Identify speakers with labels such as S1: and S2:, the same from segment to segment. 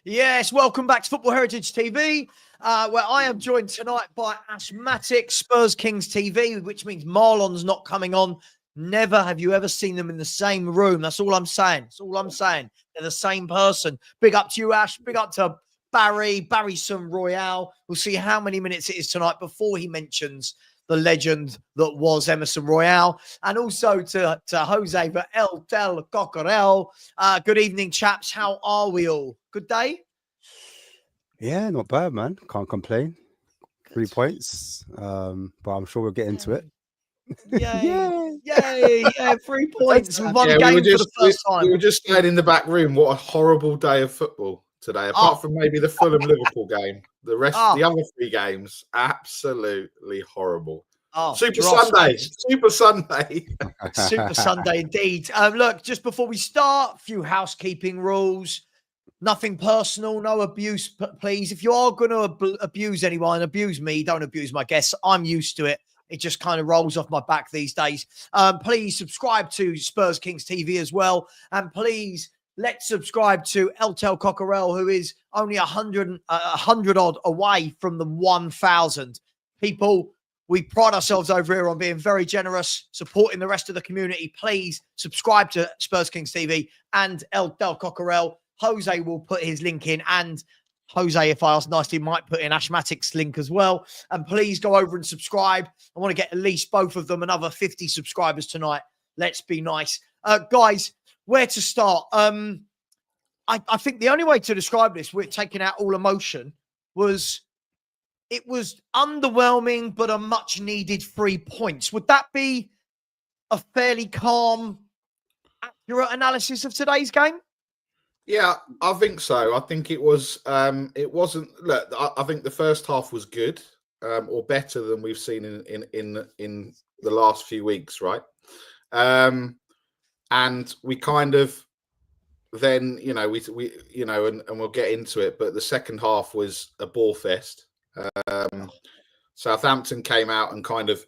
S1: Yes, welcome back to Football Heritage TV, where I am joined tonight by Ashmatic Spurs Kings TV, which means Marlon's not coming on. Never have you ever seen them in the same room. That's all I'm saying. That's all I'm saying. They're the same person. Big up to you, Ash. Big up to Barry Sun Royale. We'll see how many minutes it is tonight before he mentions the legend that was Emerson Royale, and also to Jose for El Del Cocorel. Good evening, chaps. How are we all? Good day?
S2: Yeah, not bad, man. Can't complain. 3 points, but I'm sure we'll get into it.
S1: Yay, 3 points and one game for the first time.
S3: We were just staying in the back room. What a horrible day of football today, apart from maybe the Fulham-Liverpool game. The rest, the other 3 games, absolutely horrible. Super Sunday. Super Sunday
S1: indeed. Look, just before we start, a few housekeeping rules. Nothing personal, no abuse, please. If you are going to abuse anyone, abuse me, don't abuse my guests. I'm used to it. It just kind of rolls off my back these days. Please subscribe to Spurs Kings TV as well. And please, let's subscribe to El Tel Cocorel, who is only 100 odd away from the 1,000 people. We pride ourselves over here on being very generous, supporting the rest of the community. Please subscribe to Spurs Kings TV and El Tel Cocorel. Jose will put his link in, and Jose, if I ask nicely, might put in Ashmatic's link as well. And please go over and subscribe. I want to get at least both of them another 50 subscribers tonight. Let's be nice. Guys, where to start? I think the only way to describe this, we're taking out all emotion, was it was underwhelming, but a much needed 3 points. Would that be a fairly calm, accurate analysis of today's game?
S3: Yeah, I think so. I think it was. It wasn't. Look, I think the first half was good, or better than we've seen in the last few weeks, right? And we kind of then, we and we'll get into it. But the second half was a ball fest. Southampton came out and kind of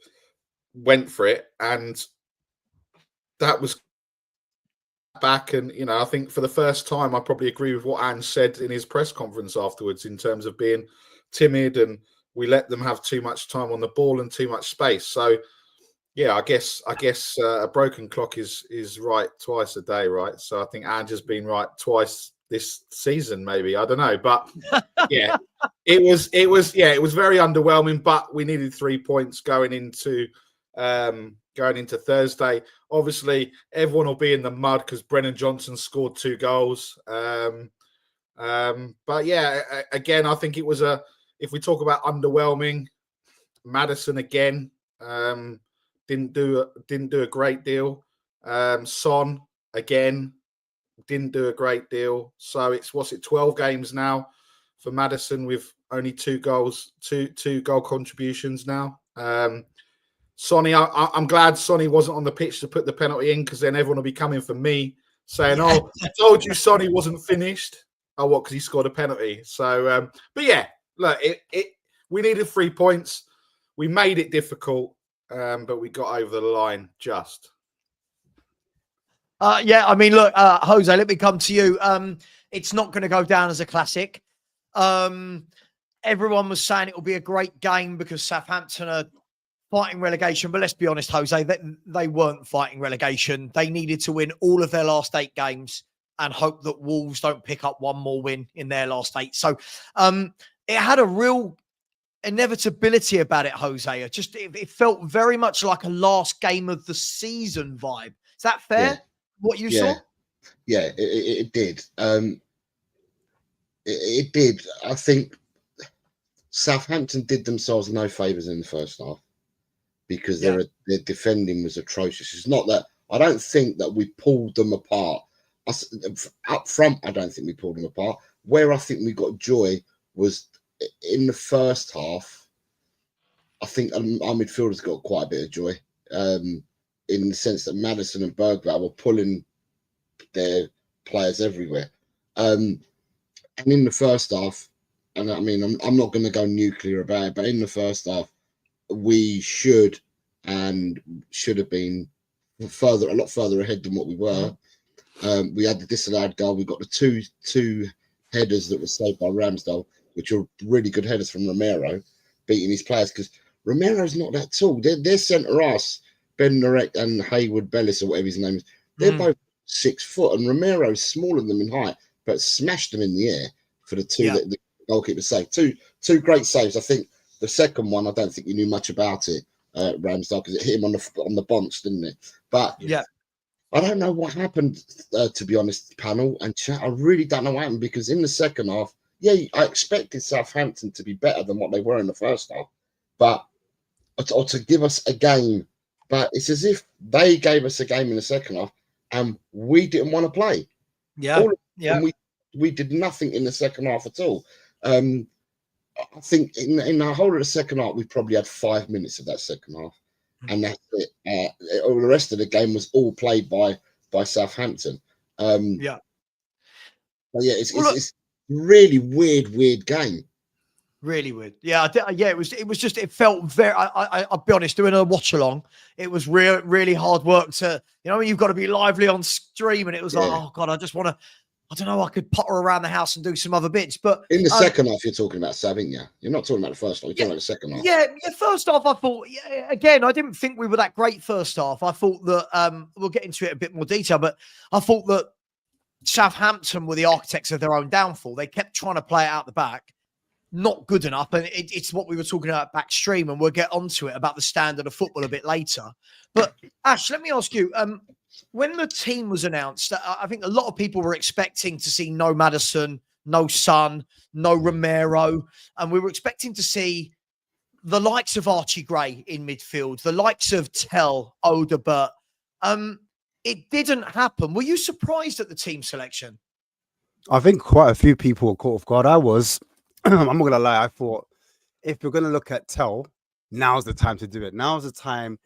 S3: went for it, and that was back. And I think for the first time I probably agree with what Ange said in his press conference afterwards in terms of being timid, and we let them have too much time on the ball and too much space. So yeah, I guess a broken clock is right twice a day, right? So I think Ange has been right twice this season, maybe, I don't know, but yeah, it was very underwhelming, but we needed 3 points going into Thursday. Obviously, everyone will be in the mud because Brennan Johnson scored 2 goals. But yeah, again, I think it was if we talk about underwhelming, Maddison again didn't do a great deal. Son again didn't do a great deal. So it's 12 games now for Maddison with only 2 goals, two goal contributions now. Sonny, I'm glad Sonny wasn't on the pitch to put the penalty in, because then everyone will be coming for me saying, "Oh, I told you Sonny wasn't finished." Oh, what? Because he scored a penalty. So, but yeah, look, we needed 3 points. We made it difficult, but we got over the line just.
S1: Yeah, I mean, look, Jose, let me come to you. It's not going to go down as a classic. Everyone was saying it will be a great game because Southampton are fighting relegation, but let's be honest, Jose, they weren't fighting relegation. They needed to win all of their last 8 games and hope that Wolves don't pick up one more win in their last 8. So it had a real inevitability about it, Jose. It felt very much like a last game of the season vibe. Is that fair? Yeah. What you saw?
S4: Yeah, it did. It did. I think Southampton did themselves no favours in the first half, because their defending was atrocious. It's not that I don't think that we pulled them apart. Up front, I don't think we pulled them apart. Where I think we got joy was in the first half. I think our midfielders got quite a bit of joy, in the sense that Maddison and Bergvall were pulling their players everywhere. And in the first half, and I mean, I'm not going to go nuclear about it, but in the first half, we should have been a lot further ahead than what we were. We had the disallowed goal. We got the two headers that were saved by Ramsdale, which were really good headers from Romero, beating his players, because Romero's not that tall. Their centre arse, Ben Narek and Hayward Bellis, or whatever his name is, they're both 6 foot, and Romero's smaller than them in height, but smashed them in the air for the two that the goalkeeper saved. Two great saves. I think the second one, I don't think we knew much about it, Ramsdale, because it hit him on the bonch, didn't it? But I don't know what happened, to be honest, panel and chat. I really don't know what happened, because in the second half, I expected Southampton to be better than what they were in the first half, but or to give us a game. But it's as if they gave us a game in the second half and we didn't want to play. We did nothing in the second half at all. I think in the whole of the second half, we probably had 5 minutes of that second half, and that's it. All the rest of the game was all played by Southampton. It's really weird game.
S1: Really weird. It was just, it felt very, I'll be honest, doing a watch along, it was really hard work to, when you've got to be lively on stream, and it was like, oh God, I just want to, I don't know, I could potter around the house and do some other bits. But
S4: in the second half, you're talking about Sav, aren't you? You're not talking about the first half, you're talking about the second half.
S1: Yeah, first half, I thought, again, I didn't think we were that great first half. I thought that, we'll get into it in a bit more detail, but I thought that Southampton were the architects of their own downfall. They kept trying to play it out the back. Not good enough, and it's what we were talking about backstream, and we'll get onto it about the standard of football a bit later. But Ash, let me ask you, when the team was announced, I think a lot of people were expecting to see no Maddison, no Son, no Romero, and we were expecting to see the likes of Archie Gray in midfield, the likes of Tell, Odegaard. It didn't happen. Were you surprised at the team selection?
S2: I think quite a few people were caught off guard. I was. I'm not gonna lie. I thought if you're gonna look at Tell, now's the time to do it. Now's the time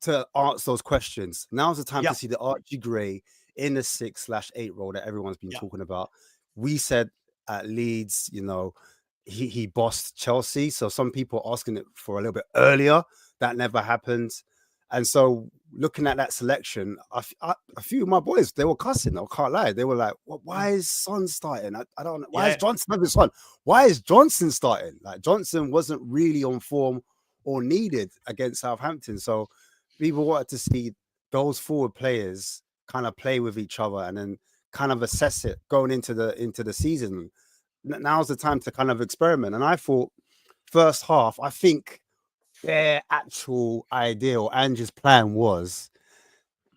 S2: to answer those questions. Now's the time to see the Archie Gray in the 6/8 role that everyone's been talking about. We said at Leeds, he bossed Chelsea. So some people are asking it for a little bit earlier. That never happened. And so looking at that selection, a few of my boys, they were cussing. I can't lie. They were like, why is Son starting? I don't know. Why is Johnson having Son? Why is Johnson starting? Like, Johnson wasn't really on form or needed against Southampton. So people wanted to see those forward players kind of play with each other and then kind of assess it going into the season. Now's the time to kind of experiment. And I thought first half, I think their actual idea or Ange's plan was,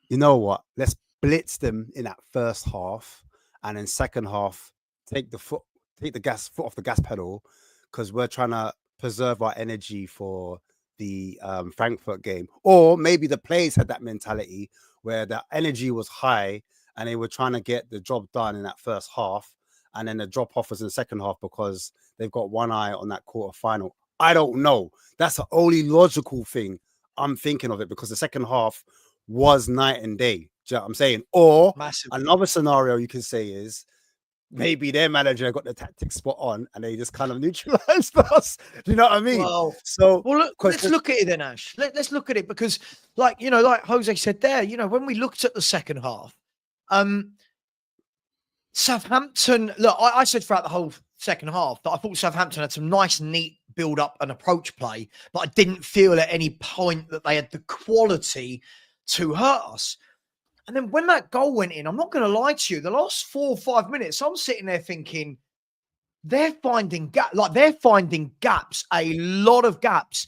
S2: you know what, let's blitz them in that first half, and then second half take the foot off the gas pedal, because we're trying to preserve our energy for the Frankfurt game. Or maybe the players had that mentality where the energy was high and they were trying to get the job done in that first half, and then the drop off was in the second half because they've got one eye on that quarter final. I don't know. That's the only logical thing I'm thinking of it, because the second half was night and day. Do you know what I'm saying? Or another scenario you can say is maybe their manager got the tactics spot on and they just kind of neutralized us. Do you know what I mean?
S1: Well,
S2: so
S1: let's look at it then, Ash. Let's look at it, because like Jose said there, when we looked at the second half, Southampton, look, I said throughout the whole second half that I thought Southampton had some nice, neat build-up and approach play, but I didn't feel at any point that they had the quality to hurt us. And then when that goal went in, I'm not going to lie to you, the last 4 or 5 minutes, I'm sitting there thinking, they're finding gaps, a lot of gaps.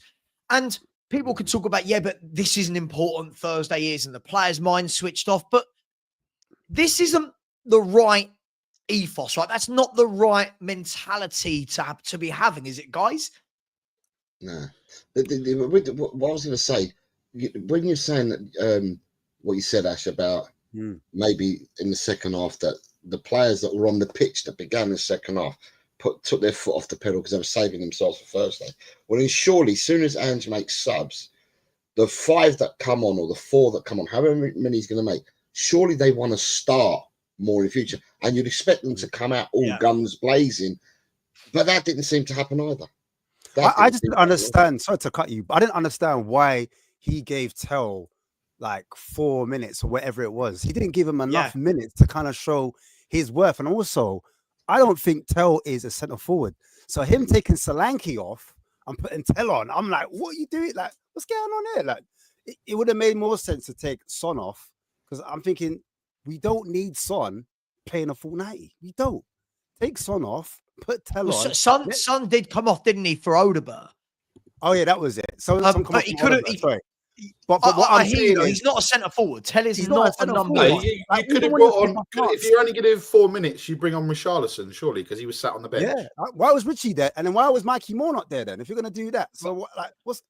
S1: And people could talk about, but this isn't important, Thursday is, and the players' mind switched off. But this isn't the right ethos, right? That's not the right mentality to be having, is it, guys?
S4: No. What I was going to say, when you're saying that, what you said, Ash, about maybe in the second half that the players that were on the pitch that began the second half took their foot off the pedal because they were saving themselves for Thursday. Well, then surely, as soon as Ange makes subs, the 5 that come on or the 4 that come on, however many he's going to make, surely they want to start more in the future, and you'd expect them to come out all guns blazing, but that didn't seem to happen either.
S2: I just didn't understand. Sorry to cut you, but I didn't understand why he gave Tell like 4 minutes or whatever it was. He didn't give him enough minutes to kind of show his worth. And also, I don't think Tell is a centre forward. So him taking Solanke off and putting Tell on, I'm like, what are you doing? Like, what's going on here? Like, it would have made more sense to take Son off, because I'm thinking we don't need Son playing a full 90. We don't. Take Son off, put Tell on.
S1: Son did come off, didn't he, for Odegaard?
S2: Oh yeah, that was it. So
S1: but he could have. But what I'm saying is, he's not a centre forward. Tell is not a number
S3: No,
S1: one.
S3: you could have brought on. If you're only going to do 4 minutes, you bring on Richarlison, surely, because he was sat on the bench.
S2: Yeah. Why was Richie there? And then why was Mikey Moore not there then? If you're going to do that, so what's?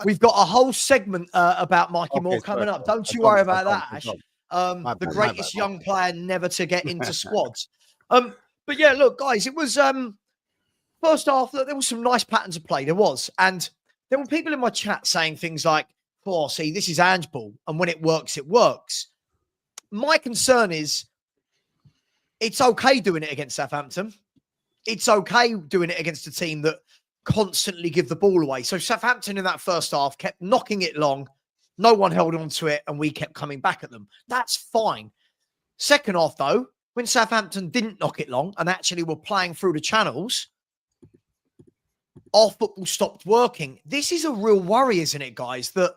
S1: We've got a whole segment about Mikey Moore coming up. Don't you worry about that, Ash. The greatest young player never to get into squads. But yeah, look, guys, it was first half. There was some nice patterns of play. There was, and there were people in my chat saying things like, "Oh, see, this is Ange ball, and when it works, it works." My concern is, it's okay doing it against Southampton. It's okay doing it against a team that constantly give the ball away. So Southampton in that first half kept knocking it long. No one held on to it, and we kept coming back at them. That's fine. Second half, though, when Southampton didn't knock it long and actually were playing through the channels, our football stopped working. This is a real worry, isn't it, guys? That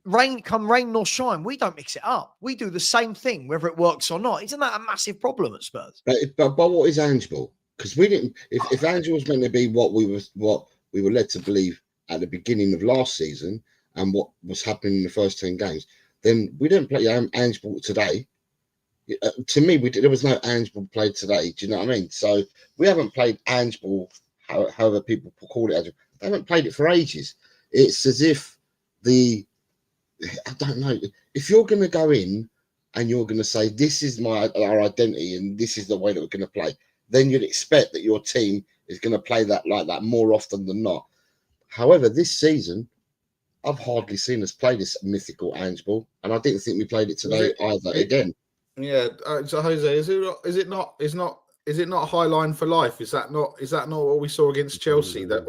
S1: rain nor shine, we don't mix it up. We do the same thing, whether it works or not. Isn't that a massive problem at Spurs?
S4: But what is Ange ball? Because we didn't. If Ange was meant to be what we were led to believe at the beginning of last season and what was happening in the first 10 games, then we didn't play Ange ball today. To me, there was no Ange ball played today. Do you know what I mean? So we haven't played Ange ball, however people call it. They haven't played it for ages. It's as if I don't know. If you're going to go in and you're going to say, this is our identity and this is the way that we're going to play, then you'd expect that your team is going to play that like that more often than not. However, this season, I've hardly seen us play this mythical Ange ball, and I didn't think we played it today either. Again,
S3: yeah. So Jose, is it not a high line for life? Is that not what we saw against Chelsea? That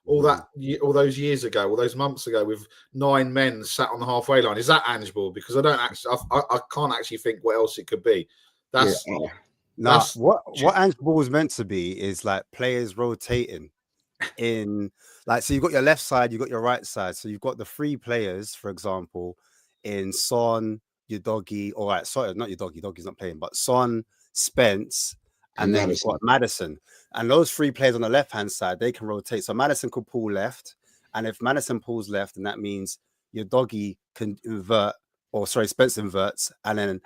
S3: all those years ago, all those months ago, with 9 men sat on the halfway line. Is that Ange ball? Because I can't actually think what else it could be.
S2: What Ange ball was meant to be is like players rotating in, like, so you've got your left side, you've got your right side. So you've got the 3 players, for example, in Son, your doggy, all right, sorry, not your doggy's not playing, but Son, Spence, and then you've got Maddison. And those 3 players on the left-hand side, they can rotate. So Maddison could pull left. And if Maddison pulls left, then that means your doggy can invert, Spence inverts, and then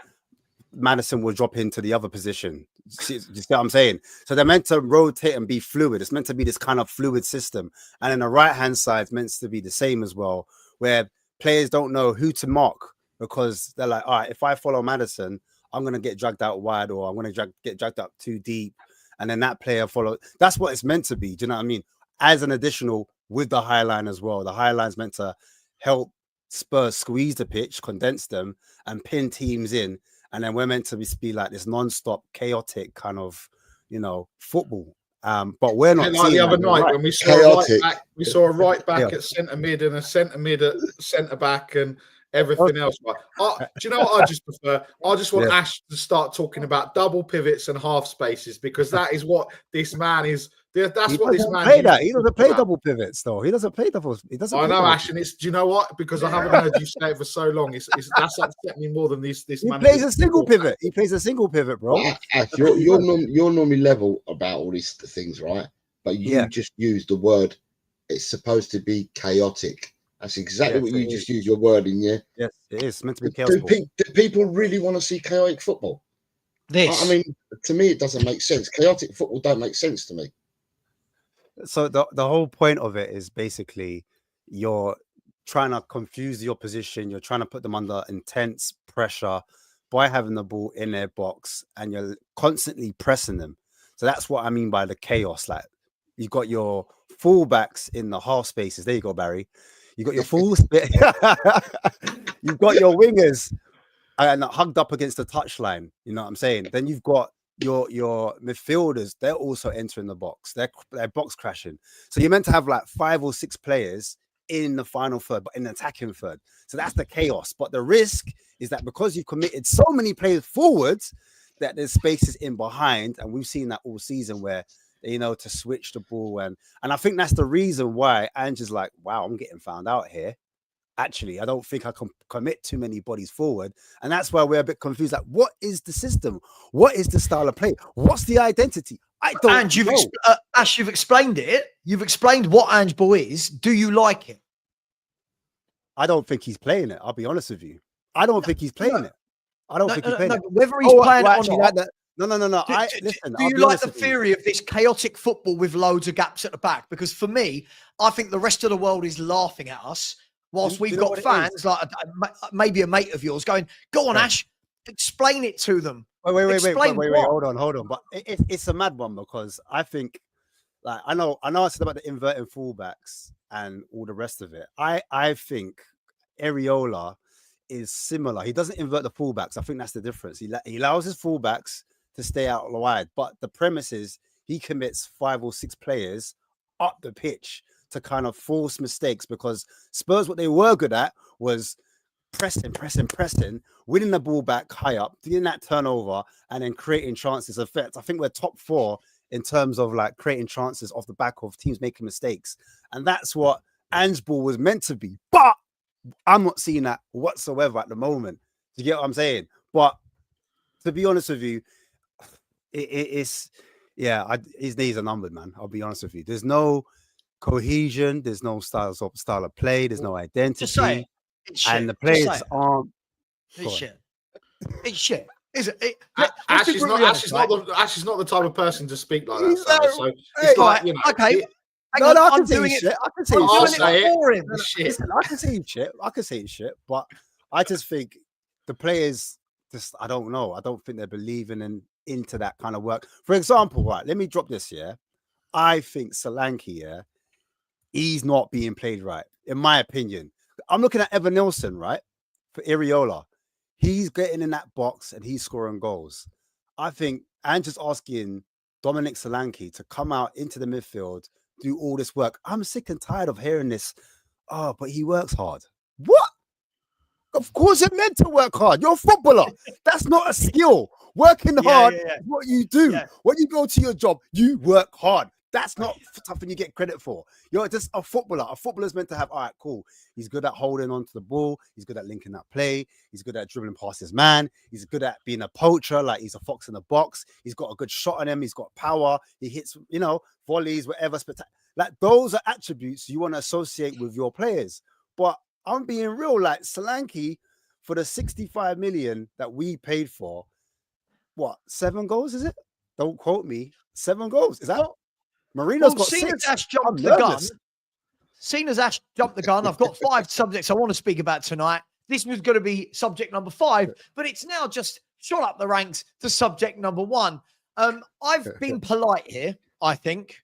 S2: Maddison will drop into the other position. You see what I'm saying? So they're meant to rotate and be fluid. It's meant to be this kind of fluid system. And then the right-hand side is meant to be the same as well, where players don't know who to mark, because they're like, all right, if I follow Maddison, I'm going to get dragged out wide, or I'm going to get dragged up too deep. And then that player follow. That's what it's meant to be. Do you know what I mean? As an additional with the high line as well. The high line's meant to help Spurs squeeze the pitch, condense them, and pin teams in. And then we're meant to be like this non-stop, chaotic kind of, football. But we're not.
S3: Like the other night when we saw a right back at centre mid and a centre mid at centre back and everything else. Do you know what I just prefer? I just want Ash to start talking about double pivots and half spaces, because that is what this man is. That's what this man
S2: play that. He doesn't play double pivots, though. He doesn't play doubles. He doesn't.
S3: I know, Ash, and it's. Do you know what? Because I haven't heard you say it for so long. That's upset me more than this. He
S2: plays a single pivot. He plays a single pivot, bro.
S4: Ash, you're normally level about all these things, right? But you just use the word. It's supposed to be chaotic. That's exactly what you just used your word in, yeah?
S2: Yes, it is. It's meant to be chaotic.
S4: Do people really want to see chaotic football? I mean, to me, it doesn't make sense. Chaotic football don't make sense to me.
S2: So the whole point of it is basically you're trying to confuse the opposition. You're trying to put them under intense pressure by having the ball in their box, and you're constantly pressing them. So that's what I mean by the chaos. Like, you've got your fullbacks in the half spaces. There you go, Barry. You got your full spit. You've got your wingers and hugged up against the touchline. You know what I'm saying? Then you've got your midfielders. They're also entering the box. They're box crashing. So you're meant to have like 5 or 6 players in the final third, but in the attacking third. So that's the chaos. But the risk is that because you've committed so many players forwards, that there's spaces in behind, and we've seen that all season where, to switch the ball. And I think that's the reason why Ange is like, wow, I'm getting found out here. Actually, I don't think I can commit too many bodies forward. And that's why we're a bit confused. Like, what is the system? What is the style of play? What's the identity? I don't know.
S1: Ash, you've explained it. You've explained what Ange Ball is. Do you like it?
S2: I don't think he's playing it. I'll be honest with you. I don't think he's playing it. I don't think he's playing it.
S1: Whether he's playing it or not.
S2: No.
S1: Listen, do you like the theory of this chaotic football with loads of gaps at the back? Because for me, I think the rest of the world is laughing at us, whilst we've got fans like maybe a mate of yours going, "Go on, Ash, explain it to them."
S2: Wait. Hold on. But it's a mad one, because I think, like, I know I said about the inverting fullbacks and all the rest of it. I think Areola is similar. He doesn't invert the fullbacks. I think that's the difference. He allows his fullbacks to stay out wide, but the premise is he commits 5 or 6 players up the pitch to kind of force mistakes, because Spurs, what they were good at was pressing, winning the ball back high up, doing that turnover, and then creating chances. In fact, I think we're top 4 in terms of like creating chances off the back of teams making mistakes, and that's what Ange Ball was meant to be. But I'm not seeing that whatsoever at the moment. Do you get what I'm saying? But to be honest with you, his days are numbered, man. I'll be honest with you. There's no cohesion. There's no style of play. There's no identity.
S1: Just say it.
S2: And the players aren't.
S1: It's shit. It's shit. Is it?
S3: Ash is not the type of person to speak like that. So it's like,
S1: okay.
S2: No, I can say shit. I can say
S3: shit.
S2: Listen, I can say shit. I can say shit. But I just think the players, I don't know. I don't think they're believing into that kind of work. For example, right, let me drop this here. I think Solanke, he's not being played right, in my opinion. I'm looking at Evan Nilsson, right, for Areola. He's getting in that box and he's scoring goals. I think and just asking Dominic Solanke to come out into the midfield, do all this work. I'm sick and tired of hearing this. Oh, but he works hard. What? Of course you're meant to work hard. You're a footballer. That's not a skill. Working hard is what you do. Yeah. When you go to your job, you work hard. That's not something you get credit for. You're just a footballer. A footballer's meant to have, all right, cool. He's good at holding onto the ball. He's good at linking that play. He's good at dribbling past his man. He's good at being a poacher, like he's a fox in the box. He's got a good shot on him. He's got power. He hits, volleys, whatever. Like, those are attributes you want to associate with your players. But I'm being real, like Solanke, for the 65 million that we paid for, 7 goals, is it? Don't quote me. 7 goals. Is that? Marino's got 6.
S1: As Ash jumped the gun. Seen as Ash jumped the gun, I've got 5 subjects I want to speak about tonight. This was going to be subject number 5, but it's now just shot up the ranks to subject number 1. I've been polite here, I think.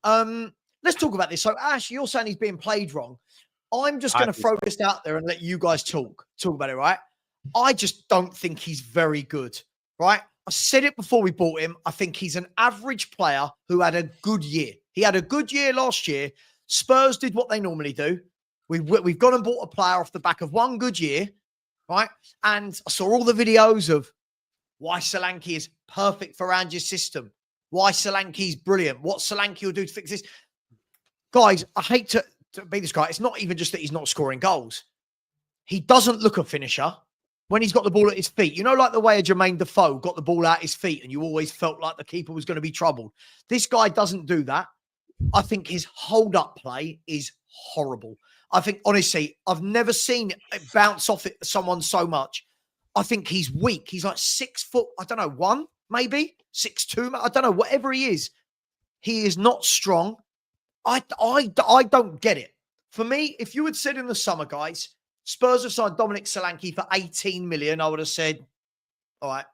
S1: Let's talk about this. So, Ash, you're saying he's being played wrong. I'm just going to throw this out there and let you guys talk about it, right? I just don't think he's very good, right? I said it before we bought him. I think he's an average player who had a good year. He had a good year last year. Spurs did what they normally do. We've gone and bought a player off the back of one good year, right? And I saw all the videos of why Solanke is perfect for Ange's system, why Solanke is brilliant, what Solanke will do to fix this. Guys, I hate to be this guy. It's not even just that he's not scoring goals. He doesn't look a finisher when he's got the ball at his feet. You know, like the way Jermaine Defoe got the ball at his feet and you always felt like the keeper was going to be troubled. This guy doesn't do that. I think his hold-up play is horrible. I think, honestly, I've never seen it bounce off someone so much. I think he's weak. He's like 6 foot, I don't know, 1, maybe 6'2", I don't know, whatever he is. He is not strong. I don't get it. For me, if you had said in the summer, guys, Spurs have signed Dominic Solanke for 18 million, I would have said, all right.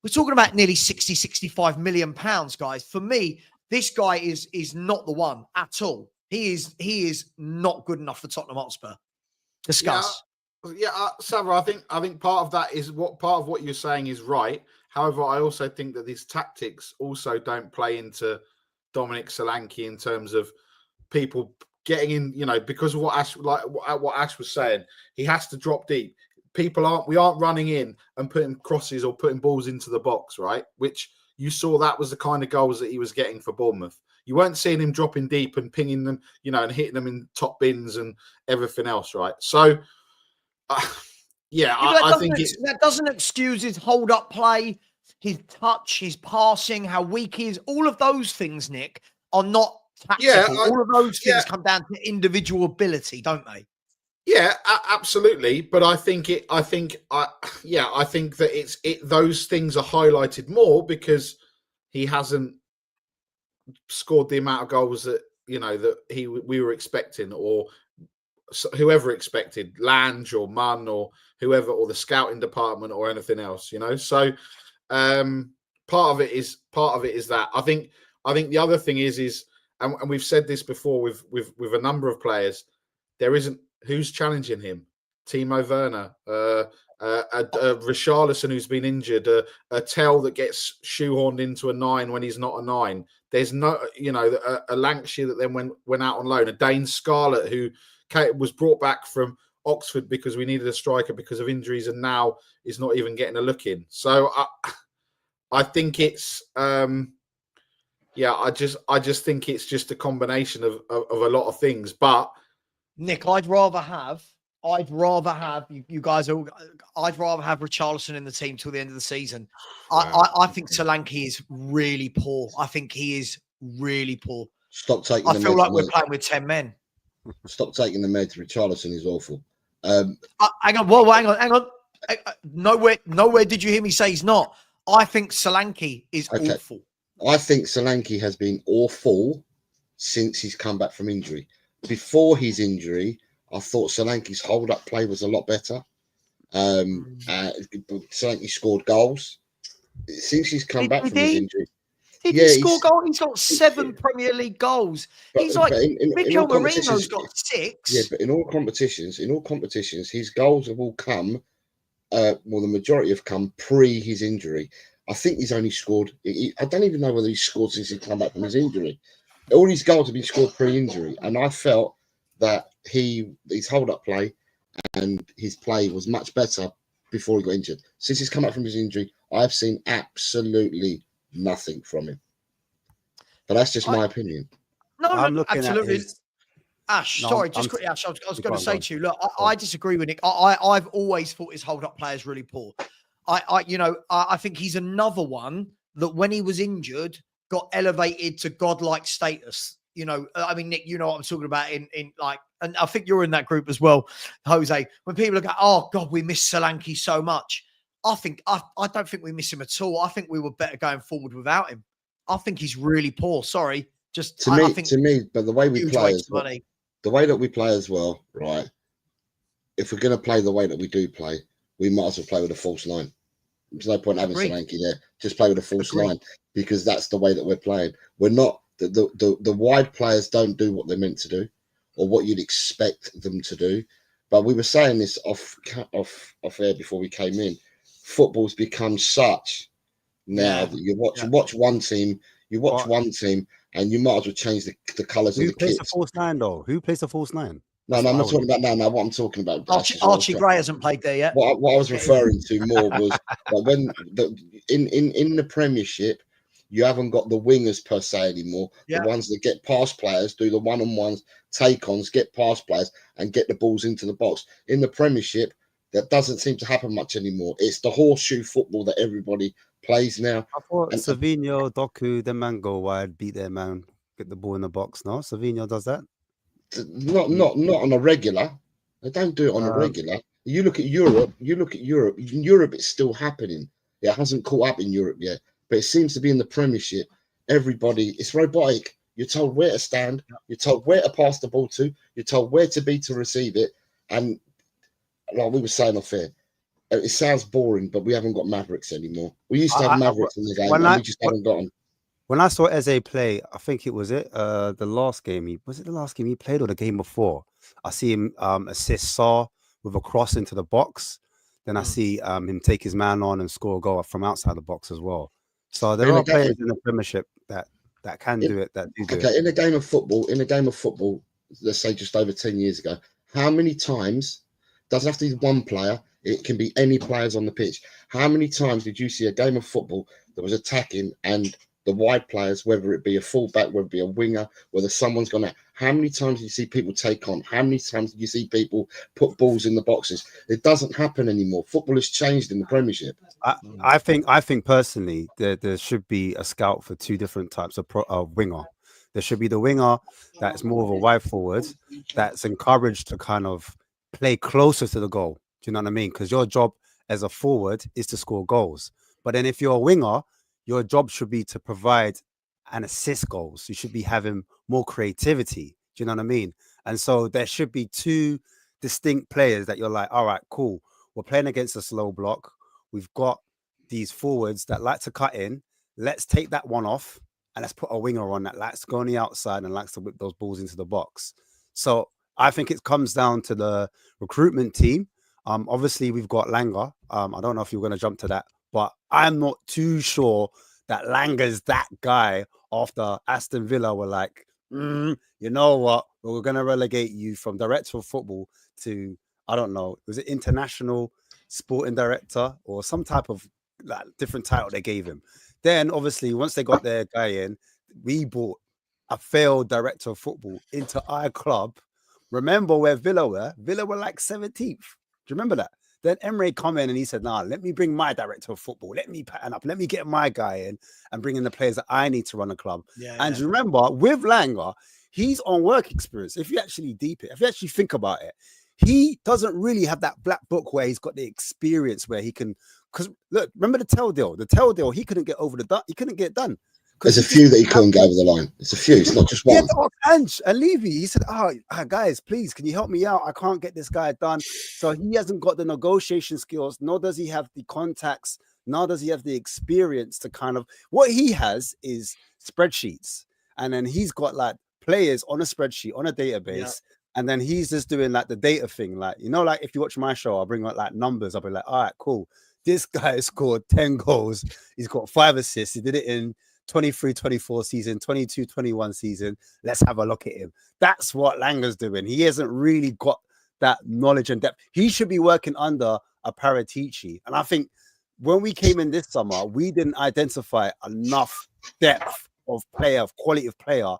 S1: We're talking about nearly 60, 65 million pounds, guys. For me, this guy is not the one at all. He is not good enough for Tottenham Hotspur. Discuss.
S3: Savva, I think part of what you're saying is right. However, I also think that these tactics also don't play into Dominic Solanke in terms of people getting in, because of what Ash was saying. He has to drop deep. we aren't running in and putting crosses or putting balls into the box, right? Which you saw that was the kind of goals that he was getting for Bournemouth. You weren't seeing him dropping deep and pinging them, and hitting them in top bins and everything else, right? So, I think
S1: that doesn't excuse his hold-up play, his touch, his passing, how weak he is. All of those things, Nick, are not tactical. All of those things come down to individual ability, don't they?
S3: Yeah, absolutely. But I think that those things are highlighted more because he hasn't scored the amount of goals that we were expecting, or whoever expected, Lange or Munn or whoever, or the scouting department or anything else. So part of it is that I think the other thing is and we've said this before with a number of players, there isn't who's challenging him. Timo Werner, Richarlison who's been injured, a Tell that gets shoehorned into a 9 when he's not a 9. There's no, a Lancashire that then went out on loan, a Dane Scarlett who was brought back from Oxford because we needed a striker because of injuries, and now is not even getting a look in. So I think it's I just think it's just a combination of a lot of things. But
S1: Nick, I'd rather have you guys all. I'd rather have Richarlison in the team till the end of the season. I think Solanke is really poor. I think he is really poor.
S4: Stop taking.
S1: I feel like we're playing with 10 men.
S4: Stop taking the meds. Richarlison is awful.
S1: Hang on. Whoa, hang on. Nowhere did you hear me say he's not. I think Solanke is awful.
S4: I think Solanke has been awful since he's come back from injury. Before his injury, I thought Solanke's hold-up play was a lot better. Solanke scored goals. Since he's come back from his injury.
S1: He did score goals. He's got 7 Premier League goals. He's like Mikel Merino's got 6.
S4: Yeah, but in all competitions, his goals have all come. The majority have come pre his injury. I think he's only scored. I don't even know whether he's scored since he's come back from his injury. All his goals have been scored pre-injury, and I felt that his hold-up play and his play was much better before he got injured. Since he's come back from his injury, I've seen absolutely nothing from him. But that's just my opinion.
S1: No, absolutely. Ash, sorry, just quickly, Ash, I was going to say to you, look, I disagree with Nick. I've always thought his hold-up play is really poor. I think he's another one that when he was injured, got elevated to godlike status. Nick, you know what I'm talking about in like, and I think you're in that group as well, Jose. When people go, oh God, we miss Solanke so much. I don't think we miss him at all. I think we were better going forward without him. I think he's really poor. Sorry, just to
S4: me. But the way we play, the way that we play as well, right? If we're going to play the way that we do play, we might as well play with a false 9. There's no point having Solanke there. Just play with a false 9 because that's the way that we're playing. We're not the wide players don't do what they're meant to do or what you'd expect them to do. But we were saying this off air before we came in. Football's become such now that you watch one team, one team, and you might as well change the colours of the kit.
S2: Who plays the false 9 though? Who plays the false 9?
S4: No, I'm not talking about now. What I'm talking about,
S1: Archie Gray hasn't played there yet.
S4: What I was referring to more was like when in the Premiership, you haven't got the wingers per se anymore. Yeah. The ones that get past players, do the one-on-ones, take-ons, get past players, and get the balls into the box. In the Premiership, that doesn't seem to happen much anymore. It's the horseshoe football that everybody plays now.
S2: I thought Savinho, Doku, them man go wide, beat their man, get the ball in the box. No, Savinho does that.
S4: Not on a regular. They don't do it on a regular. You look at Europe. In Europe, it's still happening. It hasn't caught up in Europe yet, but it seems to be in the Premiership. Everybody, it's robotic. You're told where to stand. You're told where to pass the ball to. You're told where to be to receive it. And like we were saying off air, it sounds boring, but we haven't got Mavericks anymore. We used to have Mavericks in the game, and we just haven't got them.
S2: When I saw Eze play, I think it was the last game. Was it the last game he played or the game before? I see him assist Saw with a cross into the box. Then I see him take his man on and score a goal from outside the box as well. So there are players in the Premiership that can do it. That do it.
S4: In a game of football, let's say just over 10 years ago, how many times, doesn't have to be one player, It can be any players on the pitch. How many times did you see a game of football that was attacking and the wide players, whether it be a fullback, whether it be a winger, whether someone's gone out? How many times do you see people take on? How many times do you see people put balls in the boxes? It doesn't happen anymore. Football has changed in the Premiership.
S2: I think personally there should be a scout for two different types of winger. There should be the winger that's more of a wide forward that's encouraged to kind of play closer to the goal. Do you know what I mean? Because your job as a forward is to score goals. But then if you're a winger, your job should be to provide and assist goals. You should be having more creativity. Do you know what I mean? And so there should be two distinct players that you're like, all right, cool. We're playing against a slow block. We've got these forwards that like to cut in. Let's take that one off and let's put a winger on that likes to go on the outside and likes to whip those balls into the box. So I think it comes down to the recruitment team. Obviously, we've got Langer. I don't know if you're going to jump to that, but I'm not too sure that Langer's that guy after Aston Villa were like, you know what? We're going to relegate you from director of football to, I don't know, was it international sporting director or some type of like, different title they gave him? Then, obviously, once they got their guy in, we brought a failed director of football into our club. Remember where Villa were? Villa were like 17th. Do you remember that? Then Emery come in and he said, nah, let me bring my director of football. Let me pattern up. Let me get my guy in and bring in the players that I need to run a club. And remember, with Langer, he's on work experience. If you actually deep it, if you actually think about it, he doesn't really have that black book where he's got the experience where he can, because look, remember the Tell deal? The Tell deal, he couldn't get over he couldn't get done.
S4: There's a few that he couldn't get over the line. It's a few. It's not just one.
S2: Ange and Levy, he said, guys, please, can you help me out? I can't get this guy done. So he hasn't got the negotiation skills, nor does he have the contacts, nor does he have the experience to kind of, what he has is spreadsheets. And then he's got like players on a spreadsheet, on a database. Yeah. And then he's just doing like the data thing. Like, you know, like if you watch my show, I'll bring out like numbers. I'll be like, all right, cool. This guy scored 10 goals. He's got 5 assists. He did it in 23-24 season, 22-21 season. Let's have a look at him. That's what Langer's doing. He hasn't really got that knowledge and depth. He should be working under a Paratici. And I think when we came in this summer, we didn't identify enough depth of player, of quality of player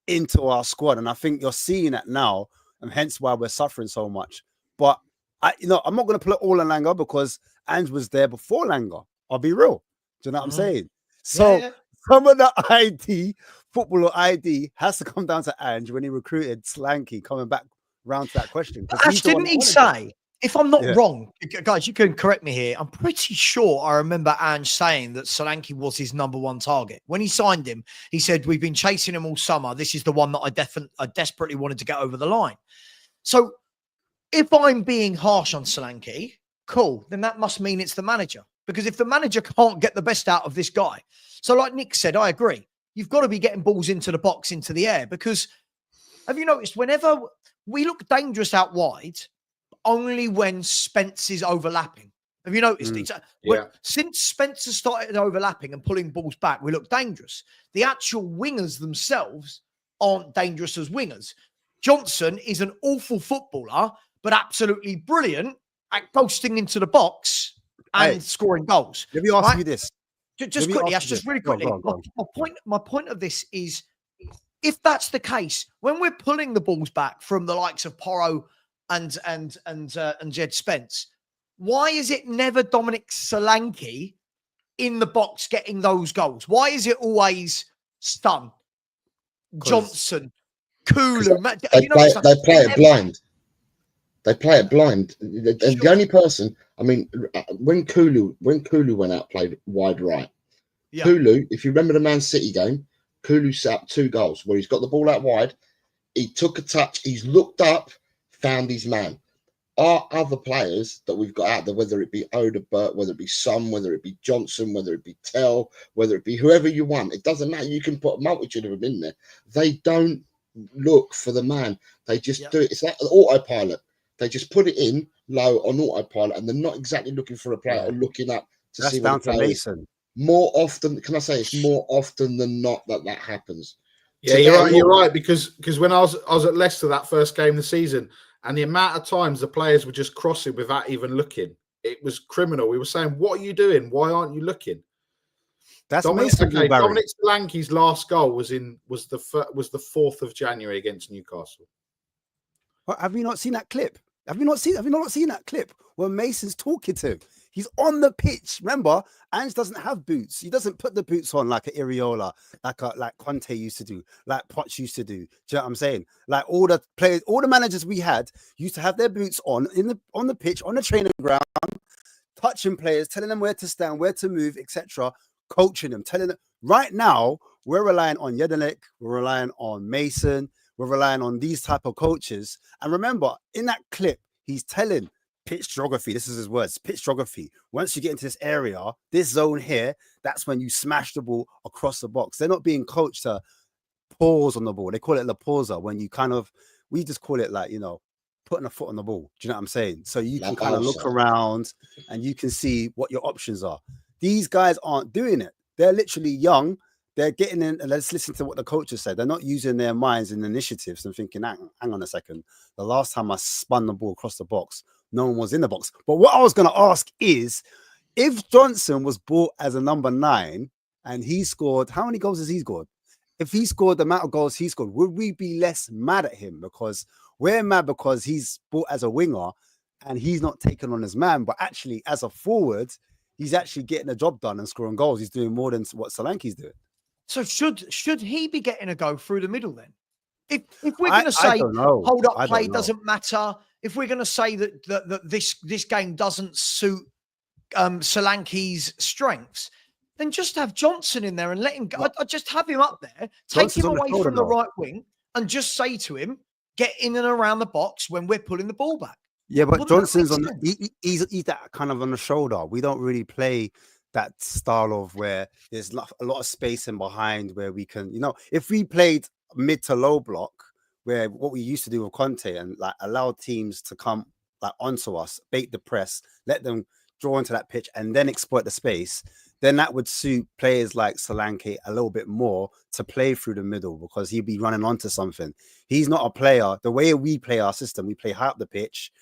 S2: into our squad. And I think you're seeing it now, and hence why we're suffering so much. But I'm not going to put it all on Langer because Ange was there before Langer. I'll be real. Do you know what I'm saying? So some of the ID, footballer ID, has to come down to Ange when he recruited Solanke, coming back round to that question.
S1: Ash, didn't he say, if I'm not wrong, guys, you can correct me here, I'm pretty sure I remember Ange saying that Solanke was his #1 target. When he signed him, he said, we've been chasing him all summer. This is the one that I desperately wanted to get over the line. So if I'm being harsh on Solanke, cool, then that must mean it's the manager. Because if the manager can't get the best out of this guy, so like Nick said, I agree. You've got to be getting balls into the box, into the air. Because have you noticed whenever we look dangerous out wide, only when Spence is overlapping? Have you noticed it? Since Spencer started overlapping and pulling balls back, we look dangerous. The actual wingers themselves aren't dangerous as wingers. Johnson is an awful footballer, but absolutely brilliant at posting into the box and scoring goals.
S2: Let me ask you this.
S1: Just quickly, Ash, just really quickly. My point of this is, if that's the case, when we're pulling the balls back from the likes of Porro and Jed Spence, why is it never Dominic Solanke in the box getting those goals? Why is it always Stun, Johnson, Kulu?
S4: They play it blind. They play it blind. The only person, I mean, when Kulu went out, played wide right. Yeah. Kulu, if you remember the Man City game, Kulu set up 2 goals where he's got the ball out wide. He took a touch. He's looked up, found his man. Our other players that we've got out there, whether it be Odebert, whether it be Son, whether it be Johnson, whether it be Tell, whether it be whoever you want, it doesn't matter. You can put a multitude of them in there. They don't look for the man. They just do it. It's like an autopilot. They just put it in low on autopilot, and they're not exactly looking for a player or looking up to see what the player is. More often, can I say it's more often than not that happens.
S3: Yeah, you're right. Because when I was at Leicester that first game of the season, And the amount of times the players were just crossing without even looking, it was criminal. We were saying, "What are you doing? Why aren't you looking?"
S2: That's
S3: Dominic Solanke's last goal was the 4th of January against Newcastle.
S2: Have you not seen that clip? Have you not seen that clip where Mason's talking to him? He's on the pitch. Remember, Ange doesn't have boots. He doesn't put the boots on like an Iriola, like Conte used to do, like Poch used to do. Do you know what I'm saying? Like all the players, all the managers we had used to have their boots on the pitch, on the training ground, touching players, telling them where to stand, where to move, etc., coaching them, telling them. Right now, we're relying on Jedenek, we're relying on Mason, we're relying on these type of coaches. And remember, in that clip, he's telling pitch geography. This is his words, pitch geography. Once you get into this area, this zone here, that's when you smash the ball across the box. They're not being coached to pause on the ball. They call it la pausa, when you we just call it like, putting a foot on the ball. Do you know what I'm saying? So you can kind of look around and you can see what your options are. These guys aren't doing it. They're literally young. They're getting in, and let's listen to what the coaches said. They're not using their minds and initiatives and thinking, hang on a second. The last time I spun the ball across the box, no one was in the box. But what I was going to ask is, if Johnson was bought as a number 9 and he scored, how many goals has he scored? If he scored the amount of goals he scored, would we be less mad at him? Because we're mad because he's bought as a winger and he's not taken on as man, but actually as a forward, he's actually getting the job done and scoring goals. He's doing more than what Solanke's doing. So
S1: should he be getting a go through the middle then? If we're going to say hold up play doesn't matter, if we're going to say that this game doesn't suit Solanke's strengths, then just have Johnson in there and let him go. I'd just have him up there, take him away from the right wing, and just say to him, get in and around the box when we're pulling the ball back.
S2: Yeah, but Johnson's he's that kind of on the shoulder. We don't really play that style of where there's a lot of space in behind where we can, if we played mid to low block, where what we used to do with Conte and like allow teams to come like onto us, bait the press, let them draw into that pitch and then exploit the space, then that would suit players like Solanke a little bit more to play through the middle because he'd be running onto something. He's not a player. The way we play our system, we play high up the pitch.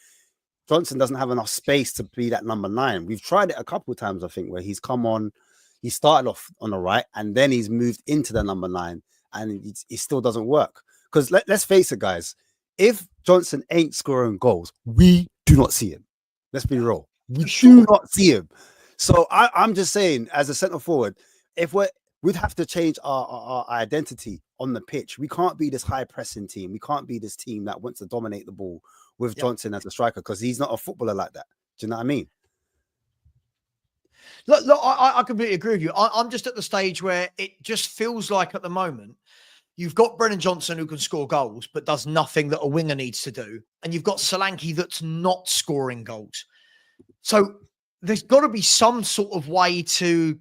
S2: Johnson doesn't have enough space to be that number 9. We've tried it a couple of times, I think, where he's come on, he started off on the right and then he's moved into the number 9 and it still doesn't work. Because let's face it, guys, if Johnson ain't scoring goals, we do not see him. Let's be real. We do not see him. So I'm just saying, as a centre forward, we'd have to change our identity on the pitch. We can't be this high pressing team. We can't be this team that wants to dominate the ball with Johnson as a striker because he's not a footballer like that. Do you know what I mean?
S1: Look, I completely agree with you. I'm just at the stage where it just feels like at the moment, you've got Brennan Johnson who can score goals, but does nothing that a winger needs to do. And you've got Solanke that's not scoring goals. So there's got to be some sort of way to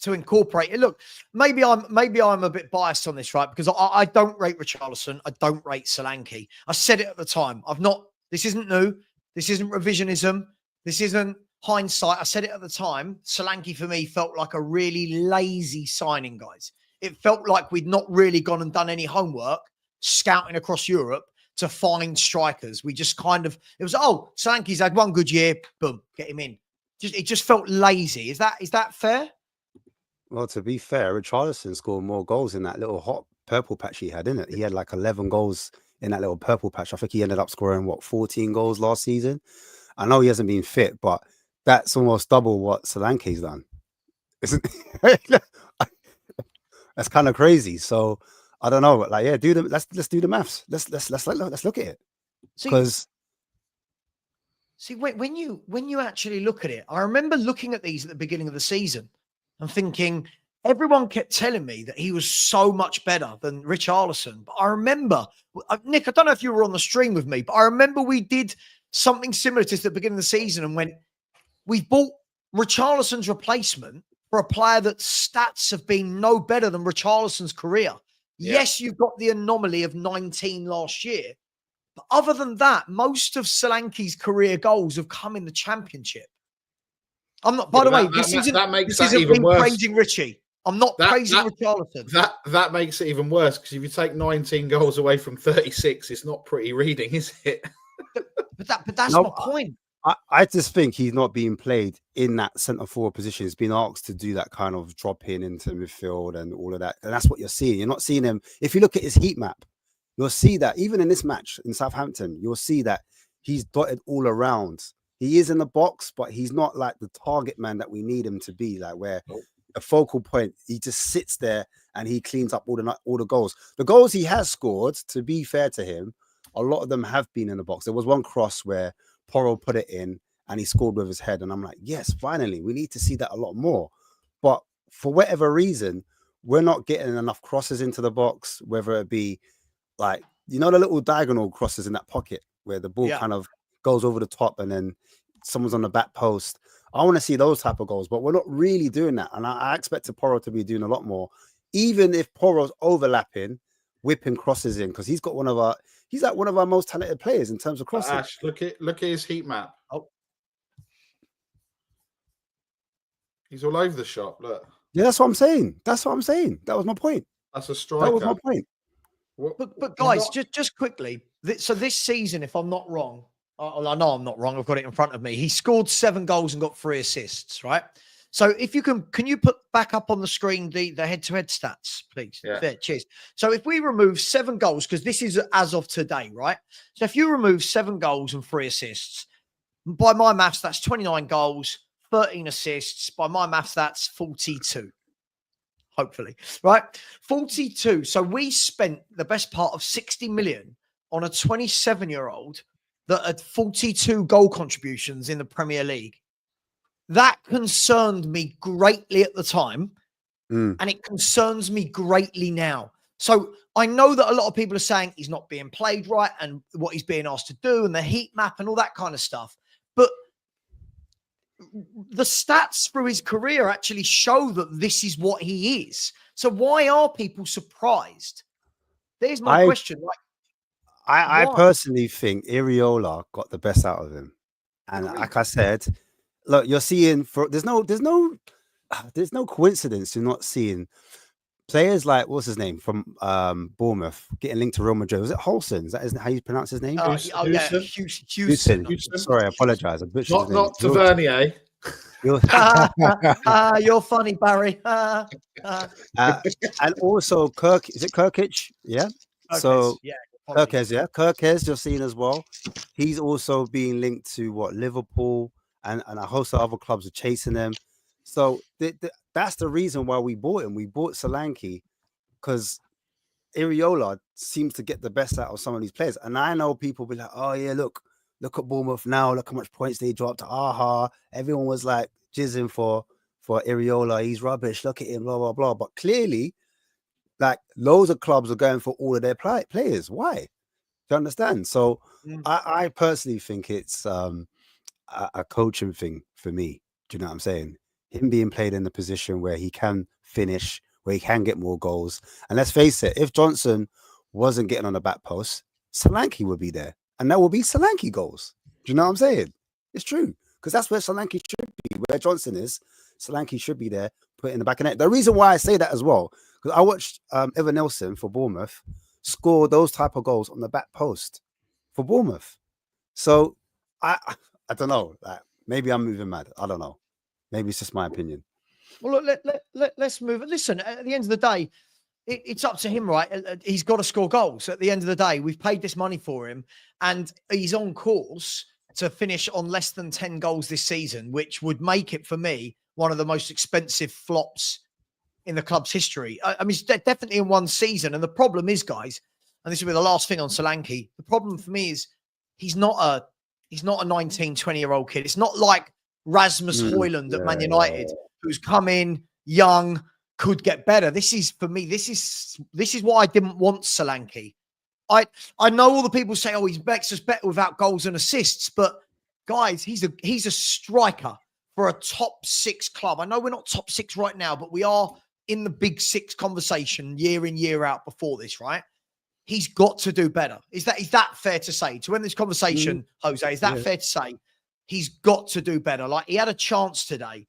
S1: incorporate it. Look, maybe I'm a bit biased on this, right? Because I don't rate Richarlison. I don't rate Solanke. I said it at the time. This isn't new. This isn't revisionism. This isn't hindsight. I said it at the time. Solanke for me felt like a really lazy signing, guys. It felt like we'd not really gone and done any homework scouting across Europe to find strikers. We just it was, Solanke's had one good year, boom, get him in. It just felt lazy. Is that fair?
S2: Well, to be fair, Richarlison scored more goals in that little hot purple patch he had, didn't it? He had like 11 goals in that little purple patch. I think he ended up scoring, 14 goals last season? I know he hasn't been fit, but that's almost double what Solanke's done. Isn't it? That's kind of crazy. So I don't know, but let's do the maths. Let's look at it. Because
S1: see, when you actually look at it, I remember looking at these at the beginning of the season and thinking everyone kept telling me that he was so much better than Richarlison. But I remember, Nick, I don't know if you were on the stream with me, but I remember we did something similar to this at the beginning of the season and when we bought Richarlison's replacement for a player that stats have been no better than Richarlison's career. Yeah. Yes, you've got the anomaly of 19 last year. But other than that, most of Solanke's career goals have come in the Championship. I'm not, by the way, this isn't me praising Richie. I'm not praising Richarlison.
S3: That makes it even worse, because if you take 19 goals away from 36, it's not pretty reading, is it?
S1: But that's my point.
S2: I just think he's not being played in that centre forward position. He's been asked to do that kind of drop in into midfield and all of that. And that's what you're seeing. You're not seeing him. If you look at his heat map, you'll see that even in this match in Southampton, you'll see that he's dotted all around. He is in the box, but he's not like the target man that we need him to be, like where a focal point, he just sits there and he cleans up all the goals. The goals he has scored, to be fair to him, a lot of them have been in the box. There was one cross where Porro put it in and he scored with his head. And I'm like, yes, finally, we need to see that a lot more. But for whatever reason, we're not getting enough crosses into the box, whether it be like, you know, the little diagonal crosses in that pocket where the ball kind of goes over the top and then someone's on the back post. I want to see those type of goals, but we're not really doing that. And I expected Porro to be doing a lot more, even if Porro's overlapping, whipping crosses in, because he's like one of our most talented players in terms of crossing.
S3: Ash, look at his heat map.
S1: Oh,
S3: he's all over the shop. Look.
S2: Yeah, that's what I'm saying. That was my point.
S3: That's a striker.
S2: That was my point.
S1: But guys, just quickly. So this season, if I'm not wrong, I know I'm not wrong. I've got it in front of me. He scored 7 goals and got 3 assists, right? So if you can you put back up on the screen the head-to-head stats, please?
S3: Yeah.
S1: There, cheers. So if we remove 7 goals, because this is as of today, right? So if you remove 7 goals and 3 assists, by my maths, that's 29 goals, 13 assists. By my maths, that's 42. Hopefully, right? 42. So we spent the best part of 60 million on a 27-year-old that had 42 goal contributions in the Premier League. That concerned me greatly at the time, and it concerns me greatly now. So I know that a lot of people are saying he's not being played right and what he's being asked to do and the heat map and all that kind of stuff. But the stats through his career actually show that this is what he is. So why are people surprised? There's my question. Like,
S2: I personally think Iriola got the best out of him. And like I said, look, you're seeing there's no coincidence you're not seeing players like, what's his name, from Bournemouth getting linked to Real Madrid. Was it Holson? Is that how you pronounce his name?
S1: Houston.
S2: Sorry, I apologize.
S3: Not Tavernier.
S1: You're funny, Barry.
S2: And also is it Kirkic? Yeah. Kirkez, you're seeing as well. He's also being linked to Liverpool and a host of other clubs are chasing him. So that's the reason why we bought him. We bought Solanke because Iriola seems to get the best out of some of these players. And I know people be like, oh yeah, look at Bournemouth now. Look how much points they dropped. Aha. Everyone was like jizzing for Iriola. He's rubbish. Look at him, blah, blah, blah. But clearly, like loads of clubs are going for all of their players. Why? Do you understand? So I personally think it's a coaching thing for me. Do you know what I'm saying? Him being played in the position where he can finish, where he can get more goals. And let's face it, if Johnson wasn't getting on the back post, Solanke would be there. And that will be Solanke goals. Do you know what I'm saying? It's true. Because that's where Solanke should be. Where Johnson is, Solanke should be there, put it in the back of the net. The reason why I say that as well, because I watched Evan Nelson for Bournemouth score those type of goals on the back post for Bournemouth. So I don't know. Like, maybe I'm moving mad. I don't know. Maybe it's just my opinion.
S1: Well, look, let's move. Listen, at the end of the day, it's up to him, right? He's got to score goals. At the end of the day, we've paid this money for him, and he's on course to finish on less than 10 goals this season, which would make it, for me, one of the most expensive flops in the club's history. I mean, it's definitely in one season. And the problem is, guys, and this will be the last thing on Solanke, the problem for me is he's not a 19, 20-year-old kid. It's not like Rasmus Højlund at Man United, who's come in young, could get better. This is, for me, this is why I didn't want Solanke. I know all the people say, oh, he makes us better without goals and assists, but guys, he's a striker for a top 6 club. I know we're not top 6 right now, but we are in the big 6 conversation year in, year out before this, right? He's got to do better. Is that fair to say? To end this conversation, Jose, is that fair to say? He's got to do better. Like, he had a chance today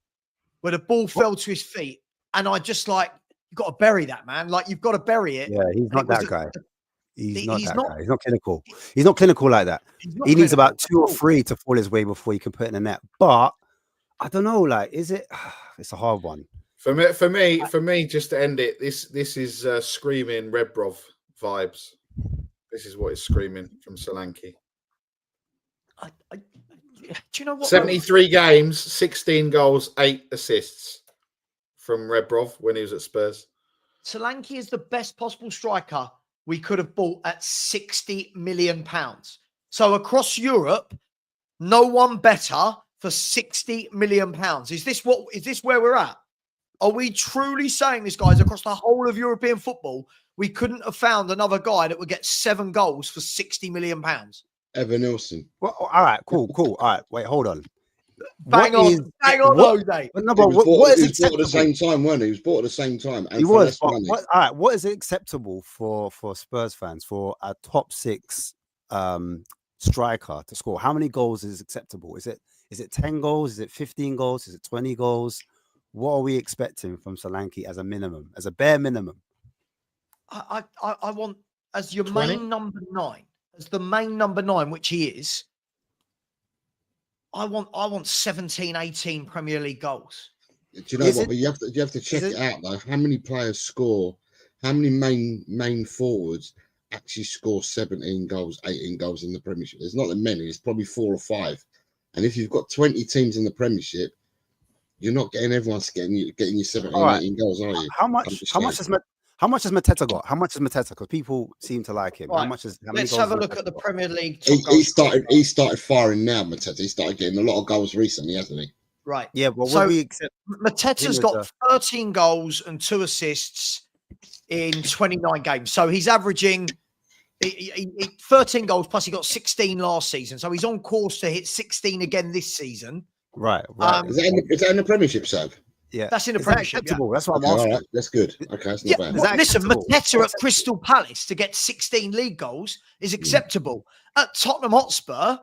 S1: where the ball fell to his feet And I just like, you've got to bury that, man. Like, you've got to bury it.
S2: Yeah, he's
S1: And
S2: not
S1: it was
S2: that guy. He's not
S1: he's
S2: that
S1: not-
S2: guy. He's not clinical. He's not clinical like that.
S1: he's not
S2: He needs
S1: clinical
S2: about 2 or
S1: at all.
S2: 3 to fall his way before he can put in the net. But I don't know, like, is it? It's a hard one.
S3: For me, just to end it, this is screaming Rebrov vibes. This is what is screaming from Solanke.
S1: Do you know what?
S3: 73 games, 16 goals, 8 assists from Rebrov when he was at Spurs.
S1: Solanke is the best possible striker we could have bought at £60 million. So across Europe, no one better for £60 million. Is this where we're at? Are we truly saying this, guys, across the whole of European football, we couldn't have found another guy that would get 7 goals for £60 million?
S4: Evan Nilsson.
S2: Well, all right, cool. All right, wait, hold on.
S1: Bang on, Jose.
S2: No,
S4: He
S2: but
S4: was
S2: what is
S4: he was bought at
S2: acceptable?
S4: the same time, weren't he? He was bought at the same time. And
S2: He
S4: for
S2: was.
S4: less
S2: But
S4: money.
S2: all right, what is acceptable for Spurs fans for a top 6 striker to score? How many goals is acceptable? Is it 10 goals? Is it 15 goals? Is it 20 goals? What are we expecting from Solanke as a minimum, as a bare minimum?
S1: I want, as your
S3: 20?
S1: main number 9, as the main number 9, which he is, I want 17, 18 Premier League goals.
S4: Do you know what? But you have to check it out though. How many players score? How many main forwards actually score 17 goals, 18 goals in the Premiership? There's not that many. It's probably 4 or 5. And if you've got 20 teams in the Premiership, you're not getting everyone's getting you 17, 18 goals, are you?
S2: How much has Mateta got? How much is Mateta? Because people seem to like him.
S1: Right.
S2: How much is? How many
S1: Let's
S2: goals
S1: have a
S2: has
S1: look
S2: Mateta
S1: at the
S2: got?
S1: Premier League.
S4: He started firing now, Mateta. He started getting a lot of goals recently, hasn't he?
S1: Right.
S2: Yeah, but
S1: So
S2: would we accept?
S1: Mateta's got 13 goals and 2 assists in 29 games. So he's averaging 13 goals plus he got 16 last season. So he's on course to hit 16 again this season.
S2: Right.
S4: Is that in the Premiership, Sav?
S2: Yeah,
S1: that's in the
S2: Is that
S1: Premiership.
S2: acceptable? That's what
S4: Okay,
S2: I'm asking.
S4: all right, that's good. Okay, that's not
S1: Yeah,
S4: bad.
S2: Is that
S1: listen,
S2: acceptable?
S1: Mateta at Crystal Palace to get 16 league goals is acceptable. At Tottenham Hotspur,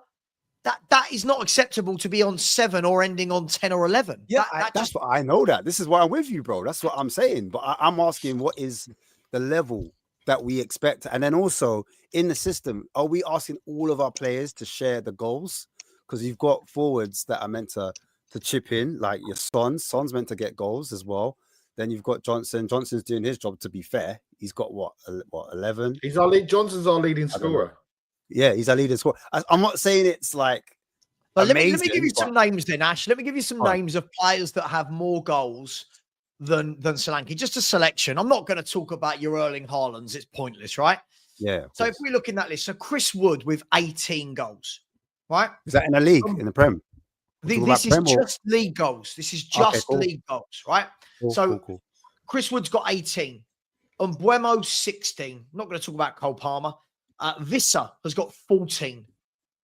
S1: that is not acceptable to be on 7 or ending on 10 or 11.
S2: Yeah, that's what I know. That this is why I'm with you, bro. That's what I'm saying. But I'm asking, what is the level that we expect? And then also in the system, are we asking all of our players to share the goals? Because you've got forwards that are meant to chip in, like your Son's meant to get goals as well. Then you've got Johnson. Johnson's doing his job, to be fair. He's got what 11?
S3: He's our lead. Johnson's our leading scorer.
S2: Yeah, he's our leading scorer. I'm not saying it's like
S1: But let me give you some names then, Ash. Let me give you some names of players that have more goals than Solanke. Just a selection. I'm not going to talk about your Erling Haalands. It's pointless, right?
S2: Yeah.
S1: So if we look in that list, so Chris Wood with 18 goals, right?
S2: Is that in the league, in the Prem?
S1: This is just league goals. This is just league goals, right? Cool. Chris Wood's got 18. Mbuemo 16. Not going to talk about Cole Palmer. Visser has got 14,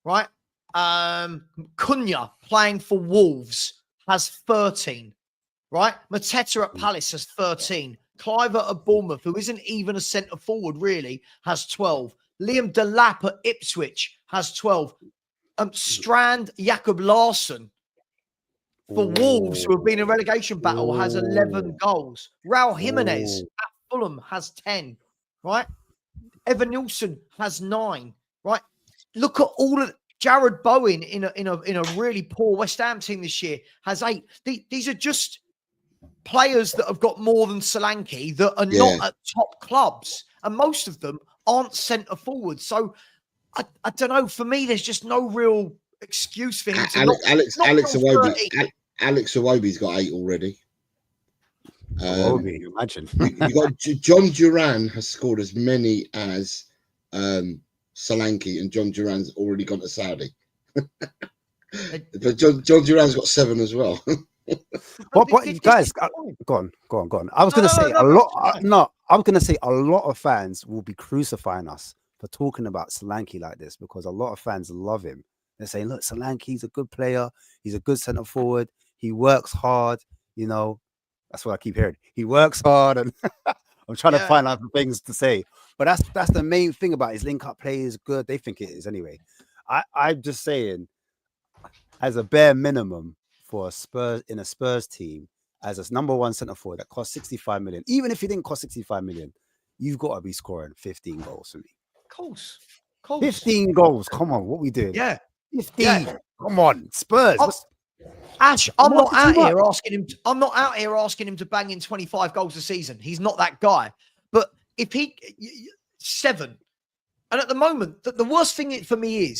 S1: right? Cunha playing for Wolves has 13, right? Mateta at Palace has 13. Cliver at Bournemouth, who isn't even a centre forward really, has 12. Liam Delap at Ipswich has 12. Strand Jakob Larsson for Wolves, who have been in relegation battle, has 11 goals. Raul Jimenez at Fulham has 10, right? Evan Nilsson has 9, right? Look at all of Jared Bowen in a really poor West Ham team this year has 8. These are just players that have got more than Solanke that are not at top clubs, and most of them aren't centre forward. So I don't know. For me, there's just no real excuse for him to
S4: Alex Iwobi's got 8 already.
S2: Imagine.
S4: You got John Duran has scored as many as Solanke, and John Duran's already gone to Saudi. But John Duran's got 7 as well.
S2: But guys, go on. I was going to say a lot. No, I was going to say a lot of fans will be crucifying us for talking about Solanke like this, because a lot of fans love him. They're saying, look, Solanke's a good player. He's a good centre forward. He works hard. You know, that's what I keep hearing. He works hard, and I'm trying to find out things to say. But that's the main thing about his link-up play is good. They think it is anyway. I'm just saying, as a bare minimum for a Spurs team, as a number one centre forward that costs 65 million, even if he didn't cost 65 million, you've got to be scoring 15 goals for me.
S1: Of course.
S2: 15 goals. Come on, what we doing?
S1: Yeah.
S2: 15.
S1: Yeah.
S2: Come on, Spurs.
S1: Ash, I'm not out
S2: too
S1: here asking him. I'm not out here asking him to bang in 25 goals a season. He's not that guy. But if he 7, and at the moment, the worst thing for me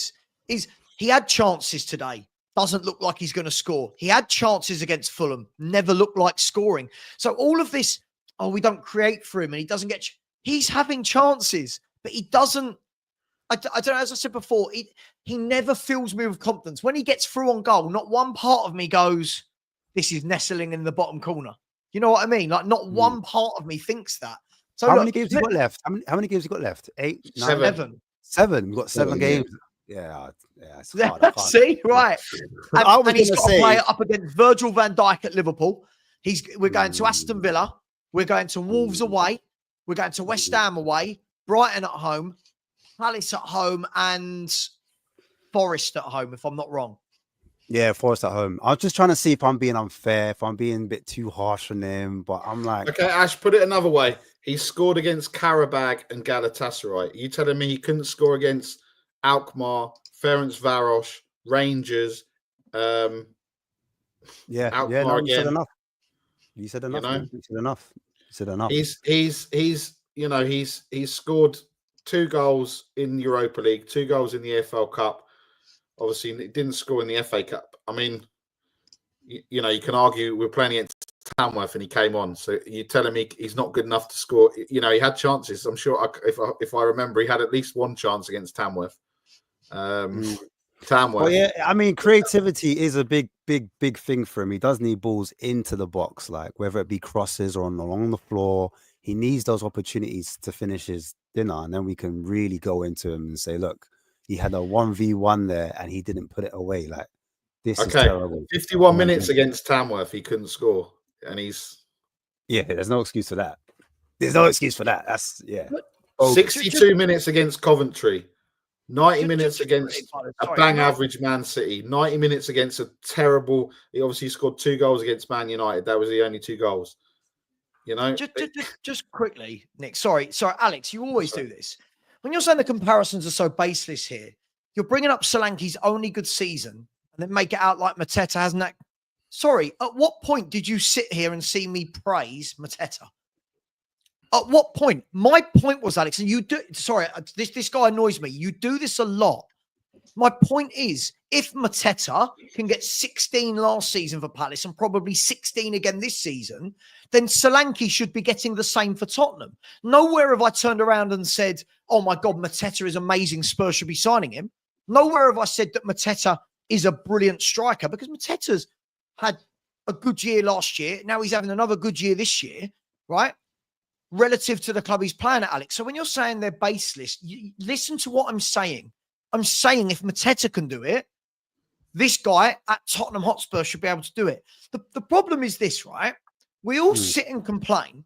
S1: is he had chances today. Doesn't look like he's going to score. He had chances against Fulham. Never looked like scoring. So all of this, we don't create for him, and he doesn't get. He's having chances, but he doesn't. I don't know. As I said before, he never fills me with confidence. When he gets through on goal, not one part of me goes, "This is nestling in the bottom corner." You know what I mean? Like not one part of me thinks that. So
S2: how many games you got left? How many games you got left? 8, 9, 7. We've got 7 games. Yeah, it's hard.
S1: See, right. And he's got to play it up against Virgil van Dijk at Liverpool. We're going to Aston Villa. We're going to Wolves away. We're going to West Ham away. Brighton at home. Palace at home and Forest at home, if I'm not wrong.
S2: Yeah, Forest at home. I was just trying to see if I'm being unfair, if I'm being a bit too harsh on him, but I'm like...
S3: Okay, Ash, put it another way. He scored against Karabag and Galatasaray. You telling me he couldn't score against Alkmaar, Ferencváros, Rangers, Alkmaar
S2: you said enough. You said enough. You said enough.
S3: He's scored 2 goals in Europa League, 2 goals in the EFL Cup. Obviously, he didn't score in the FA Cup. I mean, you can argue we're playing against Tamworth and he came on. So you're telling me he's not good enough to score? He had chances. I'm sure if I remember, he had at least 1 chance against Tamworth. Tamworth.
S2: Well, yeah, I mean, creativity is a big thing for him. He does need balls into the box, like whether it be crosses or along the floor. He needs those opportunities to finish his dinner, and then we can really go into him and say, look, he had a 1v1 there and he didn't put it away. Like, this is terrible.
S3: 51 minutes against Tamworth, he couldn't score. And
S2: there's no excuse for that. That's
S3: 62 minutes against Coventry, 90 minutes against a bang average Man City, 90 minutes against a terrible. He obviously scored 2 goals against Man United. That was the only 2 goals.
S1: Just quickly, Nick. Sorry, Alex. You always do this. When you're saying the comparisons are so baseless here, you're bringing up Solanke's only good season and then make it out like Mateta hasn't that. Sorry, at what point did you sit here and see me praise Mateta? At what point? My point was, Alex, and you do. Sorry, this guy annoys me. You do this a lot. My point is, if Mateta can get 16 last season for Palace and probably 16 again this season, then Solanke should be getting the same for Tottenham. Nowhere have I turned around and said, oh my God, Mateta is amazing, Spurs should be signing him. Nowhere have I said that Mateta is a brilliant striker, because Mateta's had a good year last year. Now he's having another good year this year, right? Relative to the club he's playing at, Alex. So when you're saying they're baseless, listen to what I'm saying. I'm saying if Mateta can do it, this guy at Tottenham Hotspur should be able to do it. The problem is this, right? We all sit and complain.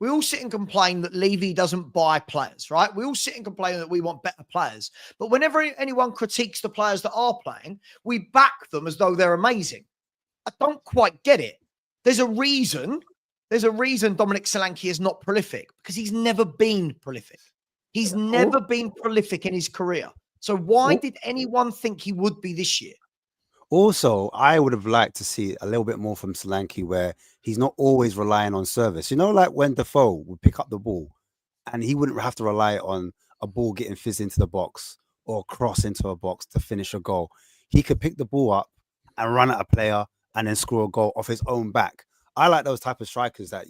S1: We all sit and complain that Levy doesn't buy players, right? We all sit and complain that we want better players. But whenever anyone critiques the players that are playing, we back them as though they're amazing. I don't quite get it. There's a reason Dominic Solanke is not prolific, because he's never been prolific. He's never been prolific in his career. So why did anyone think he would be this year?
S2: Also, I would have liked to see a little bit more from Solanke, where he's not always relying on service. Like when Defoe would pick up the ball and he wouldn't have to rely on a ball getting fizzed into the box or cross into a box to finish a goal. He could pick the ball up and run at a player and then score a goal off his own back. I like those type of strikers that,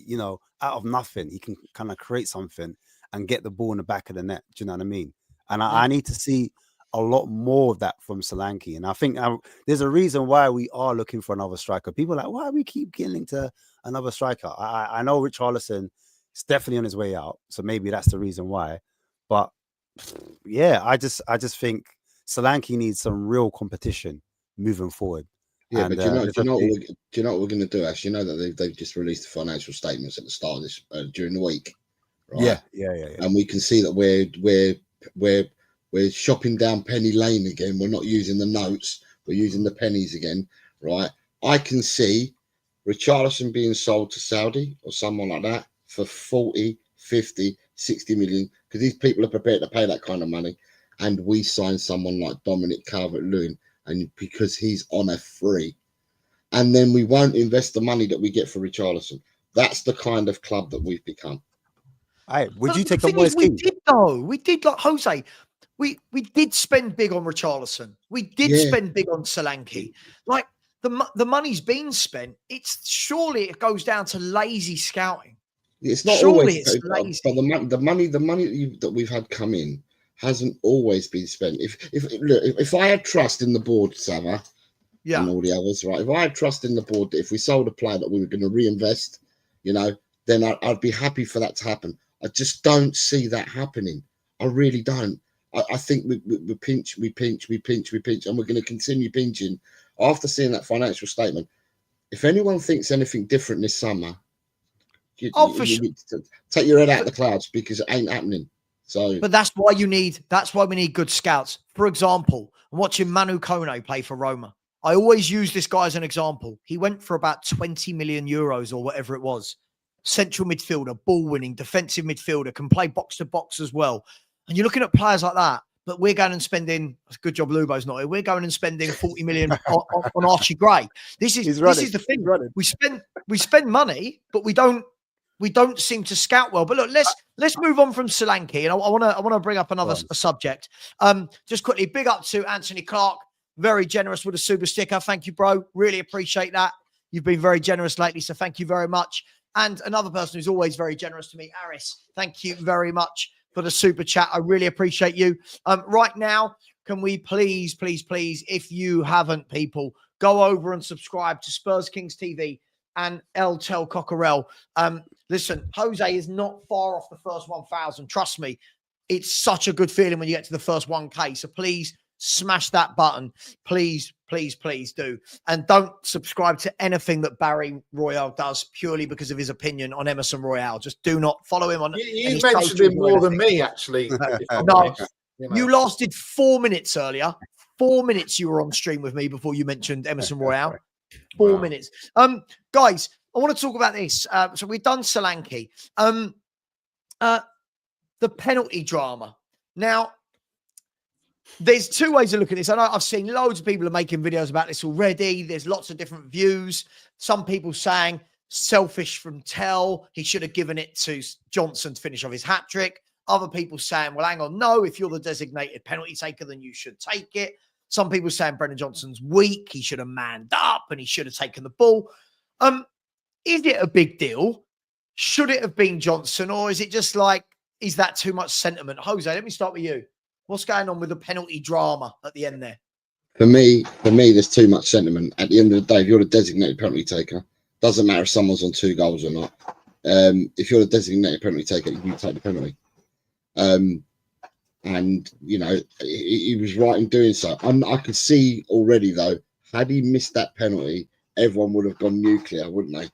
S2: out of nothing, he can kind of create something and get the ball in the back of the net. Do you know what I mean? And I need to see a lot more of that from Solanke. And I think there's a reason why we are looking for another striker. People are like, why do we keep getting to another striker? I know Richarlison is definitely on his way out, so maybe that's the reason why. But yeah, I just think Solanke needs some real competition moving forward.
S4: Yeah, and, but do you know what we're going to do, Ash? You know that they've just released the financial statements at the start of this during the week, right? Yeah. And we can see that we're shopping down penny lane again. We're not using the notes. We're using the pennies again, right? I can see Richarlison being sold to Saudi or someone like that for 40, 50, 60 million, because these people are prepared to pay that kind of money, and we sign someone like Dominic Calvert-Lewin, and because he's on a free, and then we won't invest the money that we get for Richarlison. That's the kind of club that we've become.
S2: Hey, would you
S1: The
S2: take
S1: thing
S2: on
S1: is,
S2: Moyes
S1: we
S2: King?
S1: did though. We did, like Jose. We did spend big on Richarlison. We did
S4: Yeah.
S1: spend big on Solanke. Like the money's been spent. It's surely it goes down to lazy scouting.
S4: It's not
S1: Surely
S4: always,
S1: it's
S4: but
S1: lazy.
S4: the money that we've had come in hasn't always been spent. If I had trust in the board, Savva,
S1: Yeah.
S4: and all the others, right? If I had trust in the board that if we sold a player that we were going to reinvest, then I'd be happy for that to happen. I just don't see that happening. I really don't. I think we pinch, and we're going to continue pinching after seeing that financial statement. If anyone thinks anything different this summer, you need to take your head out of the clouds, because it ain't happening. So,
S1: but that's why we need good scouts. For example, I'm watching Manu Kone play for Roma. I always use this guy as an example. He went for about 20 million euros or whatever it was. Central midfielder, ball winning, defensive midfielder, can play box to box as well. And you're looking at players like that, but we're going and spending, good job Lubo's not here, we're going and spending 40 million on Archie Gray. This is the thing. We spend money, but we don't seem to scout well. But look, let's move on from Solanke, and I want to bring up another subject. Just quickly, big up to Anthony Clark, very generous with a super sticker. Thank you, bro. Really appreciate that. You've been very generous lately, so thank you very much. And another person who's always very generous to me, Aris. Thank you very much for the super chat. I really appreciate you. Right now, can we please, if you haven't, people, go over and subscribe to Spurs Kings TV and El Tel Cockerel. Listen, Jose is not far off the first 1,000. Trust me, it's such a good feeling when you get to the first 1K. So please smash that button. Please do. And don't subscribe to anything that Barry Royale does purely because of his opinion on Emerson Royale. Just do not follow him on.
S3: You mentioned him more than me, actually.
S1: No, you lasted 4 minutes earlier. 4 minutes you were on stream with me before you mentioned Emerson Royale. 4 minutes. Guys, I want to talk about this. So we've done Solanke. The penalty drama. Now, there's two ways of looking at this. I know I've seen loads of people are making videos about this already. There's lots of different views. Some people saying selfish from Tell. He should have given it to Johnson to finish off his hat-trick. Other people saying, well, hang on, no, if you're the designated penalty taker, then you should take it. Some people saying Brennan Johnson's weak. He should have manned up and he should have taken the ball. Is it a big deal? Should it have been Johnson, or is it just like, is that too much sentiment? Jose, let me start with you. What's going on with the penalty drama at the end there?
S4: For me, there's too much sentiment. At the end of the day, if you're the designated penalty taker, doesn't matter if someone's on 2 goals or not. If you're the designated penalty taker, you take the penalty. And he was right in doing so. I could see already, though, had he missed that penalty, everyone would have gone nuclear, wouldn't they?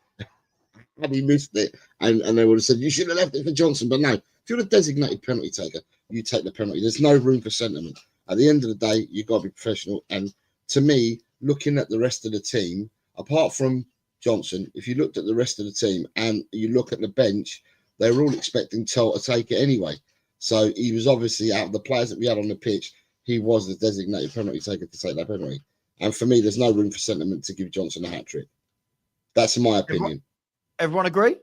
S4: Had he missed it, and they would have said, you should have left it for Johnson. But no, if you're the designated penalty taker, you take the penalty. There's no room for sentiment. At the end of the day, you've got to be professional. And to me, looking at the rest of the team, apart from Johnson, if you looked at the rest of the team and you look at the bench, they were all expecting Tell to take it anyway. So he was obviously, out of the players that we had on the pitch, he was the designated penalty taker to take that penalty. And for me, there's no room for sentiment to give Johnson a hat-trick. That's my opinion.
S1: Everyone agree?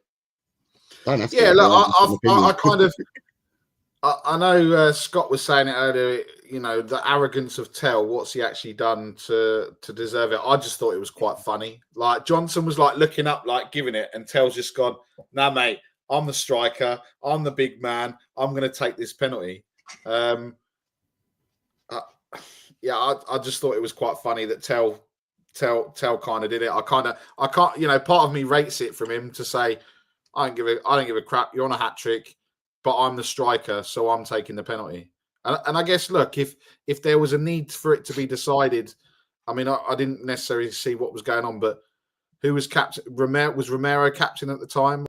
S4: Don't have to.
S3: Yeah, look, I kind of... I know Scott was saying it earlier, the arrogance of Tell, what's he actually done to deserve it? I just thought it was quite funny. Like, Johnson was like looking up, like giving it, and Tell's just gone, nah, mate, I'm the striker, I'm the big man, I'm going to take this penalty. I just thought it was quite funny that Tell kind of did it. I can't, part of me rates it from him to say, I don't give a crap, you're on a hat trick, but I'm the striker, so I'm taking the penalty. And I guess, look, if there was a need for it to be decided, I mean, I didn't necessarily see what was going on, but who was captain? Was Romero captain at the time,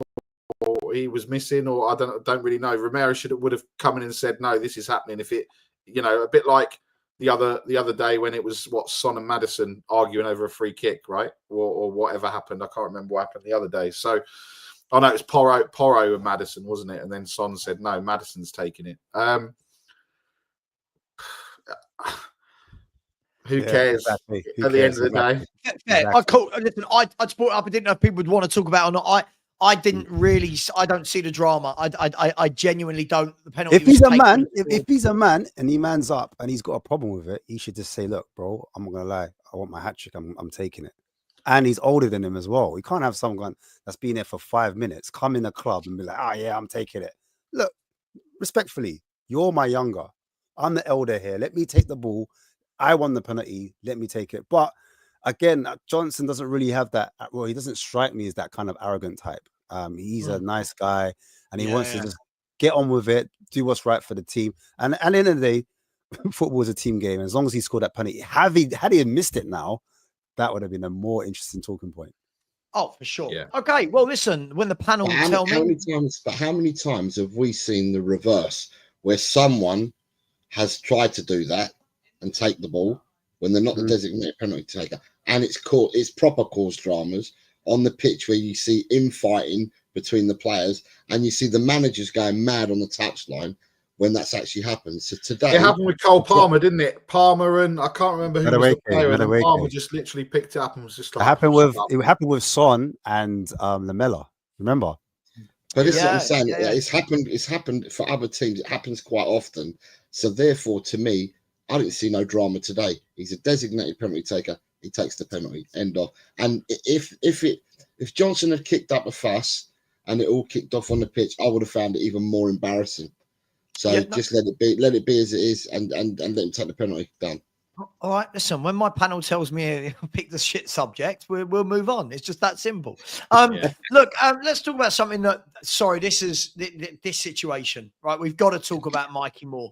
S3: or he was missing, or I don't really know. Romero would have come in and said, no, this is happening. If it, a bit like the other day when it was Son and Maddison arguing over a free kick, right? Or whatever happened. I can't remember what happened the other day. So, oh no, it was Porro and Maddison, wasn't it? And then Son said, no, Maddison's taking it. Who cares
S2: Exactly.
S3: at the end of the day?
S1: Yeah, listen, I'd brought it up. I didn't know if people would want to talk about it or not. I didn't really. I don't see the drama. I genuinely don't. The penalty.
S2: If he's a man, if he's a man and he mans up and he's got a problem with it, he should just say, "Look, bro, I'm not gonna lie. I want my hat trick. I'm taking it." And he's older than him as well. You can't have someone that's been there for 5 minutes come in the club and be like, "Oh yeah, I'm taking it." Look, respectfully, you're my younger. I'm the elder here. Let me take the ball. I won the penalty. Let me take it. But again, Johnson doesn't really have that. Well, he doesn't strike me as that kind of arrogant type. He's a nice guy, and he wants to just get on with it, do what's right for the team. And at the end of the day, football is a team game. As long as he scored that penalty, had he missed it now, that would have been a more interesting talking point.
S1: Oh, for sure.
S3: Yeah.
S1: Okay. Well, listen. When the panel tell me,
S4: how many times have we seen the reverse, where someone has tried to do that and take the ball when they're not the designated penalty taker, and it's proper cause dramas on the pitch where you see infighting between the players and you see the managers going mad on the touchline when that's actually happened. So today
S3: it happened with Cole Palmer, didn't it? Palmer and I can't remember who was the player, and then Palmer just literally picked it up and was just like,
S2: it happened with Son and Lamella. Remember?
S4: But this is what I'm saying. It's happened for other teams. It happens quite often. So therefore, to me, I didn't see no drama today. He's a designated penalty taker. He takes the penalty. End of. And if Johnson had kicked up a fuss and it all kicked off on the pitch, I would have found it even more embarrassing. So just let it be as it is, and let him take the penalty. Done.
S1: All right, listen. When my panel tells me pick the shit subject, we'll move on. It's just that simple. Look, let's talk about something that. Sorry, this is this situation, right? We've got to talk about Mikey Moore.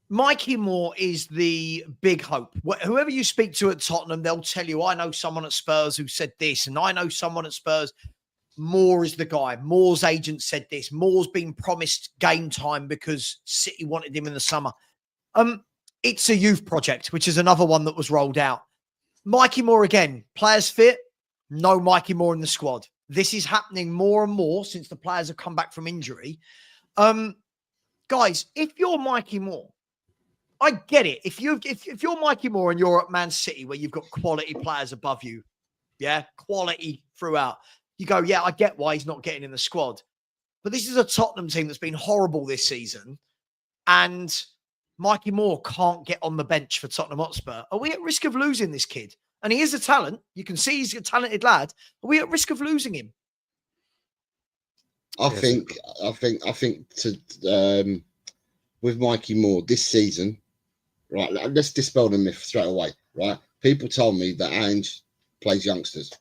S1: Mikey Moore is the big hope. Whoever you speak to at Tottenham, they'll tell you, I know someone at Spurs who said this, and I know someone at Spurs. Moore is the guy. Moore's agent said this. Moore's been promised game time because City wanted him in the summer. It's a youth project, which is another one that was rolled out. Mikey Moore again, players fit, no Mikey Moore in the squad. This is happening more and more since the players have come back from injury. Guys, if you're Mikey Moore, I get it. If you're Mikey Moore and you're at Man City where you've got quality players above you, quality throughout, you go, I get why he's not getting in the squad. But this is a Tottenham team that's been horrible this season, and Mikey Moore can't get on the bench for Tottenham Hotspur. Are we at risk of losing this kid? And he is a talent. You can see he's a talented lad. Are we at risk of losing him?
S4: I think with Mikey Moore this season, right? Let's dispel the myth straight away, right? People told me that Ange plays youngsters.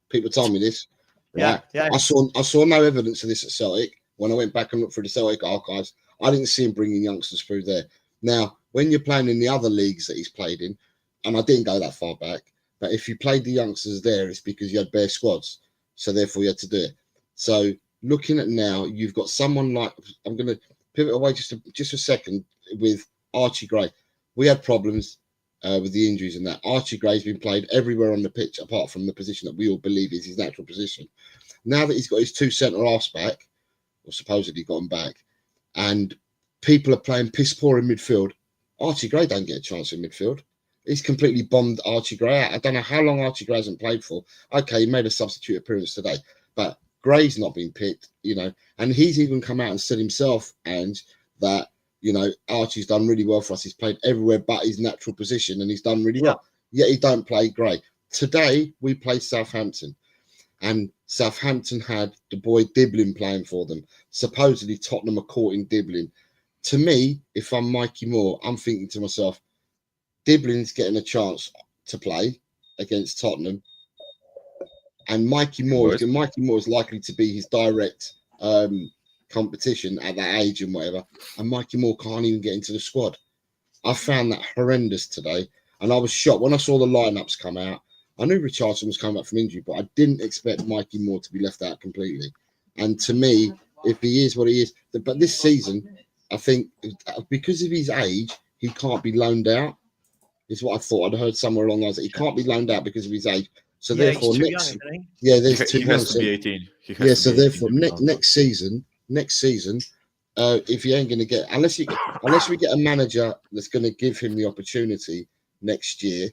S4: People told me this, right? Yeah. I saw no evidence of this at Celtic. When I went back and looked through the Celtic archives, I didn't see him bringing youngsters through there. Now, when you're playing in the other leagues that he's played in, and I didn't go that far back, but if you played the youngsters there, it's because you had bare squads. So therefore you had to do it. So looking at now, you've got someone like, I'm going to pivot away just a second with Archie Gray. We had problems with the injuries and that. Archie Gray's been played everywhere on the pitch apart from the position that we all believe is his natural position. Now that he's got his two centre-halves back, or supposedly got them back, and people are playing piss poor in midfield, Archie Gray don't get a chance in midfield. He's completely bombed Archie Gray out. I don't know how long Archie Gray hasn't played for. Okay, he made a substitute appearance today, but Gray's not been picked, and he's even come out and said himself, and that, Archie's done really well for us. He's played everywhere but his natural position, and he's done really well. Yet he don't play Gray. Today, we played Southampton, and Southampton had the boy Diblin playing for them. Supposedly, Tottenham are caught in Diblin. To me, if I'm Mikey Moore, I'm thinking to myself, Diblin's getting a chance to play against Tottenham, and Mikey Moore is likely to be his direct competition at that age and whatever, and Mikey Moore can't even get into the squad. I found that horrendous today, and I was shocked when I saw the lineups come out. I knew Richarlison was coming back from injury, but I didn't expect Mikey Moore to be left out completely. And to me, if he is what he is, but this season, I think because of his age, he can't be loaned out. Is what I thought. I'd heard somewhere along those. He can't be loaned out because of his age. So therefore,
S1: he's too
S4: next,
S1: young, isn't he?
S4: yeah, there's
S5: He
S4: too
S5: has
S4: young.
S5: to be 18. He has
S4: Yeah,
S5: to
S4: so
S5: be 18
S4: therefore,
S5: to be transferred.
S4: next season, if you ain't going to get unless we get a manager that's going to give him the opportunity next year,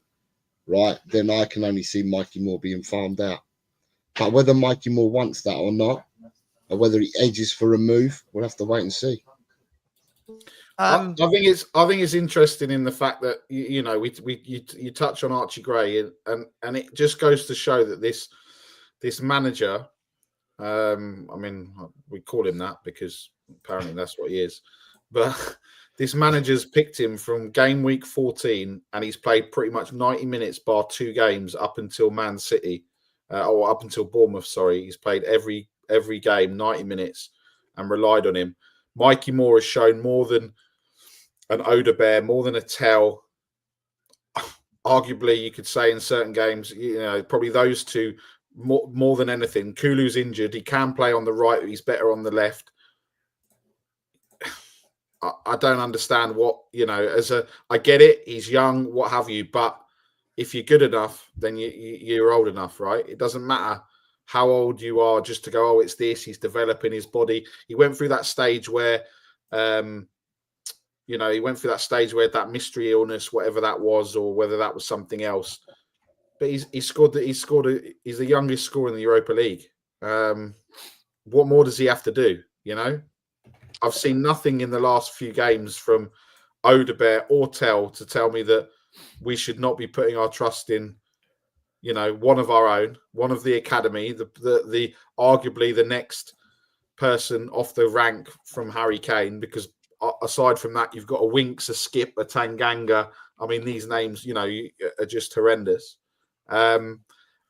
S4: right? Then I can only see Mikey Moore being farmed out. But whether Mikey Moore wants that or not, or whether he edges for a move, we'll have to wait and see.
S3: I think it's interesting in the fact that you touch on Archie Gray and it just goes to show that this manager, I mean, we call him that because apparently that's what he is, but this manager's picked him from game week 14 and he's played pretty much 90 minutes bar 2 games up until Man City or up until Bournemouth. Sorry, he's played every game 90 minutes and relied on him. Mikey Moore has shown more than an Odebear, more than a Tell. Arguably, you could say in certain games, probably those two more than anything. Kulu's injured. He can play on the right, but he's better on the left. I don't understand what, I get it. He's young, what have you. But if you're good enough, then you're old enough, right? It doesn't matter how old you are just to go, oh, it's this. He's developing his body. He went through that stage where, that mystery illness, whatever that was, or whether that was something else. But he's the youngest scorer in the Europa League. What more does he have to do? I've seen nothing in the last few games from Odebear or Tell to tell me that we should not be putting our trust in, one of our own, one of the academy, the arguably the next person off the rank from Harry Kane, because aside from that, you've got a Winks, a Skip, a Tanganga. I mean, these names, are just horrendous. And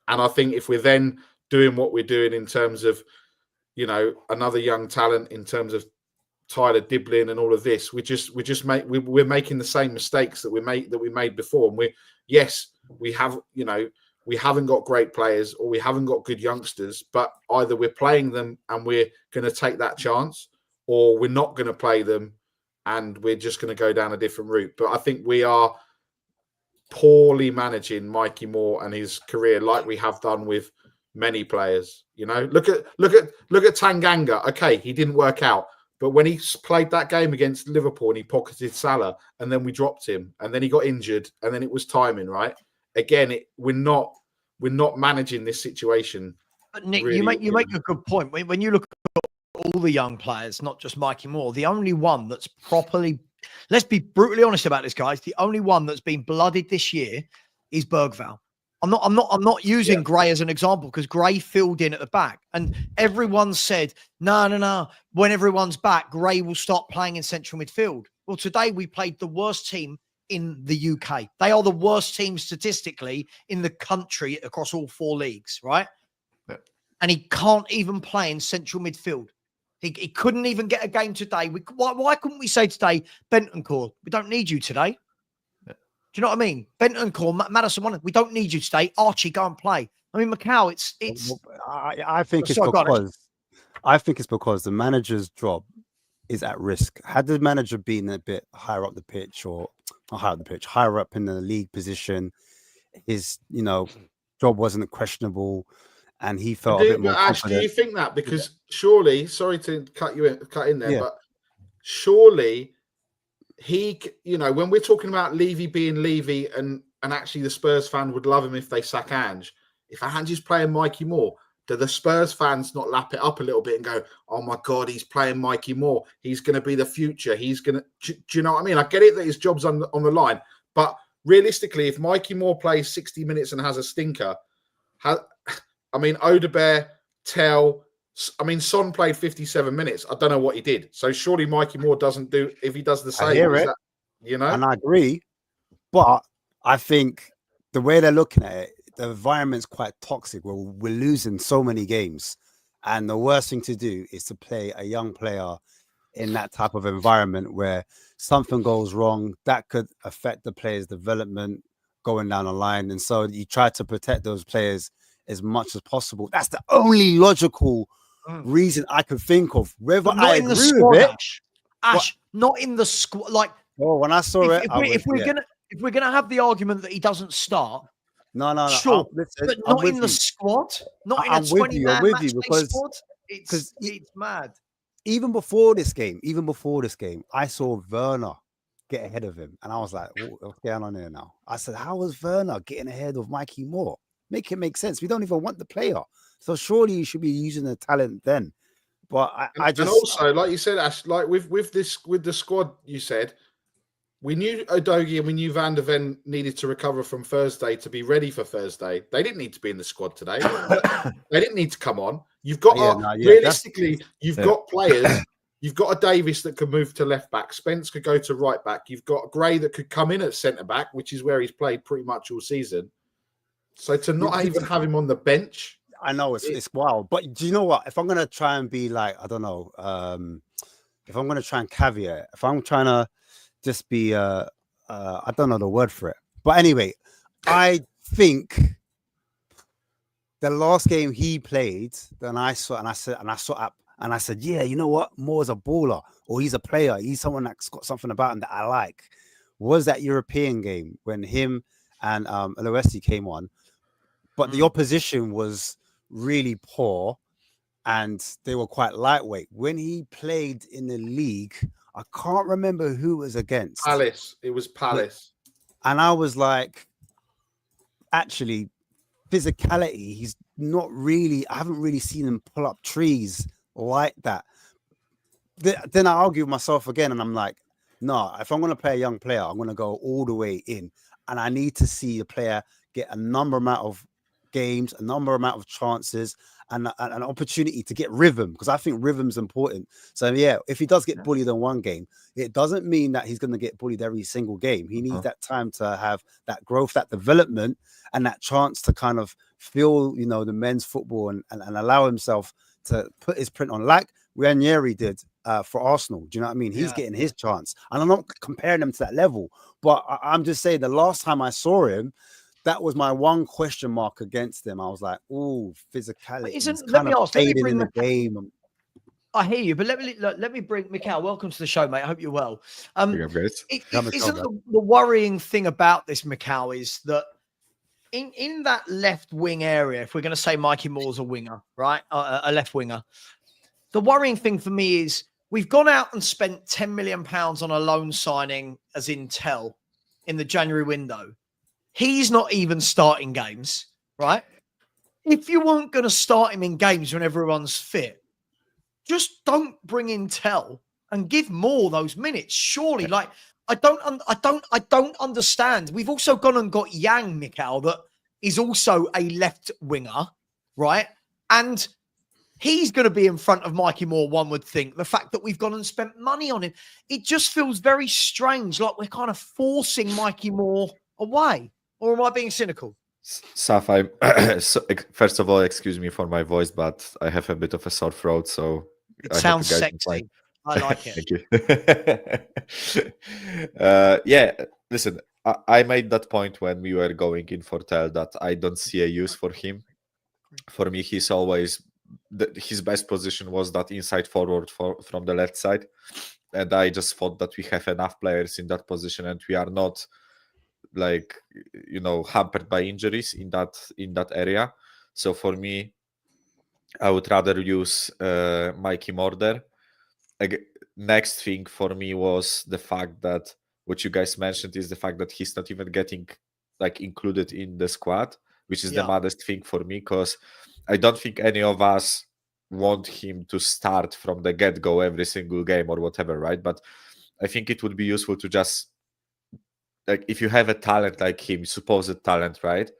S3: I think if we're then doing what we're doing in terms of, another young talent in terms of Tyler Diblin and all of this, we're making the same mistakes that we made before. And we haven't got great players or we haven't got good youngsters, but either we're playing them and we're going to take that chance, or we're not going to play them and we're just going to go down a different route. But I think we are poorly managing Mikey Moore and his career, like we have done with many players. Look at Tanganga. Okay, he didn't work out, but when he played that game against Liverpool and he pocketed Salah, and then we dropped him, and then he got injured, and then it was timing, right? Again, we're not managing this situation.
S1: But Nick,
S3: really,
S1: you make a good point. When you look at all the young players, not just Mikey Moore, the only one that's properly, let's be brutally honest about this, guys, the only one that's been blooded this year is Bergvall. I'm not using Gray as an example because Gray filled in at the back, and everyone said, no. When everyone's back, Gray will start playing in central midfield. Well, today we played the worst team in the UK. They are the worst team statistically in the country across all 4 leagues, right?
S5: Yeah.
S1: And he can't even play in central midfield. He couldn't even get a game today. Why couldn't we say today, Bentancur, we don't need you today? Do you know what I mean? Bentancur, Madison, we don't need you today. Archie, go and play. I mean, Macau, it's.
S2: I think it's because the manager's job is at risk. Had the manager been a bit higher up the pitch, or not higher up the pitch, higher up in the league position, his job wasn't questionable, and he felt a bit more
S3: Ash,
S2: confident.
S3: do you think that? Because surely, sorry to cut in there, but surely he, when we're talking about Levy being Levy, and actually the Spurs fan would love him if they sack Ange. If Ange is playing Mikey Moore, do the Spurs fans not lap it up a little bit and go, oh my God, he's playing Mikey Moore. He's going to be the future. He's going to, do you know what I mean? I get it that his job's on the line, but realistically, if Mikey Moore plays 60 minutes and has a stinker, Odebear, Tell, Son played 57 minutes. I don't know what he did. So surely Mikey Moore doesn't do, if he does the same,
S2: I hear it. And I agree. But I think the way they're looking at it, the environment's quite toxic. We're losing so many games. And the worst thing to do is to play a young player in that type of environment where something goes wrong that could affect the player's development going down the line. And so you try to protect those players as much as possible. That's the only logical reason I could think of. Whether I agree with it,
S1: Ash, not in the squad. Like
S2: Oh, when I saw it,
S1: if we're gonna have the argument that he doesn't start,
S2: no.
S1: sure,
S2: Listen,
S1: but
S2: I'm
S1: not
S2: with
S1: in the
S2: you.
S1: squad, not in a
S2: I'm with you. I'm
S1: 20-man
S2: with you
S1: matchday
S2: because
S1: squad. It's mad.
S2: even before this game, I saw Werner get ahead of him, and I was like, "What's going on here now?" I said, "How was Werner getting ahead of Mikey Moore? Make it make sense. We don't even want the player, so surely you should be using the talent then." But
S3: and also, like you said, Ash, like with the squad, you said we knew Udogie and we knew Van der Ven needed to recover from Thursday to be ready for Thursday. They didn't need to be in the squad today. They didn't need to come on. You've got realistically, you've got players. You've got a Davis that could move to left back. Spence could go to right back. You've got Gray that could come in at centre back, which is where he's played pretty much all season. So to not even have him on the bench,
S2: I know it's wild. But do you know what? If I'm gonna try and be like, I don't know, if I'm gonna try and caveat, if I'm trying to just be I don't know the word for it. But anyway, I think the last game he played, then I said, yeah, you know what? Moore's a baller, or he's a player. He's someone that's got something about him that I like. Was that European game when him and Aloisi came on, but the opposition was really poor and they were quite lightweight. When he played in the league, I can't remember who it was against.
S3: Palace. It was Palace.
S2: And I was like, actually, physicality, he's not really, I haven't really seen him pull up trees like that. Then I argue with myself again, and I'm like, no, if I'm going to play a young player, I'm going to go all the way in. And I need to see the player get a number amount of games, a number amount of chances, and an opportunity to get rhythm, because I think rhythm's important. So yeah, if he does get bullied in one game, it doesn't mean that he's going to get bullied every single game. He needs that time to have that growth, that development, and that chance to kind of feel, you know, the men's football and allow himself to put his print on, like Ranieri did for Arsenal. Do you know what I mean? He's getting his chance, and I'm not comparing him to that level, but I'm just saying the last time I saw him, that was my one question mark against him. I was like, "Oh, physicality."
S1: Let me ask. Let me bring
S2: the game.
S1: I hear you, but let me bring Mikhail. Welcome to the show, mate. I hope you're well. Isn't the worrying thing about this, Mikhail, is that in that left wing area, if we're going to say Mikey Moore's a winger, right, a left winger, the worrying thing for me is we've gone out and spent £10 million on a loan signing as Intel in the January window. He's not even starting games, right? If you weren't going to start him in games when everyone's fit, just don't bring in Tell and give Moore those minutes. Surely, like I don't understand. We've also gone and got Yang, Mikhail, that is also a left winger, right? And he's going to be in front of Mikey Moore, one would think. The fact that we've gone and spent money on him, it just feels very strange, like we're kind of forcing Mikey Moore away. Or am I being cynical?
S5: Savva, first of all, excuse me for my voice, but I have a bit of a sore throat, so
S1: it sounds sexy. I like it.
S5: Thank you. Yeah, listen, I made that point when we were going in for Tel that I don't see a use for him. For me, he's always his best position was that inside forward from the left side, and I just thought that we have enough players in that position, and we are not, like, you know, hampered by injuries in that area. So for me, I would rather use Mikey Moore there. Next thing for me was the fact that what you guys mentioned is the fact that he's not even getting like included in the squad, which is the maddest thing for me, because I don't think any of us want him to start from the get-go every single game or whatever, right? But I think it would be useful to just, like, if you have a talent like him, supposed talent, right?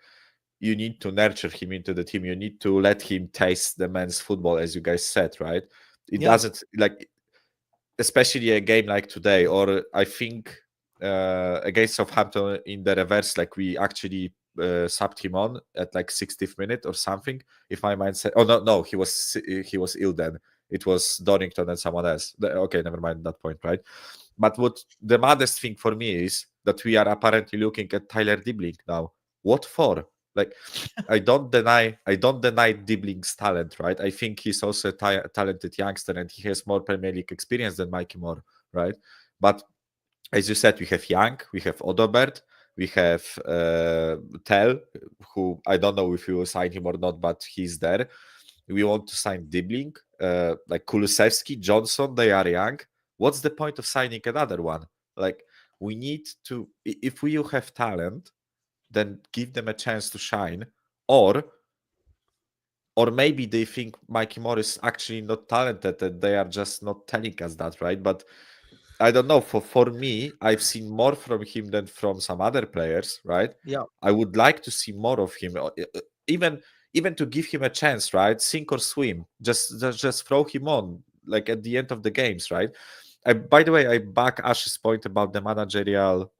S5: You need to nurture him into the team. You need to let him taste the men's football, as you guys said, right? It doesn't, like, especially a game like today, or I think against Southampton in the reverse, like we actually subbed him on at like 60th minute or something. If my mind said, oh no, he was ill then. It was Dorrington and someone else. Okay, never mind that point, right? But what the maddest thing for me is that we are apparently looking at Tyler Dibling now. What for? Like, I don't deny Dibling's talent, right? I think he's also a talented youngster and he has more Premier League experience than Mikey Moore, right? But as you said, we have Young, we have Odobert, we have Tell, who I don't know if we will sign him or not, but he's there. We want to sign Dibling, like Kulusevski, Johnson, they are young. What's the point of signing another one? Like, we need to, if we have talent, then give them a chance to shine. Or maybe they think Mikey Moore is actually not talented and they are just not telling us that, right? But I don't know. For me, I've seen more from him than from some other players, right?
S1: Yeah.
S5: I would like to see more of him, even to give him a chance, right? Sink or swim. Just throw him on, like at the end of the games, right? By the way, I back Ash's point about the managerial,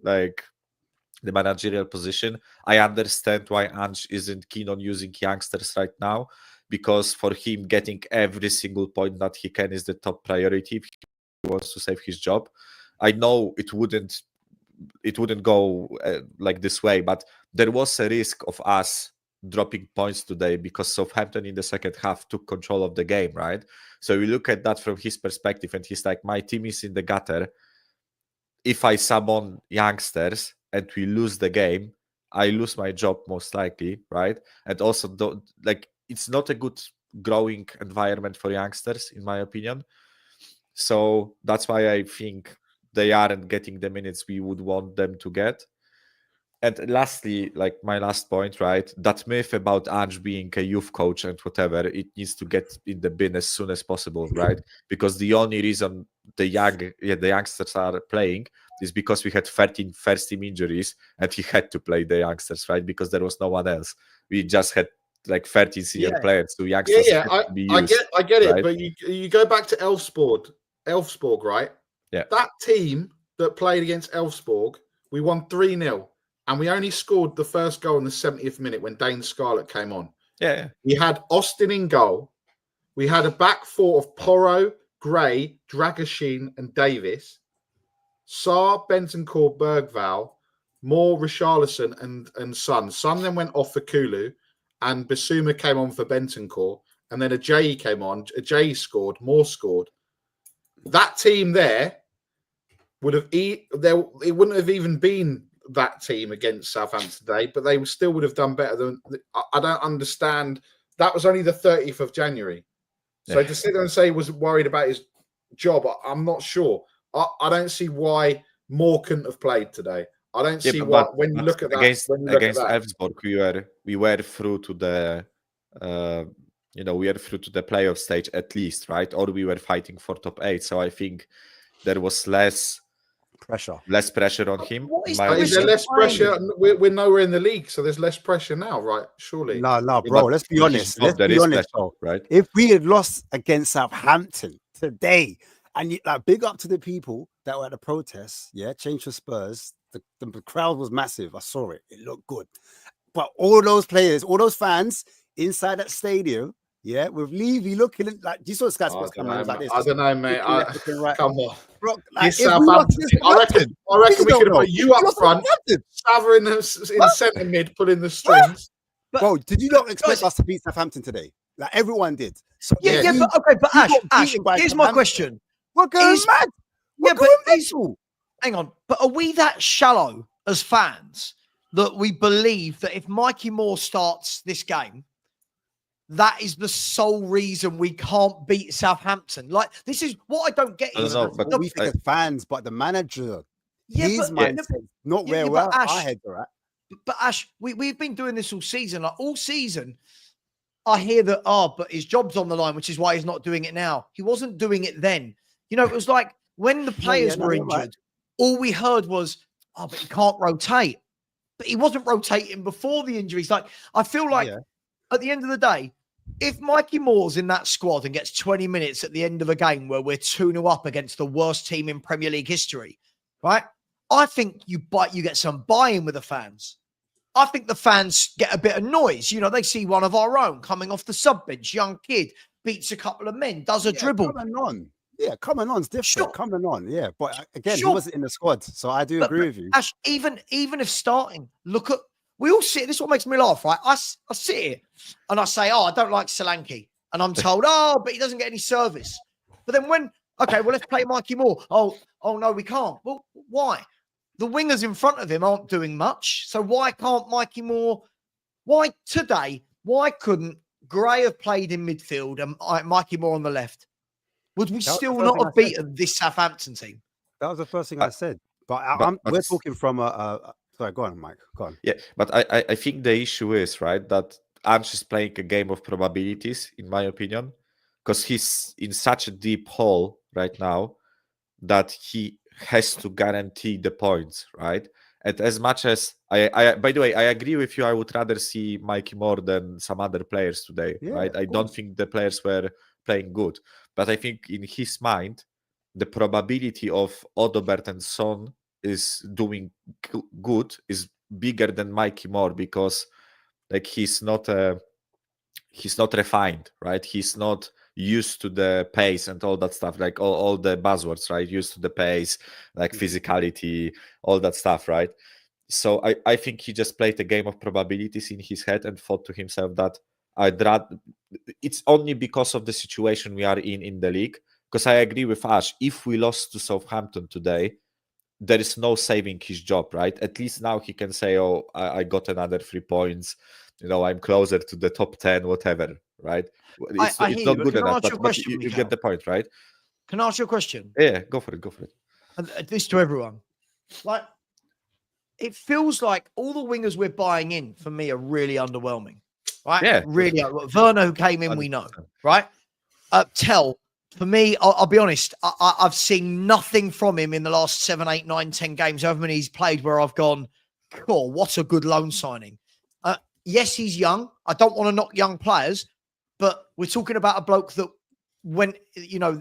S5: position. I understand why Ange isn't keen on using youngsters right now, because for him, getting every single point that he can is the top priority if he wants to save his job. I know it wouldn't go like this way, but there was a risk of us dropping points today because Southampton in the second half took control of the game, right? So we look at that from his perspective, and he's like, my team is in the gutter. If I summon youngsters and we lose the game, I lose my job most likely, right? And also, it's not a good growing environment for youngsters, in my opinion. So that's why I think they aren't getting the minutes we would want them to get. And lastly, like my last point, right? That myth about Ange being a youth coach and whatever, it needs to get in the bin as soon as possible, right? Because the only reason the youngsters are playing is because we had 13 first team injuries and he had to play the youngsters, right? Because there was no one else. We just had like 13 senior players, so youngsters had to be used,
S3: I get it,
S5: right?
S3: but you go back to Elfsborg, right?
S5: Yeah.
S3: That team that played against Elfsborg, we won 3-0. And we only scored the first goal in the 70th minute when Dane Scarlett came on.
S5: Yeah.
S3: We had Austin in goal. We had a back four of Porro, Gray, Dragoshin, and Davis. Sarr, Bentancur, Bergval, Moore, Richarlison, and Son. Son then went off for Kulu, and Basuma came on for Bentancur. And then Ajayi came on. Ajayi scored. Moore scored. That team there would have it wouldn't have even been that team against Southampton today, but they still would have done better than. I don't understand. That was only the 30th of January. So to sit there and say he was worried about his job, I'm not sure. I don't see why Moore couldn't have played today. I don't see why when you look at that
S5: against Elfsborg, we were through to the we are through to the playoff stage at least, right? Or we were fighting for top 8. So I think there was less pressure on him.
S3: Is there less pressure? We're nowhere in the league, so there's less pressure now, right? Surely.
S2: No, bro. Let's be honest.
S5: Right?
S2: If we had lost against Southampton today, and big up to the people that were at the protests, change for Spurs. The crowd was massive. I saw it. It looked good. But all those players, all those fans inside that stadium, with Levy looking like, you saw Sky Sports cameras like this.
S3: I don't know, mate. Come on.
S2: Bro,
S3: I reckon we could have put you up front, Savva in centre mid, pulling the strings.
S2: Bro, did you not expect us to beat Southampton today? Like everyone did. So
S1: but Ash, here's my question.
S2: We're going mad.
S1: Hang on, but are we that shallow as fans that we believe that if Mikey Moore starts this game, that is the sole reason we can't beat Southampton? Like, this is what I don't get.
S2: But we think as fans, but the manager, his mindset, not where our heads are at.
S1: But Ash, we've been doing this all season. Like all season, I hear that, but his job's on the line, which is why he's not doing it now. He wasn't doing it then. You know, it was like when the players were injured, all we heard was, but he can't rotate. But he wasn't rotating before the injuries. Like, I feel like at the end of the day, if Mikey Moore's in that squad and gets 20 minutes at the end of a game where we're 2-0 up against the worst team in Premier League history, right? I think you get some buy-in with the fans. I think the fans get a bit of noise. You know, they see one of our own coming off the sub bench, young kid, beats a couple of men, does a dribble.
S2: Coming on. Yeah, coming on's different. Sure. Coming on, but again, he wasn't in the squad, so I do agree with you.
S1: Ash, even if starting, we all sit. This is what makes me laugh, right? I sit here and I say, I don't like Solanke, and I'm told, but he doesn't get any service. But then when Okay, well, let's play Mikey Moore. Oh no, we can't. Well, why? The wingers in front of him aren't doing much. So why can't Mikey Moore? Why couldn't Gray have played in midfield and Mikey Moore on the left? Would we still not have beaten this Southampton team?
S2: That was the first thing I said. But we're talking from sorry, go on, Mike. Go on.
S5: Yeah, but I think the issue is, right, that Ange is playing a game of probabilities, in my opinion, because he's in such a deep hole right now that he has to guarantee the points, right? And as much as by the way, I agree with you. I would rather see Mikey Moore than some other players today, right? I don't think the players were playing good, but I think in his mind, the probability of Odobert and Son is doing good is bigger than Mikey Moore because, like, he's not refined, right? He's not used to the pace and all that stuff, like all the buzzwords, right? Used to the pace, like physicality, all that stuff, right? So I think he just played a game of probabilities in his head and thought to himself that I'd rather, it's only because of the situation we are in the league. Because I agree with Ash, if we lost to Southampton today, there is no saving his job, right? At least now he can say, oh, I got another 3 points. I'm closer to the top 10, whatever, right? It's not good enough, but you get the point, right?
S1: Can I ask you a question?
S5: Yeah, go for it.
S1: And this to everyone. Like, it feels like all the wingers we're buying in, for me, are really underwhelming, right?
S5: Yeah.
S1: Really. Werner, who came in, we know, right? Tell, for me, I'll be honest, I've seen nothing from him in the last 7, 8, 9, 10 games, however many he's played, where I've gone, cool, what a good loan signing. Yes, he's young. I don't want to knock young players, but we're talking about a bloke that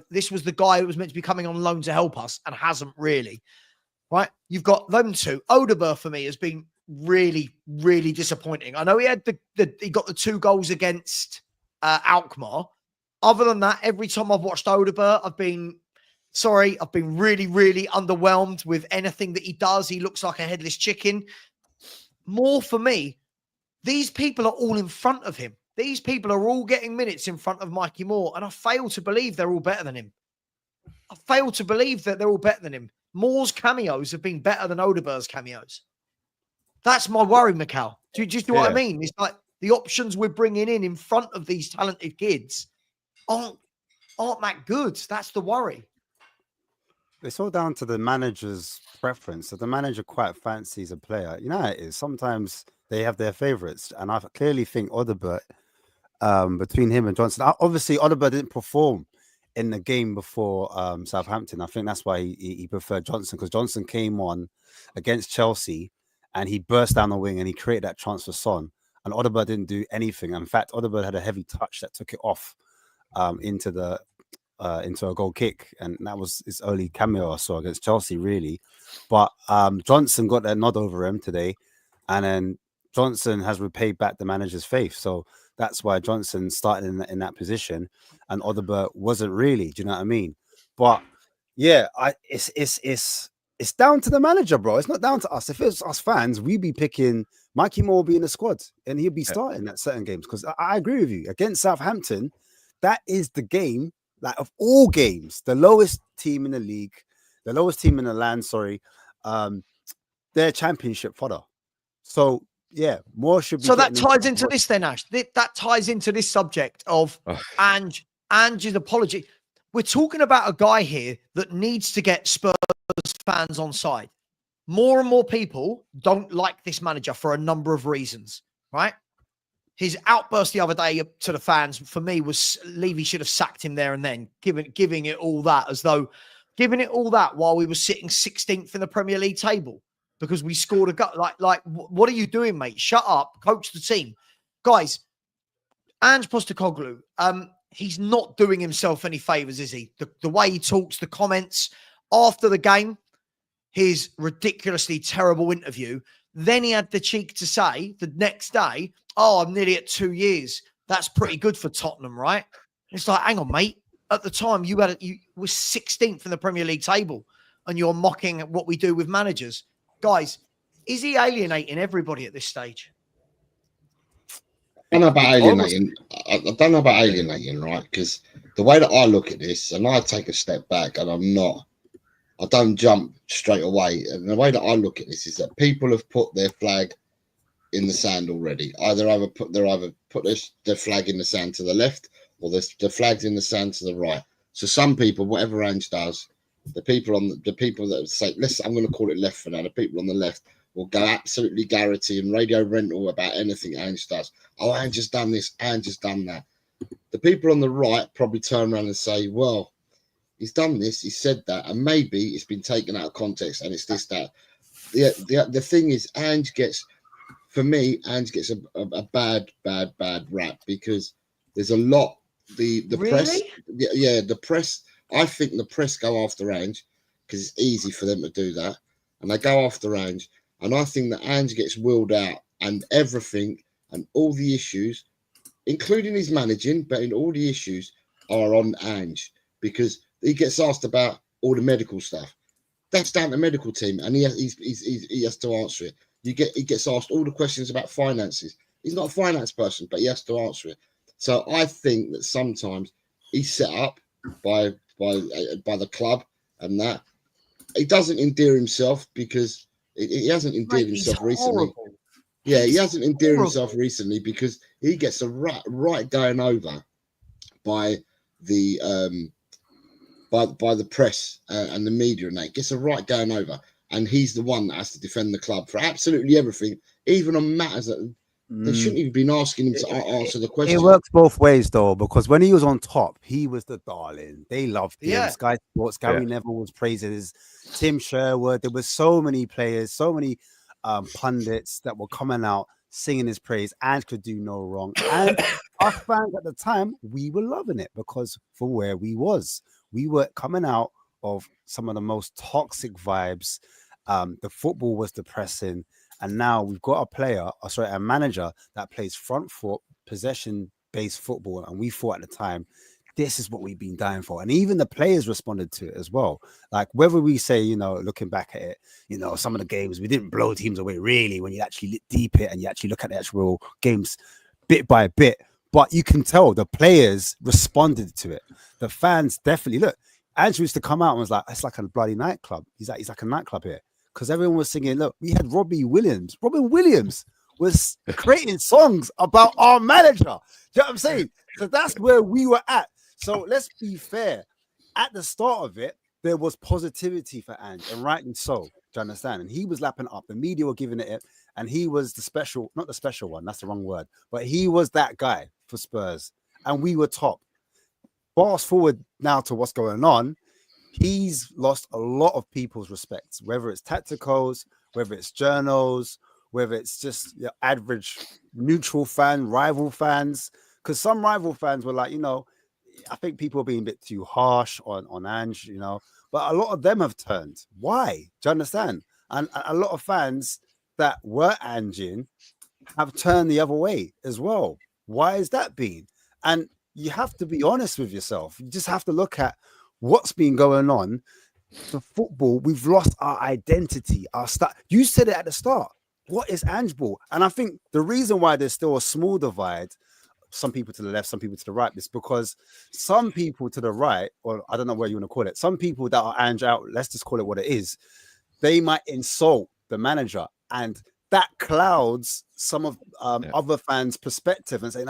S1: this was the guy who was meant to be coming on loan to help us and hasn't really, right? You've got them two. Odegaard, for me, has been really, really disappointing. I know he had he got the 2 goals against Alkmaar. Other than that, every time I've watched Odegaard, I've been really, really underwhelmed with anything that he does. He looks like a headless chicken. More for me, these people are all in front of him. These people are all getting minutes in front of Mikey Moore, and I fail to believe they're all better than him. I fail to believe that they're all better than him. Moore's cameos have been better than Odegaard's cameos. That's my worry, Mikal. Do you know what I mean? It's like the options we're bringing in front of these talented kids aren't that good. That's the worry.
S2: It's all down to the manager's preference. So the manager quite fancies a player. You know how it is. Sometimes they have their favourites. And I clearly think Odobert, between him and Johnson, obviously Odobert didn't perform in the game before Southampton. I think that's why he preferred Johnson, because Johnson came on against Chelsea and he burst down the wing and he created that chance for Son. And Odobert didn't do anything. In fact, Odobert had a heavy touch that took it off into a goal kick, and that was his only cameo I saw against Chelsea, really. But Johnson got that nod over him today, and then Johnson has repaid back the manager's faith. So that's why Johnson started in that position, and Odobert wasn't really. Do you know what I mean? But yeah, it's down to the manager, bro. It's not down to us. If it's us fans, we'd be picking Mikey Moore will be in the squad, and he'll be starting at certain games. Because I agree with you. Against Southampton, that is the game. Like, of all games, the lowest team in the league, the lowest team in the land, their championship fodder. So, yeah, more should be.
S1: So that ties into this then, Ash. That ties into this subject of Ange's apology. We're talking about a guy here that needs to get Spurs fans on side. More and more people don't like this manager for a number of reasons, right? His outburst the other day to the fans, for me, was Levy should have sacked him there and then, giving it all that, as though giving it all that while we were sitting 16th in the Premier League table because we scored a goal. Like, what are you doing, mate? Shut up, coach the team. Guys, Ange Postecoglou, he's not doing himself any favours, is he? The way he talks, the comments after the game, his ridiculously terrible interview. Then he had the cheek to say the next day, oh, I'm nearly at 2 years. That's pretty good for Tottenham, right? It's like, hang on, mate. At the time, you were 16th in the Premier League table, and you're mocking what we do with managers. Guys, is he alienating everybody at this stage?
S4: I don't know about alienating. I don't know about alienating, right? Because the way that I look at this, and I take a step back, and I don't jump straight away. And the way that I look at this is that people have put their flag in the sand already. Either put their flag in the sand to the left, or the flag's in the sand to the right. So some people, whatever Ange does, the people that say, I'm going to call it left for now. The people on the left will go absolutely Garrity and radio rental about anything Ange does. Oh, Ange has done this, Ange has done that. The people on the right probably turn around and say, well, he's done this, he said that, and maybe it's been taken out of context and it's this, that. The thing is, Ange gets a bad rap because there's a lot. The
S1: Really?
S4: press, the press. I think the press go after Ange because it's easy for them to do that, and they go after Ange. And I think that Ange gets wheeled out, and everything and all the issues, including his managing, but in all the issues are on Ange because he gets asked about all the medical stuff. That's down to the medical team, and he has to answer it. He gets asked all the questions about finances. He's not a finance person, but he has to answer it. So I think that sometimes he's set up by the club, and that he doesn't endear himself because he hasn't endeared himself recently. Yeah, he hasn't endeared himself recently because he gets a right going over by the by the press and the media, and that gets a right going over, and he's the one that has to defend the club for absolutely everything, even on matters that they shouldn't even been asking him to answer the question.
S2: It works both ways though, because when he was on top, he was the darling. They loved him.
S1: Yeah.
S2: Sky Sports, Gary Neville was praising his Tim Sherwood. There were so many players, so many pundits that were coming out singing his praise and could do no wrong. And our fans at the time, we were loving it because for where we were coming out of some of the most toxic vibes. The football was depressing. And now we've got a manager that plays front foot, possession-based football. And we thought at the time, this is what we've been dying for. And even the players responded to it as well. Like whether we say, looking back at it, some of the games, we didn't blow teams away really when you actually deep it and you actually look at the actual games bit by bit. But you can tell the players responded to it. The fans definitely, look, Andrew used to come out and was like, it's like a bloody nightclub. He's like a nightclub here. Because everyone was singing, look, we had Robin Williams was creating songs about our manager. Do you know what I'm saying? So that's where we were at. So let's be fair. At the start of it, there was positivity for Ange, and rightly so. Do you understand? And he was lapping up. The media were giving it, and he was not the special one, that's the wrong word, but he was that guy for Spurs. And we were top. Fast forward now to what's going on. He's lost a lot of people's respect, whether it's tacticals, whether it's journals, whether it's just your average neutral fan, rival fans. Because some rival fans were like, I think people are being a bit too harsh on Ange, but a lot of them have turned. Why? Do you understand? And a lot of fans that were Angeing have turned the other way as well. Why has that been? And you have to be honest with yourself. You just have to look at what's been going on. The football, we've lost our identity, our start. You said it at the start. What is Ange ball? And I think the reason why there's still a small divide, some people to the left, some people to the right, is because some people to the right, or I don't know what you want to call it, some people that are Ange out, let's just call it what it is, they might insult the manager, and that clouds some of other fans' perspective and saying,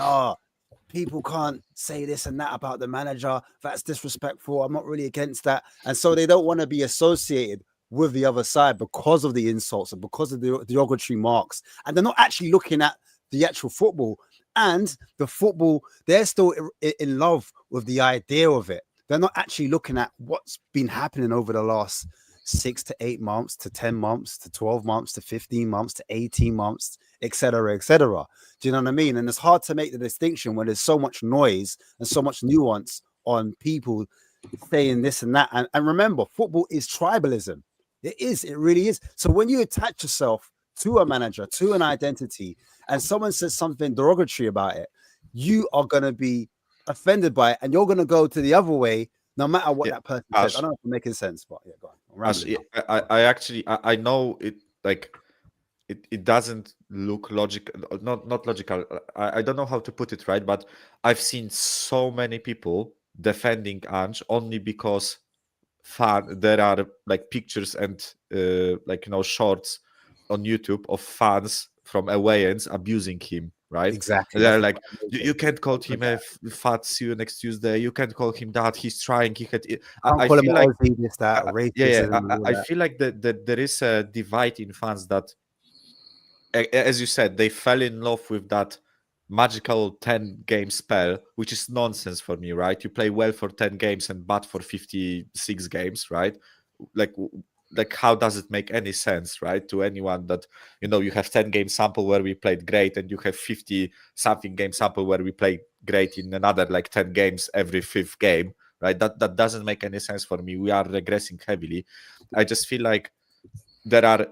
S2: people can't say this and that about the manager. That's disrespectful. I'm not really against that. And so they don't want to be associated with the other side because of the insults and because of the derogatory marks. And they're not actually looking at the actual football. And the football, they're still in love with the idea of it. They're not actually looking at what's been happening over the last 6 to 8 months, to 10 months, to 12 months, to 15 months, to 18 months, etc., etc. Do you know what I mean? And it's hard to make the distinction when there's so much noise and so much nuance on people saying this and that. And remember, football is tribalism. It is. It really is. So when you attach yourself to a manager, to an identity, and someone says something derogatory about it, you are going to be offended by it, and you're going to go to the other way no matter what that person says. I don't know if I'm making sense, but go on.
S5: I know it, like, it doesn't look logical, not logical. I don't know how to put it right, but I've seen so many people defending Ange only because there are like pictures and like shorts on YouTube of fans from away ends abusing him, right?
S2: Exactly.
S5: They're
S2: That's
S5: like,
S2: what
S5: you can't call him a fat, see you next Tuesday. You can't call him that. He's trying.
S2: Can't
S5: I
S2: call him
S5: feel like
S2: Aussie, this, that,
S5: yeah,
S2: racism, and all
S5: I
S2: that.
S5: feel like that there is a divide in fans that, as you said, they fell in love with that magical 10-game spell, which is nonsense for me, right? You play well for 10 games and bad for 56 games, right? Like how does it make any sense, right? To anyone that, you have 10-game sample where we played great and you have 50-something game sample where we played great in another like 10 games every 5th game, right? That doesn't make any sense for me. We are regressing heavily. I just feel like there are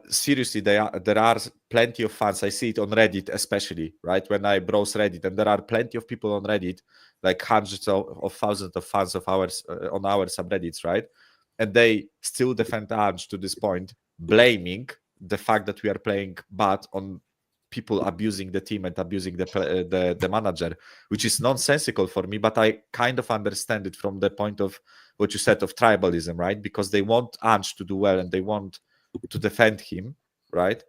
S5: plenty of fans. I see it on Reddit, especially, right? When I browse Reddit, and there are plenty of people on Reddit, like hundreds of thousands of fans of ours on our subreddits, right? And they still defend Ange to this point, blaming the fact that we are playing bad on people abusing the team and abusing the manager, which is nonsensical for me. But I kind of understand it from the point of what you said of tribalism, right? Because they want Ange to do well and they want to defend him, right?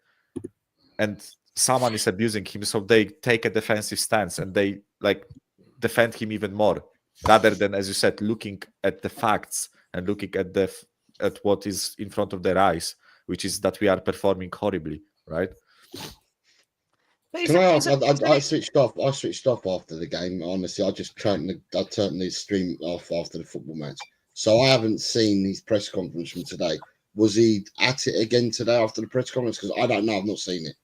S5: And someone is abusing him, so they take a defensive stance and they like defend him even more, rather than, as you said, looking at the facts and looking at what is in front of their eyes, which is that we are performing horribly, right?
S4: Can I ask? I switched off. I switched off after the game. Honestly, I turned the stream off after the football match, so I haven't seen his press conference from today. Was he at it again today after the press conference? Because I don't know. I've not seen it.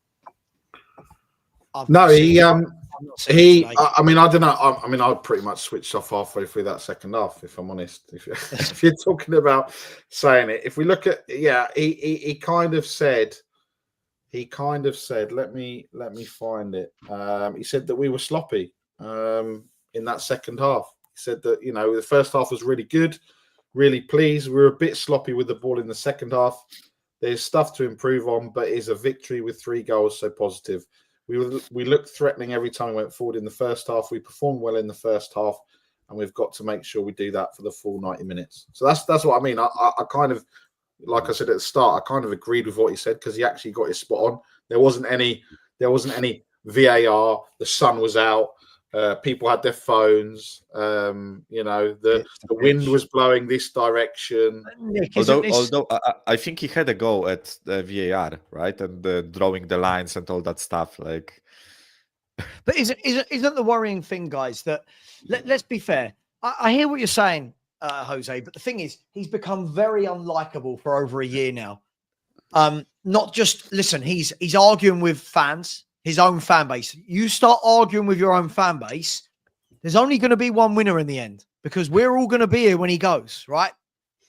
S3: No, he. I mean, I don't know. I mean, I pretty much switched off halfway through that second half. If I'm honest, if you're talking about saying it, if we look at, he kind of said. Let me find it. He said that we were sloppy in that second half. He said that the first half was really good. Really pleased. We were a bit sloppy with the ball in the second half. There's stuff to improve on, but it's a victory with 3 goals, so positive. We looked threatening every time we went forward in the first half. We performed well in the first half, and we've got to make sure we do that for the full 90 minutes. So that's what I mean. I kind of, like I said at the start, I kind of agreed with what he said because he actually got his spot on. There wasn't any VAR. The sun was out. People had their phones. The wind was blowing this direction.
S1: Nick,
S5: although I think he had a go at the VAR, right, and drawing the lines and all that stuff. Like,
S1: but isn't the worrying thing, guys? That let's be fair. I hear what you're saying, Jose, but the thing is, he's become very unlikable for over a year now. Not just listen. He's arguing with fans. His own fan base. You start arguing with your own fan base, there's only going to be one winner in the end because we're all going to be here when he goes, right?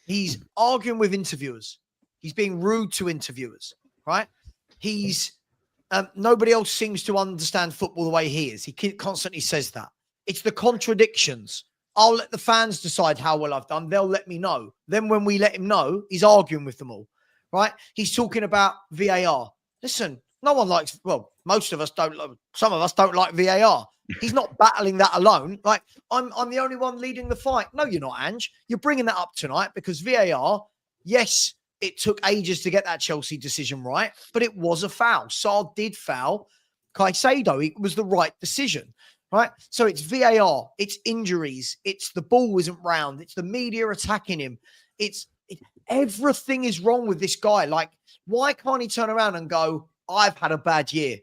S1: He's arguing with interviewers. He's being rude to interviewers, right? He's nobody else seems to understand football the way he is. He constantly says that. It's the contradictions. I'll let the fans decide how well I've done. They'll let me know. Then when we let him know, he's arguing with them all, right? He's talking about VAR. Listen, no one likes, well, most of us don't, some of us don't like VAR. He's not battling that alone. Like, I'm the only one leading the fight. No, you're not, Ange. You're bringing that up tonight because VAR, yes, it took ages to get that Chelsea decision right, but it was a foul. Saar did foul Caicedo. It was the right decision, right? So it's VAR, it's injuries, it's the ball isn't round, it's the media attacking him. Everything is wrong with this guy. Like, why can't he turn around and go, I've had a bad year.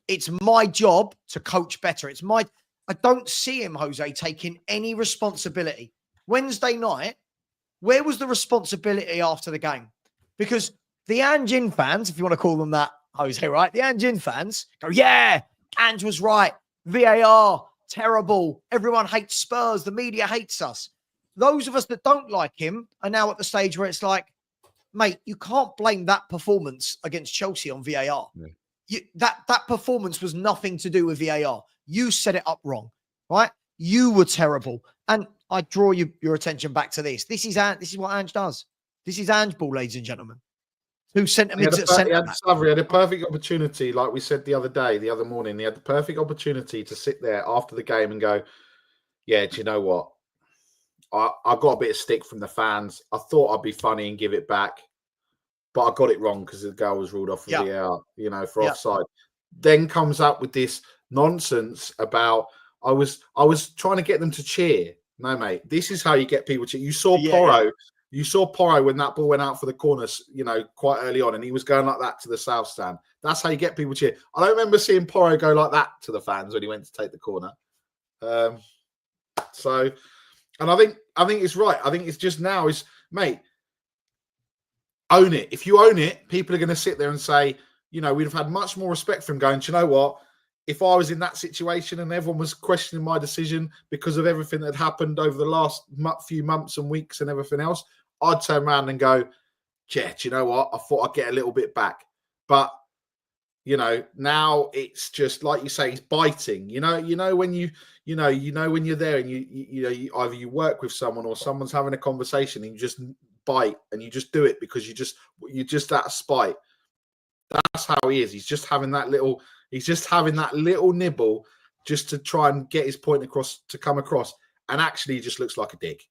S1: It's my job to coach better. I don't see him, Jose, taking any responsibility. Wednesday night, where was the responsibility after the game? Because the Ange fans, if you want to call them that, Jose, right? The Ange fans go, yeah, Ange was right. VAR, terrible. Everyone hates Spurs. The media hates us. Those of us that don't like him are now at the stage where it's like, mate, you can't blame that performance against Chelsea on VAR. Yeah. That performance was nothing to do with VAR. You set it up wrong, right? You were terrible. And I draw your attention back to this. This is what Ange does. This is Ange ball, ladies and gentlemen. 2 centre mids at centre back.
S3: Savva had a perfect opportunity, like we said the other morning. He had the perfect opportunity to sit there after the game and go, "Yeah, do you know what? I got a bit of stick from the fans. I thought I'd be funny and give it back, but I got it wrong because the goal was ruled off for VAR, for offside." Then comes up with this nonsense about I was trying to get them to cheer. No, mate, this is how you get people to. You saw Porro. You saw Porro when that ball went out for the corners, quite early on, and he was going like that to the south stand. That's how you get people to cheer. I don't remember seeing Porro go like that to the fans when he went to take the corner. So, and I think it's right. I think it's just now is, mate, own it. If you own it, people are going to sit there and say, we'd have had much more respect for him going, do you know what? If I was in that situation and everyone was questioning my decision because of everything that had happened over the last few months and weeks and everything else, I'd turn around and go, yeah, do you know what? I thought I'd get a little bit back. But, now it's just like you say, it's biting. When when you're there and you either you work with someone or someone's having a conversation and you just bite and you just do it because you're just out of spite. That's how he is. He's just having that little nibble just to try and get his point across, to come across. And actually he just looks like a dig.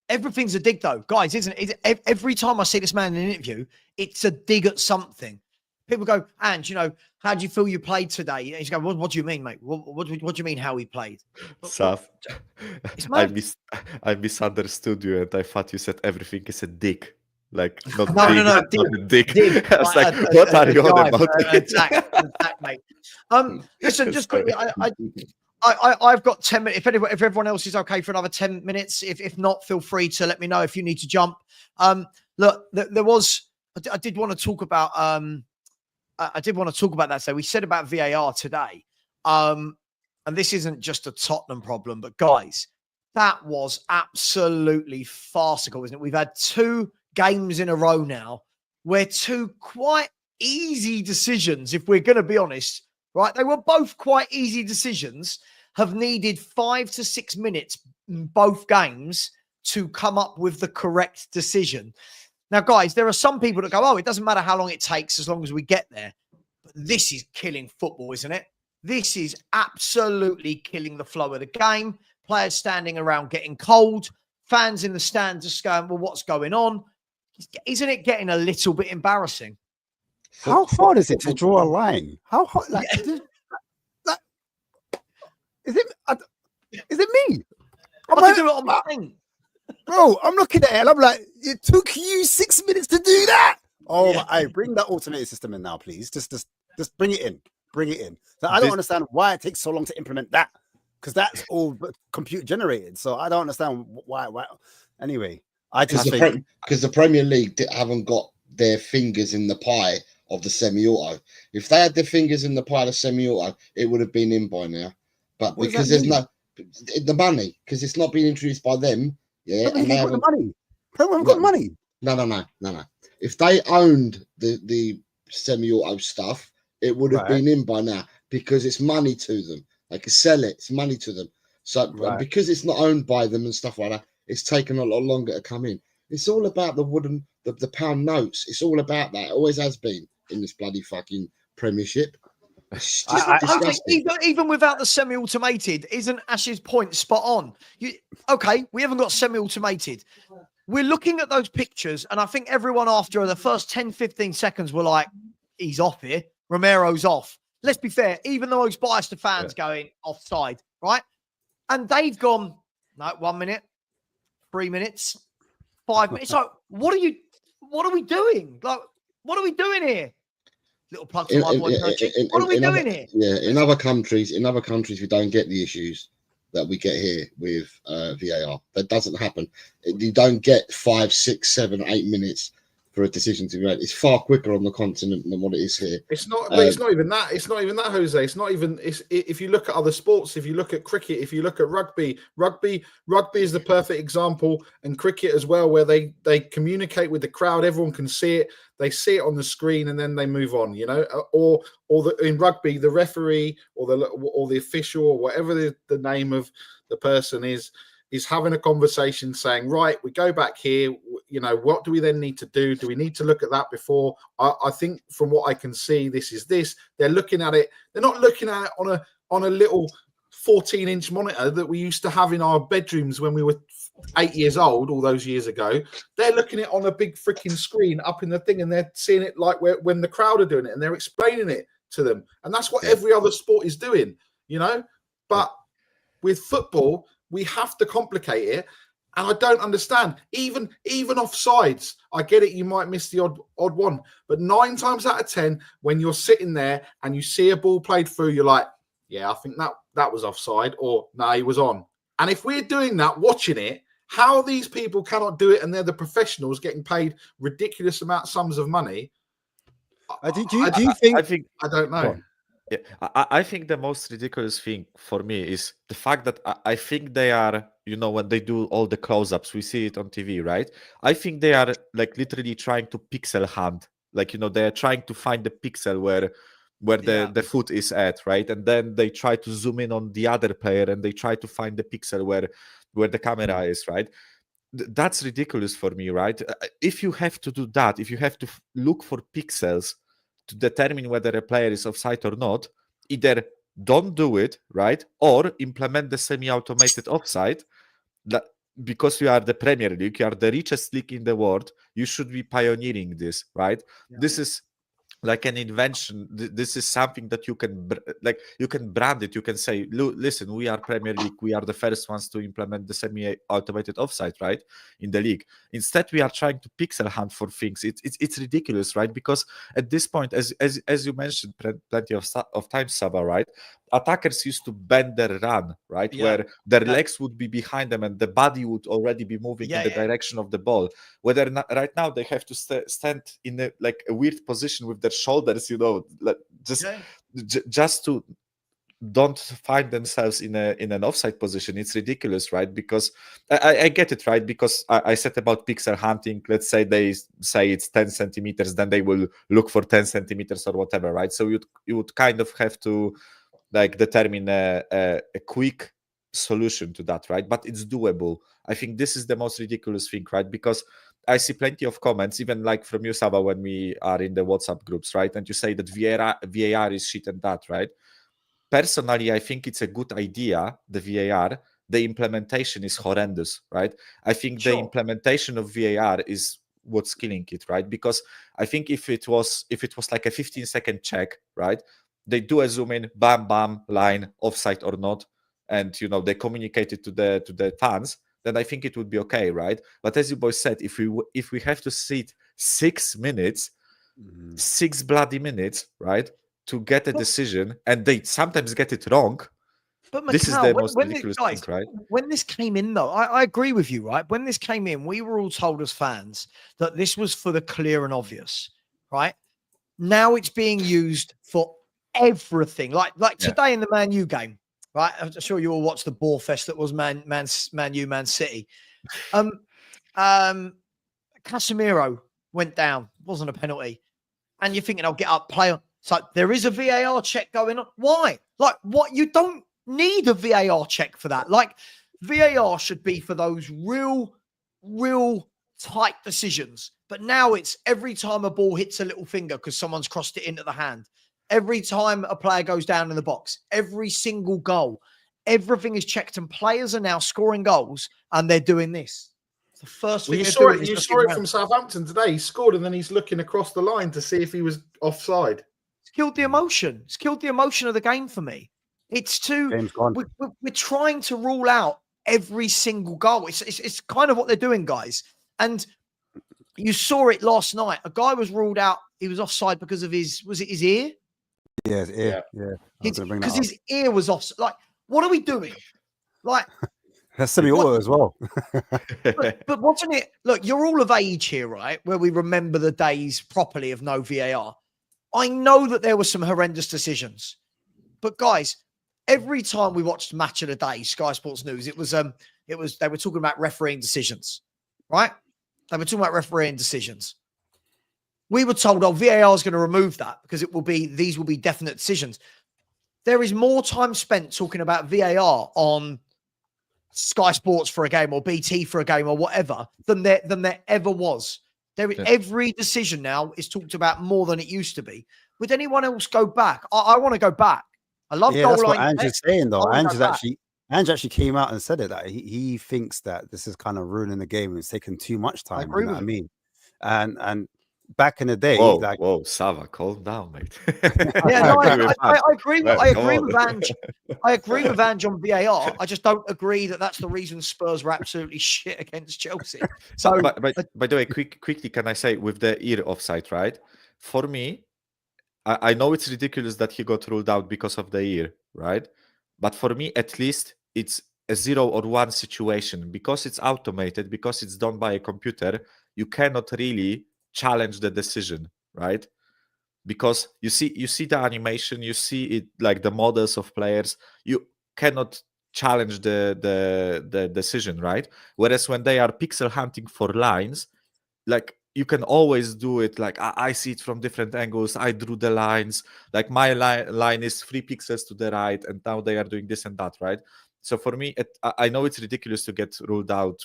S1: Everything's a dig though, guys, isn't it? Every time I see this man in an interview, it's a dig at something. People go, Ange, how do you feel you played today? And he's going, what do you mean, mate? What do you mean how he played?
S5: Sav, I misunderstood you and I thought you said everything is a dig. Like, not
S1: no,
S5: dig. I was like, what are you on about?
S1: Attack, mate. Listen, just quickly, I've got 10 minutes. If everyone else is okay for another 10 minutes, if not, feel free to let me know if you need to jump. Look, I did want to talk about that. So we said about VAR today. And this isn't just a Tottenham problem, but guys, that was absolutely farcical, isn't it? We've had 2 games in a row now where 2 quite easy decisions, if we're going to be honest, right? They were both quite easy decisions, have needed 5 to 6 minutes in both games to come up with the correct decision. Now, guys, there are some people that go, oh, it doesn't matter how long it takes as long as we get there. But this is killing football, isn't it? This is absolutely killing the flow of the game. Players standing around getting cold. Fans in the stands just going, well, what's going on? Isn't it getting a little bit embarrassing?
S2: How hard is it to draw a line? How hard? Like, is it me?
S1: I can do it on my thing.
S2: Bro, I'm looking at it and I'm like, it took you 6 minutes to do that. Oh, yeah. Bring that automated system in now, please. Just bring it in. Bring it in. So I don't understand why it takes so long to implement that, because that's all computer generated. So I don't understand why. Anyway, I just think
S4: because the Premier League haven't got their fingers in the pie of the semi-auto. If they had their fingers in the pie of the semi-auto, it would have been in by now. But because there's the money, because it's not being introduced by them. Yeah,
S2: and they haven't got the money. They haven't got money. No. If they owned the semi-auto stuff, it would have been in by now, because it's money to them. They can sell it. It's money to them. So because it's not owned by them and stuff like that, it's taken a lot longer to come in. It's all about the pound notes. It's all about that. It always has been in this bloody fucking Premiership. It's just
S1: even without the semi-automated, isn't Ash's point spot on? We haven't got semi-automated. We're looking at those pictures, and I think everyone after the first 10, 15 seconds were like, he's off here. Romero's off. Let's be fair, even the most biased of fans going offside, right? And they've gone, no, 1 minute, 3 minutes, 5 minutes. So what are we doing? Like, what are we doing here? Little plug for my boy Perchik. What are we doing here?
S4: Yeah, in other countries, we don't get the issues that we get here with VAR. That doesn't happen. You don't get 5, 6, 7, 8 minutes for a decision to be made. It's far quicker on the continent than what it is here.
S3: It's not. But it's not even that. It's not even that, Jose. It's not even. If you look at other sports, if you look at cricket, if you look at rugby is the perfect example, and cricket as well, where they communicate with the crowd. Everyone can see it. They see it on the screen, and then they move on. In rugby, the referee or the official or whatever the name of the person is having a conversation, saying, right, we go back here. what do we then need to do? Do we need to look at that before? I think from what I can see, this is this. They're looking at it. They're not looking at it on a little 14-inch monitor that we used to have in our bedrooms when we were 8 years old, all those years ago. They're looking at it on a big freaking screen up in the thing, and they're seeing it like when the crowd are doing it, and they're explaining it to them. And that's what every other sport is doing, But with football, we have to complicate it. And I don't understand. Even offsides, I get it. You might miss the odd one, but 9 times out of 10, when you're sitting there and you see a ball played through, you're like, yeah, I think that was offside, or no, he was on. And if we're doing that, watching it, how these people cannot do it, and they're the professionals getting paid ridiculous sums of money.
S2: Do you think?
S3: I don't know.
S5: Yeah, I think the most ridiculous thing for me is the fact that I think they are, when they do all the close-ups, we see it on TV, right? I think they are like literally trying to pixel hunt, like they are trying to find the pixel where the foot is at, right? And then they try to zoom in on the other player, and they try to find the pixel where the camera is, right? That's ridiculous for me, right? If you have to do that, if you have to look for pixels to determine whether a player is offside or not, either don't do it, right? Or implement the semi-automated offside. Because you are the Premier League, you are the richest league in the world, you should be pioneering this, right? Yeah. This is like an invention. This is something that you can brand it. You can say, listen, we are Premier League. We are the first ones to implement the semi-automated offside, right, in the league. Instead, we are trying to pixel hunt for things. It's ridiculous, right? Because at this point, as you mentioned plenty of times, Savva, right, attackers used to bend their run, right, where their legs would be behind them and the body would already be moving in the direction of the ball. Whether right now they have to stand in a weird position with their shoulders, just to don't find themselves in an offside position. It's ridiculous, right? Because I get it, right? Because I said about pixel hunting. Let's say they say it's 10 centimeters, then they will look for 10 centimeters or whatever, right? So you would kind of have to determine a quick solution to that, right? But it's doable. I think this is the most ridiculous thing, right? Because I see plenty of comments, even like from you, Savva, when we are in the WhatsApp groups, right? And you say that VAR is shit and that, right? Personally, I think it's a good idea, the VAR. The implementation is horrendous, right? I think the implementation of VAR is what's killing it, right? Because I think if it was like a 15-second check, right? They do a zoom in, bam, bam, line, offside or not, and they communicate it to the fans, then I think it would be okay, right? But as you boys said, if we have to sit 6 minutes, 6 bloody minutes, right, to get a decision, and they sometimes get it wrong.
S1: But Macau,
S5: this is the most ridiculous thing, right?
S1: When this came in, though, I agree with you, right? When this came in, we were all told as fans that this was for the clear and obvious, right? Now it's being used for everything, like today in the Man U game, right? I'm sure you all watched the ball fest that was Man U, Man City. Casemiro went down, wasn't a penalty, and you're thinking, I'll get up, play on. So there is a VAR check going on. Why? Like, what? You don't need a VAR check for that. Like, VAR should be for those real tight decisions. But now it's every time a ball hits a little finger because someone's crossed it into the hand. Every time a player goes down in the box, every single goal, everything is checked, and players are now scoring goals, and they're doing this. It's the first thing
S3: you saw it from Southampton today. He scored, and then he's looking across the line to see if he was offside.
S1: It's killed the emotion. It's killed the emotion of the game for me. It's too. We're trying to rule out every single goal. It's kind of what they're doing, guys. And you saw it last night. A guy was ruled out. He was offside because of his ear?
S2: Yeah, his ear. Yeah.
S1: Because his ear was off. Like, what are we doing? Like,
S2: that's semi-auto as well.
S1: but wasn't it? Look, you're all of age here, right? Where we remember the days properly of no VAR. I know that there were some horrendous decisions, but guys, every time we watched Match of the Day, Sky Sports News, they were talking about refereeing decisions, right? They were talking about refereeing decisions. We were told, VAR is going to remove that because these will be definite decisions. There is more time spent talking about VAR on Sky Sports for a game or BT for a game or whatever than there ever was. Every decision now is talked about more than it used to be. Would anyone else go back? I want to go back. I love goal
S2: that's what
S1: line.
S2: Ange's saying though.
S1: Ange
S2: actually came out and said it, that he thinks that this is kind of ruining the game and it's taking too much time.
S1: I agree with
S2: what I mean? And back in the day,
S5: whoa, Savva, calm down, mate.
S1: Yeah, no, I agree with Ange. I agree with Ange on VAR. I just don't agree that that's the reason Spurs were absolutely shit against Chelsea. So,
S5: by the way, quickly, can I say with the ear offside, right? For me, I know it's ridiculous that he got ruled out because of the ear, right? But for me, at least it's a 0 or 1 situation because it's automated, because it's done by a computer. You cannot really challenge the decision, right? Because you see the animation, you see it like the models of players. You cannot challenge the decision, right? Whereas when they are pixel hunting for lines, like you can always do it. Like I see it from different angles. I drew the lines. Like my line is 3 pixels to the right, and now they are doing this and that, right? So for me, I know it's ridiculous to get ruled out,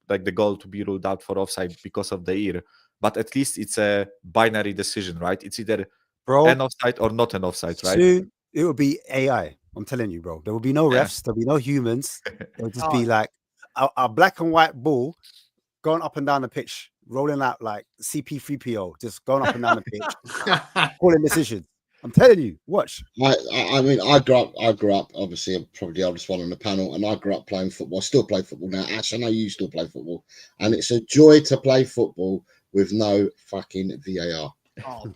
S5: like the goal to be ruled out for offside because of the ear. But at least it's a binary decision, right? It's either an offside or not an offside, right?
S2: Soon it will be AI. I'm telling you, bro. There will be no refs. There'll be no humans. It'll just be like a black and white ball going up and down the pitch, rolling out like CP3PO, just going up and down the pitch, calling decisions. I'm telling you, watch.
S4: I mean, I grew up. Obviously, I'm probably the oldest one on the panel, and I grew up playing football. I still play football now. Ash, I know you still play football, and it's a joy to play football with no fucking VAR.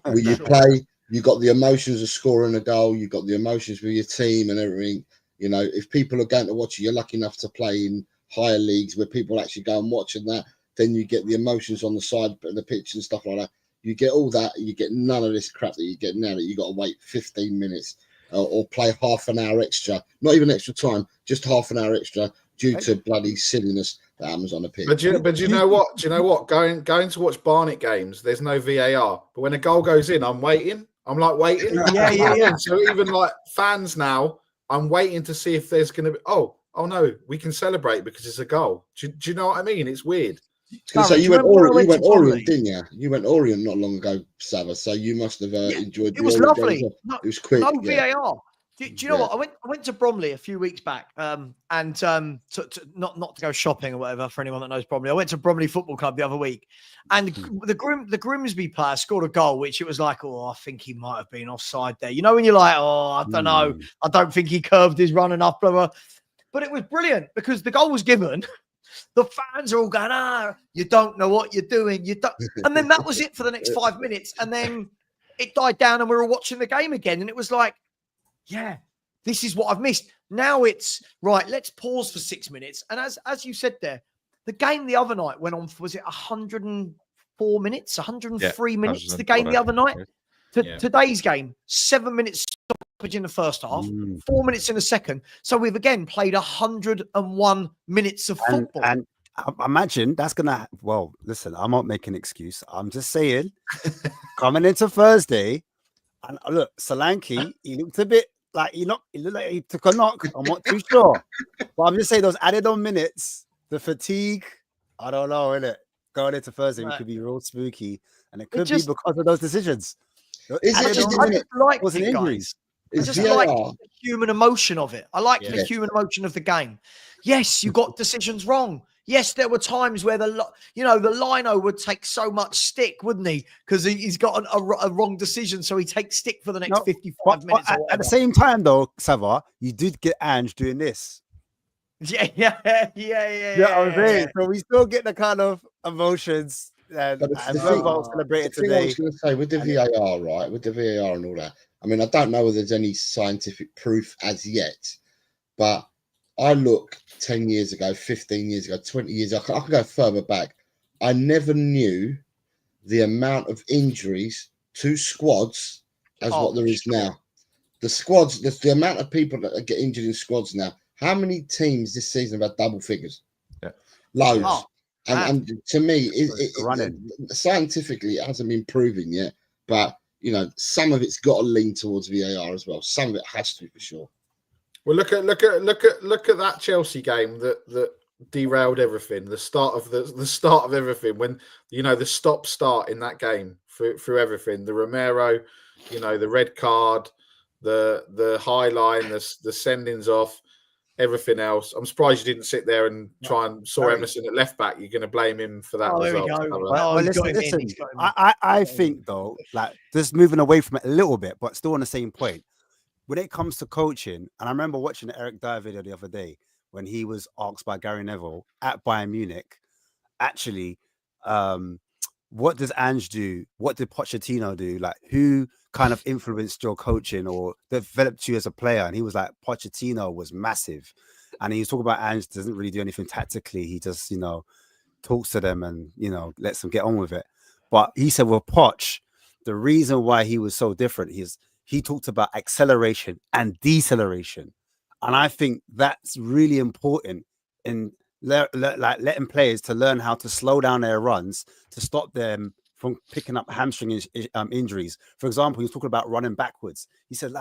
S4: Where you play, you got the emotions of scoring a goal, you got the emotions with your team and everything. You know, if people are going to watch you, you're lucky enough to play in higher leagues where people actually go and watch and that. Then you get the emotions on the side of the pitch and stuff like that. You get all that. You get none of this crap that you get now that you got to wait 15 minutes or play half an hour extra. Not even extra time, just half an hour extra due to bloody silliness that happens on the pitch.
S3: But you know what? Do you know what? Going to watch Barnet games, there's no VAR. But when a goal goes in, I'm waiting. I'm like waiting.
S1: Yeah.
S3: So even like fans now, I'm waiting to see if there's going to be. Oh no, we can celebrate because it's a goal. Do you know what I mean? It's weird.
S4: So you went Orient, didn't you? You went Orient not long ago, Savva. So you must have enjoyed.
S1: It was lovely.
S4: It was quick.
S1: No VAR. Do you know what? I went to Bromley a few weeks back, and not to go shopping or whatever for anyone that knows Bromley. I went to Bromley Football Club the other week, and the Grimsby player scored a goal, which it was like, oh, I think he might have been offside there. You know, when you're like, oh, I don't know, I don't think he curved his run enough, blah, blah. But it was brilliant because the goal was given. The fans are all going, you don't know what you're doing. You don't. And then that was it for the next 5 minutes. And then it died down and we were watching the game again. And it was like, yeah, this is what I've missed. Now it's right. Let's pause for 6 minutes. And as you said there, the game the other night went on, was it 104 minutes, 103 minutes, the game the other night? Today's game, 7 minutes stoppage in the first half, 4 minutes in the second. So we've again played 101 minutes of football.
S2: And imagine that's gonna. Well, listen, I'm not making an excuse. I'm just saying, coming into Thursday, and look, Solanke, he looked a bit like he looked like he took a knock. I'm not too sure, but I'm just saying those added on minutes, the fatigue. I don't know, innit? Going into Thursday, it could be real spooky, and it could be because of those decisions.
S1: I just like injuries. I just like the human emotion of it. I like the human emotion of the game. Yes, you got decisions wrong. Yes, there were times where the lino would take so much stick, wouldn't he? Because he's got a wrong decision, so he takes stick for the next 55 minutes.
S2: At the same time, though, Savva, you did get Ange doing this.
S1: Yeah.
S2: I'm saying. So we still get the kind of emotions. And celebrated today.
S4: I was going to say with the VAR, right? With the VAR and all that. I mean, I don't know whether there's any scientific proof as yet, but I look 10 years ago, 15 years ago, 20 years ago, I can go further back. I never knew the amount of injuries to squads as what there is now. The squads, the amount of people that get injured in squads now. How many teams this season have had double figures?
S5: Yeah.
S4: Loads. And to me, scientifically, it hasn't been proven yet. But, you know, some of it's got to lean towards VAR as well. Some of it has to, for sure.
S3: Well, look at that Chelsea game that derailed everything. The start of everything, when the start in that game through everything. The Romero, the red card, the high line, the sendings off, everything else. I'm surprised you didn't sit there and try and saw Emerson at left back. You're going to blame him for that result.
S1: There we go.
S2: Well, listen. I think though, like just moving away from it a little bit, but still on the same point. When it comes to coaching, and I remember watching the Eric Dyer video the other day when he was asked by Gary Neville at Bayern Munich, actually, what does Ange do? What did Pochettino do? Like, who kind of influenced your coaching or developed you as a player? And he was like, Pochettino was massive. And he was talking about Ange doesn't really do anything tactically. He just, talks to them and, lets them get on with it. But he said, well, Poch, the reason why he was so different is he talked about acceleration and deceleration. And I think that's really important in letting players to learn how to slow down their runs to stop them from picking up hamstring injuries. For example, he was talking about running backwards. He said,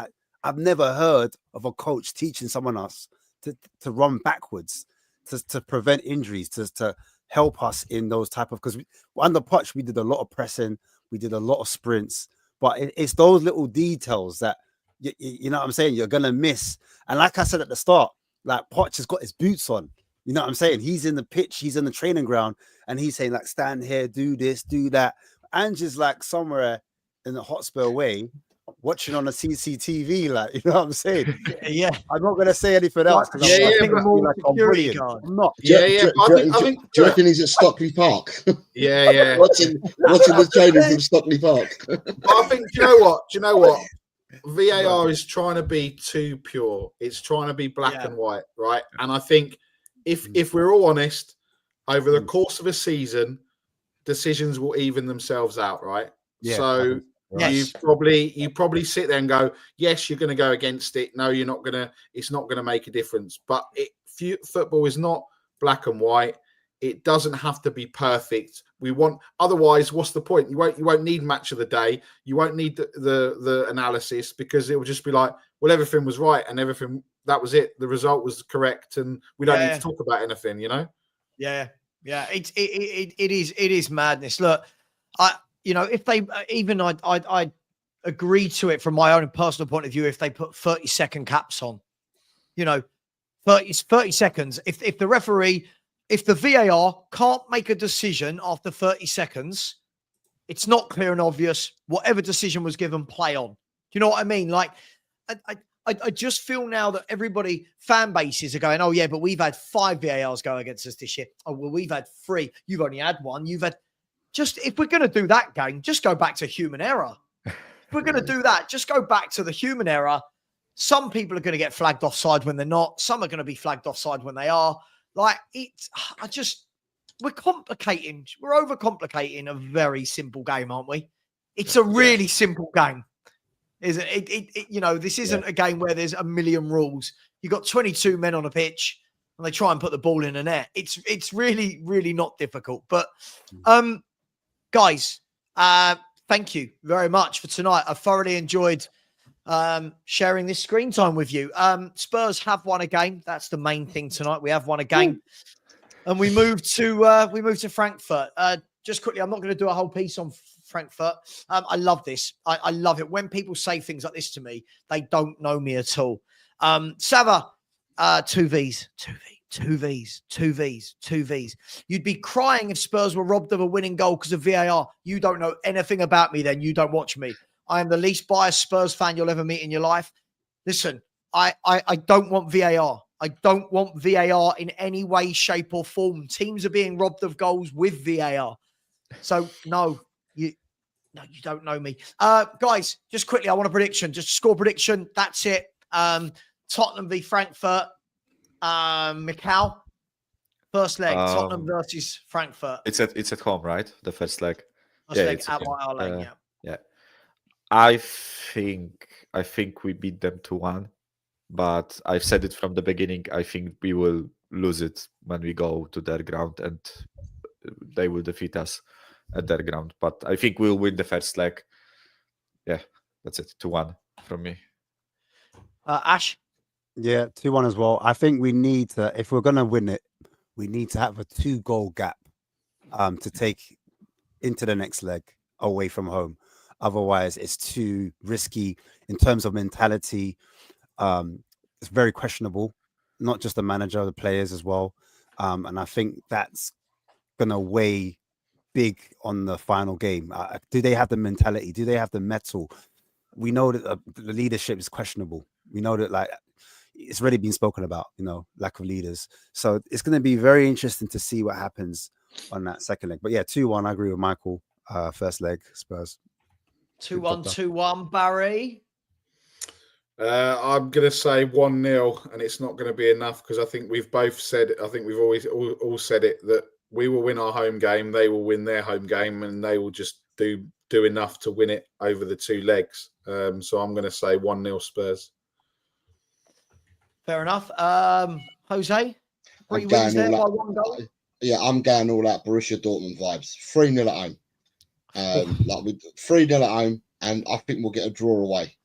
S2: I've never heard of a coach teaching someone else to run backwards to prevent injuries, to help us in those type of, because under Poch, we did a lot of pressing, we did a lot of sprints, but it's those little details that, you know what I'm saying, you're going to miss. And like I said at the start, like Poch has got his boots on. You know what I'm saying? He's in the pitch, he's in the training ground, and he's saying, like, stand here, do this, do that. Ange's like somewhere in the Hotspur way, watching on a CCTV, like, you know what I'm saying?
S1: Yeah.
S2: I'm not going to say anything else.
S3: I'm
S2: brilliant. I'm not.
S4: Do you reckon he's at Stockley Park?
S3: Yeah.
S4: watching the training from Stockley Park.
S3: I think, do you know what? VAR is trying to be too pure. It's trying to be black and white, right? And I think if we're all honest, over the course of a season, decisions will even themselves out, right?
S2: Yeah.
S3: So you probably sit there and go, yes, you're going to go against it. No, you're not going to. It's not going to make a difference. But football is not black and white. It doesn't have to be perfect. Otherwise, what's the point? You won't need match of the day. You won't need the analysis, because it will just be like, well, everything was right and everything, that was it. The result was correct, and we don't need to talk about anything. Yeah.
S1: It is madness. Look, if they I agree to it from my own personal point of view. If they put 30-second caps on, 30 seconds. If the referee, if the VAR can't make a decision after 30 seconds, it's not clear and obvious. Whatever decision was given, play on. Do you know what I mean? Like, I just feel now that fan bases are going, oh yeah, but we've had 5 VARs go against us this year. Oh, well, we've had 3. You've only had 1. If we're going to do that game, just go back to human error. If we're going to do that, just go back to the human error. Some people are going to get flagged offside when they're not. Some are going to be flagged offside when they are. Like, we're complicating. We're overcomplicating a very simple game, aren't we? It's a really simple game. Isn't it? This isn't a game where there's a million rules. You've got 22 men on a pitch and they try and put the ball in the net. It's really, really not difficult. But guys, thank you very much for tonight. I thoroughly enjoyed sharing this screen time with you. Spurs have won a game. That's the main thing tonight. We have won a game. And we moved to Frankfurt. Just quickly, I'm not going to do a whole piece on Frankfurt. I love this. I love it. When people say things like this to me, they don't know me at all. Savva, 2 Vs. You'd be crying if Spurs were robbed of a winning goal because of VAR. You don't know anything about me then. You don't watch me. I am the least biased Spurs fan you'll ever meet in your life. Listen, I don't want VAR. I don't want VAR in any way, shape or form. Teams are being robbed of goals with VAR. So, no, you don't know me. Guys, just quickly, I want a prediction. Just a score prediction. That's it. Tottenham v Frankfurt. Mikal. First leg, Tottenham versus Frankfurt.
S5: It's at home, right? The first leg.
S1: First leg at White Hart Lane,
S5: yeah. I think we beat them 2-1, but I've said it from the beginning. I think we will lose it when we go to their ground, and they will defeat us at their ground. But I think we'll win the first leg. Yeah, that's it. 2-1 from me.
S1: Ash?
S2: Yeah, 2-1 as well. I think we need to, if we're gonna win it, we need to have a 2-goal gap to take into the next leg away from home. Otherwise, it's too risky in terms of mentality. It's very questionable, not just the manager, the players as well. And I think that's gonna weigh big on the final game. Do they have the mentality? Do they have the mettle? We know that the leadership is questionable. We know that, like, it's already been spoken about, lack of leaders. So it's going to be very interesting to see what happens on that second leg. But yeah, 2-1, I agree with Michael. First leg, Spurs.
S1: 2-1, 2-1, Barry.
S3: I'm going to say 1-0, and it's not going to be enough because I think we've both said, I think we've always all said it, that we will win our home game, they will win their home game, and they will just do enough to win it over the 2 legs. So I'm going to say 1-0 Spurs.
S1: Fair enough. Jose?
S4: I'm
S1: 3 wins there
S4: going
S1: by
S4: all
S1: 1 goal?
S4: Yeah, I'm going all out Borussia Dortmund vibes. 3-0 at home. Like with 3-0 at home, and I think we'll get a draw away.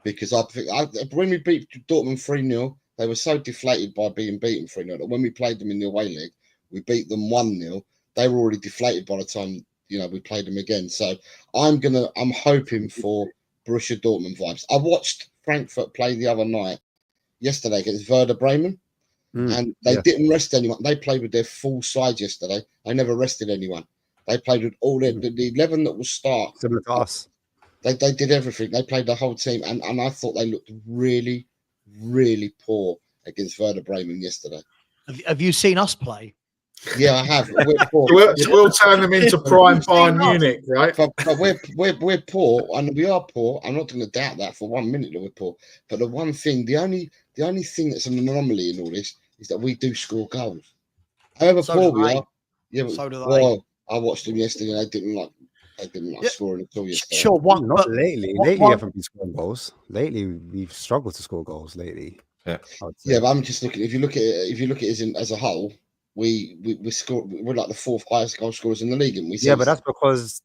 S4: Because I think when we beat Dortmund 3-0, they were so deflated by being beaten 3-0 that when we played them in the away leg, we beat them 1-0. They were already deflated by the time we played them again. So I'm hoping for Borussia Dortmund vibes. I watched Frankfurt play the other night, yesterday, against Werder Bremen, and they didn't rest anyone. They played with their full side yesterday. They never rested anyone. They played with all the 11 that will start.
S2: Similar to us.
S4: They did everything. They played the whole team, and I thought they looked really, really poor against Werder Bremen yesterday.
S1: Have you seen us play?
S4: Yeah, I have. We're poor.
S3: We'll turn them into prime Bayern Munich, right?
S4: But we're poor, and we are poor. I'm not going to doubt that for 1 minute that we're poor. But the only thing thing that's an anomaly in all this is that we do score goals. However poor we are, yeah. But,
S1: so do they.
S4: I watched them yesterday. They didn't like scoring at all yesterday.
S1: Sure,
S2: not lately. Lately, we haven't been scoring goals. Lately, we've struggled to score goals. Lately,
S5: yeah.
S4: But I'm just looking. If you look at it as a whole. We score. We're like the 4th highest goal scorers in the league, and we.
S2: Yeah, but that's because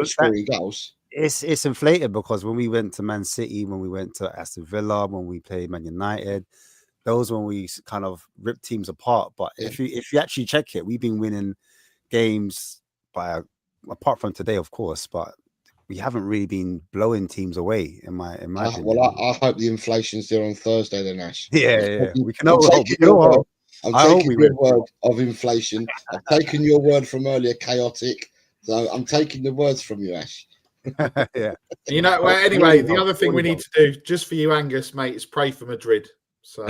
S4: scoring goals.
S2: It's inflated because when we went to Man City, when we went to Aston Villa, when we played Man United, those when we kind of ripped teams apart. But if you actually check it, we've been winning games apart from today, of course, but we haven't really been blowing teams away. In my opinion.
S4: Well, I hope the inflation's there on Thursday, then Ash.
S2: Yeah. We can
S4: I'm taking your word of inflation. I've taken your word from earlier, chaotic. So I'm taking the words from you, Ash.
S2: Yeah.
S3: Well, anyway, the other thing we need to do, just for you, Angus, mate, is pray for Madrid. So,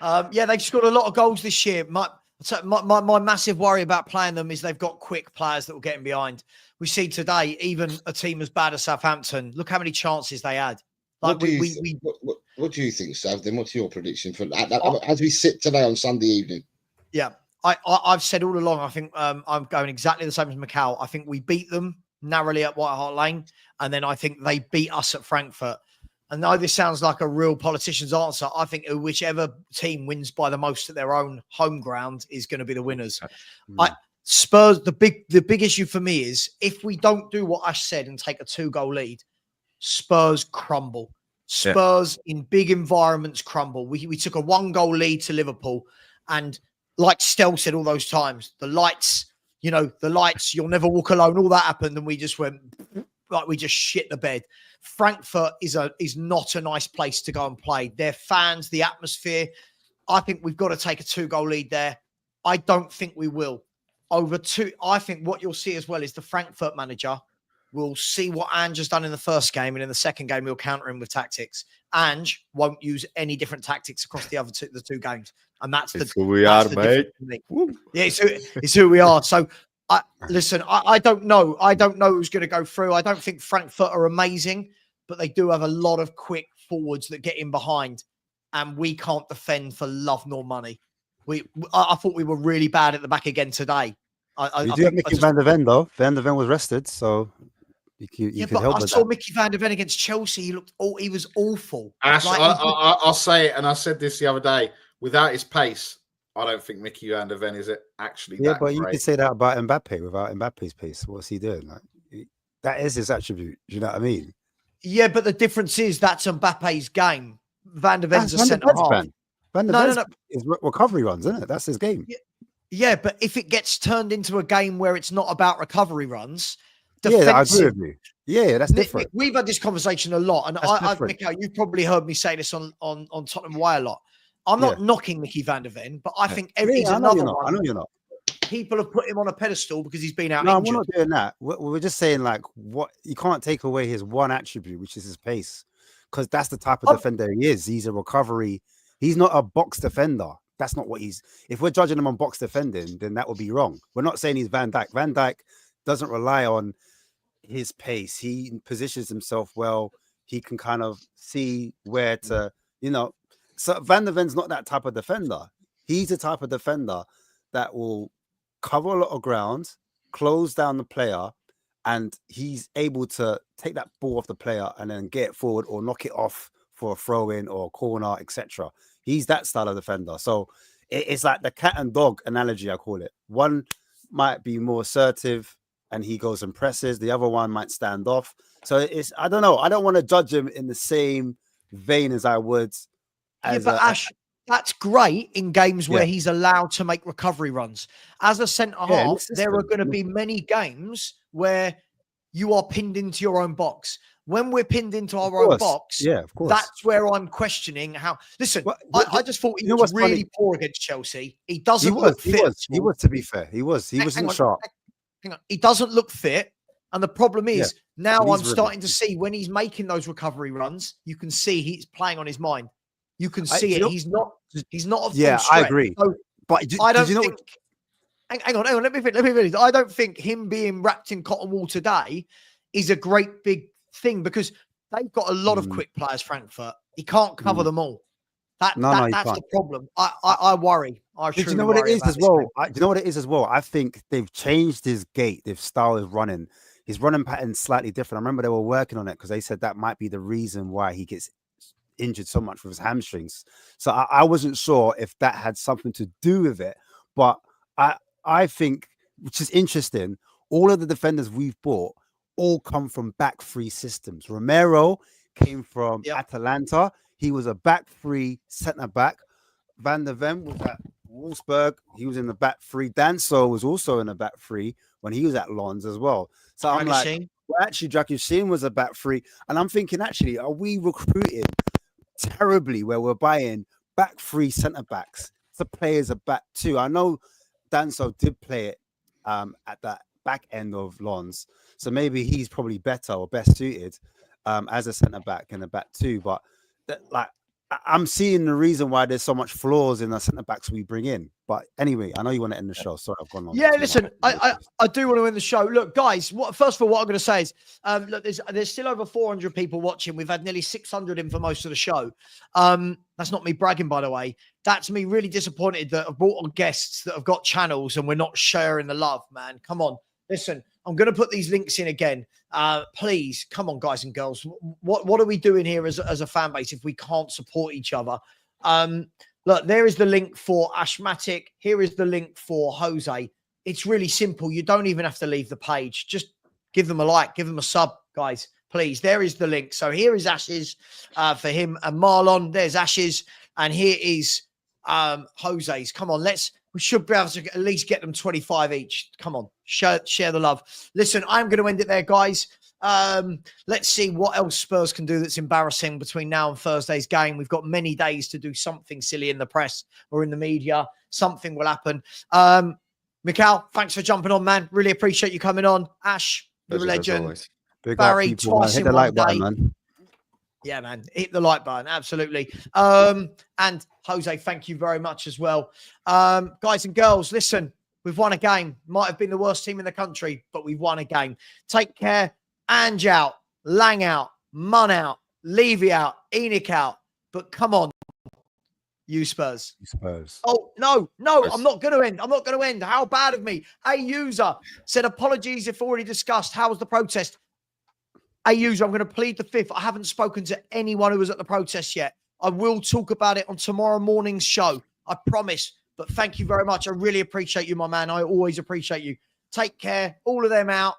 S3: yeah.
S1: They've scored a lot of goals this year. My massive worry about playing them is they've got quick players that will get in behind. We see today, even a team as bad as Southampton, look how many chances they had.
S4: Like what do you think, Sav? Then what's your prediction for as we sit today on Sunday evening?
S1: Yeah, I've said all along. I think I'm going exactly the same as Macau. I think we beat them narrowly at White Hart Lane, and then I think they beat us at Frankfurt. And though this sounds like a real politician's answer, I think whichever team wins by the most at their own home ground is going to be the winners. Spurs. The big issue for me is if we don't do what Ash said and take a 2-goal lead. Spurs crumble. Spurs in big environments crumble. We took a 1-goal lead to Liverpool, and like Stel said all those times, the lights, you'll never walk alone. All that happened, and we just went like we just shit the bed. Frankfurt is not a nice place to go and play. Their fans, the atmosphere. I think we've got to take a 2-goal lead there. I don't think we will. Over 2, I think what you'll see as well is the Frankfurt manager. We'll see what Ange has done in the first game, and in the second game, we'll counter him with tactics. Ange won't use any different tactics across the other two games, and that's
S5: who we are, mate.
S1: Yeah, it's who we are. So, I don't know. I don't know who's going to go through. I don't think Frankfurt are amazing, but they do have a lot of quick forwards that get in behind, and we can't defend for love nor money. I thought we were really bad at the back again today.
S2: We do have Mickey Van der Ven, though. Van der Ven was rested, so you could help with that.
S1: I saw Mickey Van der Ven against Chelsea. He was awful.
S3: Ash, I'll say it, and I said this the other day. Without his pace, I don't think Mickey Van der Ven is actually that great.
S2: You could say that about Mbappe. Without Mbappe's pace, what's he doing? That is his attribute. Do you know what I mean?
S1: Yeah, but the difference is that's Mbappe's game. Van der Ven's a
S2: Van der
S1: centre
S2: Ven's
S1: half.
S2: plan. Van der
S1: No,
S2: Ven's
S1: no.
S2: is recovery runs, isn't it? That's his game.
S1: Yeah, but if it gets turned into a game where it's not about recovery runs,
S2: Yeah, I agree
S1: defensive.
S2: with you. Yeah, that's different.
S1: Nick, we've had this conversation a lot, and
S2: That's different.
S1: Mikhail, you've probably heard me say this on Tottenham Way a lot. I'm not knocking Mickey Van der Ven, but I think he's another one.
S2: I know you're not.
S1: People have put him on a pedestal because he's been out
S2: No,
S1: injured.
S2: we're not doing that. We're just saying like what you can't take away his one attribute, which is his pace, because that's the type of defender he is. He's a recovery. He's not a box defender. That's not what he's. If we're judging him on box defending, then that would be wrong. We're not saying he's Van Dijk. Van Dijk doesn't rely on his pace. He positions himself well. He can kind of see where to, So Van der Ven's not that type of defender. He's the type of defender that will cover a lot of ground, close down the player, and he's able to take that ball off the player and then get it forward or knock it off for a throw in or a corner, etc. He's that style of defender. So it's like the cat and dog analogy, I call it. One might be more assertive and he goes and presses. The other one might stand off. So I don't know. I don't want to judge him in the same vein as I would.
S1: Ash, that's great in games where he's allowed to make recovery runs. As a centre half, there are going to be many games where you are pinned into your own box. When we're pinned into our own box,
S2: of course,
S1: that's where I'm questioning how. Listen, I just thought he was really poor against Chelsea. He doesn't look fit.
S2: He was, to be fair. He wasn't sharp.
S1: Hang on. He doesn't look fit. And the problem is now I'm starting to see when he's making those recovery runs, you can see he's playing on his mind. You can see it. He's not of full strength.
S2: I agree.
S1: So
S2: but
S1: I don't think. Hang on. Let me finish. I don't think him being wrapped in cotton wool today is a great big thing because they've got a lot of quick players. Frankfurt. He can't cover them all. That's the problem. I worry. Do
S2: you know what it is as well? Do you know what it is as well? I think they've changed his gait, their style of running. His running pattern's slightly different. I remember they were working on it because they said that might be the reason why he gets injured so much with his hamstrings. So I wasn't sure if that had something to do with it. But I think, which is interesting, all of the defenders we've bought all come from back three systems. Romero came from Atalanta. He was a back three centre back. Van der Ven was at Wolfsburg. He was in the back three. Danso was also in the back three when he was at Lens as well. So I'm like, well, actually, Dragusin was a back three. And I'm thinking, actually, are we recruiting terribly where we're buying back three centre backs to play as a back two? I know Danso did play it at that back end of Lens. So maybe he's probably better or best suited as a centre back in the back two. But I'm seeing the reason why there's so much flaws in the centre backs we bring in. But anyway, I know you want to end the show. Sorry, I've gone on.
S1: Yeah, listen, I do want to end the show. Look, guys, first of all, what I'm going to say is, look, there's still over 400 people watching. We've had nearly 600 in for most of the show. That's not me bragging, by the way. That's me really disappointed that I've brought on guests that have got channels and we're not sharing the love, man. Come on. Listen, I'm going to put these links in again. Please, come on, guys and girls. What are we doing here as a fan base if we can't support each other? Look, there is the link for Ashmatic. Here is the link for Jose. It's really simple. You don't even have to leave the page. Just give them a like, give them a sub, guys, please. There is the link. So here is Ash's for him and Marlon. There's Ash's. And here is Jose's. Come on, we should be able to at least get them 25 each. Come on, share the love. Listen, I'm going to end it there, guys. Let's see what else Spurs can do that's embarrassing between now and Thursday's game. We've got many days to do something silly in the press or in the media. Something will happen. Mikhail, thanks for jumping on, man. Really appreciate you coming on. Ash, you're a legend. Barry, twice in one day. Man. Yeah, man. Hit the like button. Absolutely. And Jose, thank you very much as well. Guys and girls, listen, we've won a game. Might have been the worst team in the country, but we've won a game. Take care. Ange out. Lang out. Munn out. Levy out. Enoch out. But come on. You Spurs. Oh, no. Spurs. I'm not going to end. How bad of me. A user said, apologies if already discussed. How was the protest? A user, I'm going to plead the fifth. I haven't spoken to anyone who was at the protest yet. I will talk about it on tomorrow morning's show. I promise. But thank you very much. I really appreciate you, my man. I always appreciate you. Take care. All of them out.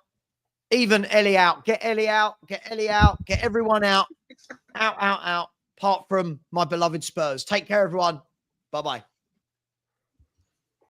S1: Even Ellie out. Get Ellie out. Get Ellie out. Get everyone out. Out. apart from my beloved Spurs. Take care, everyone. Bye-bye.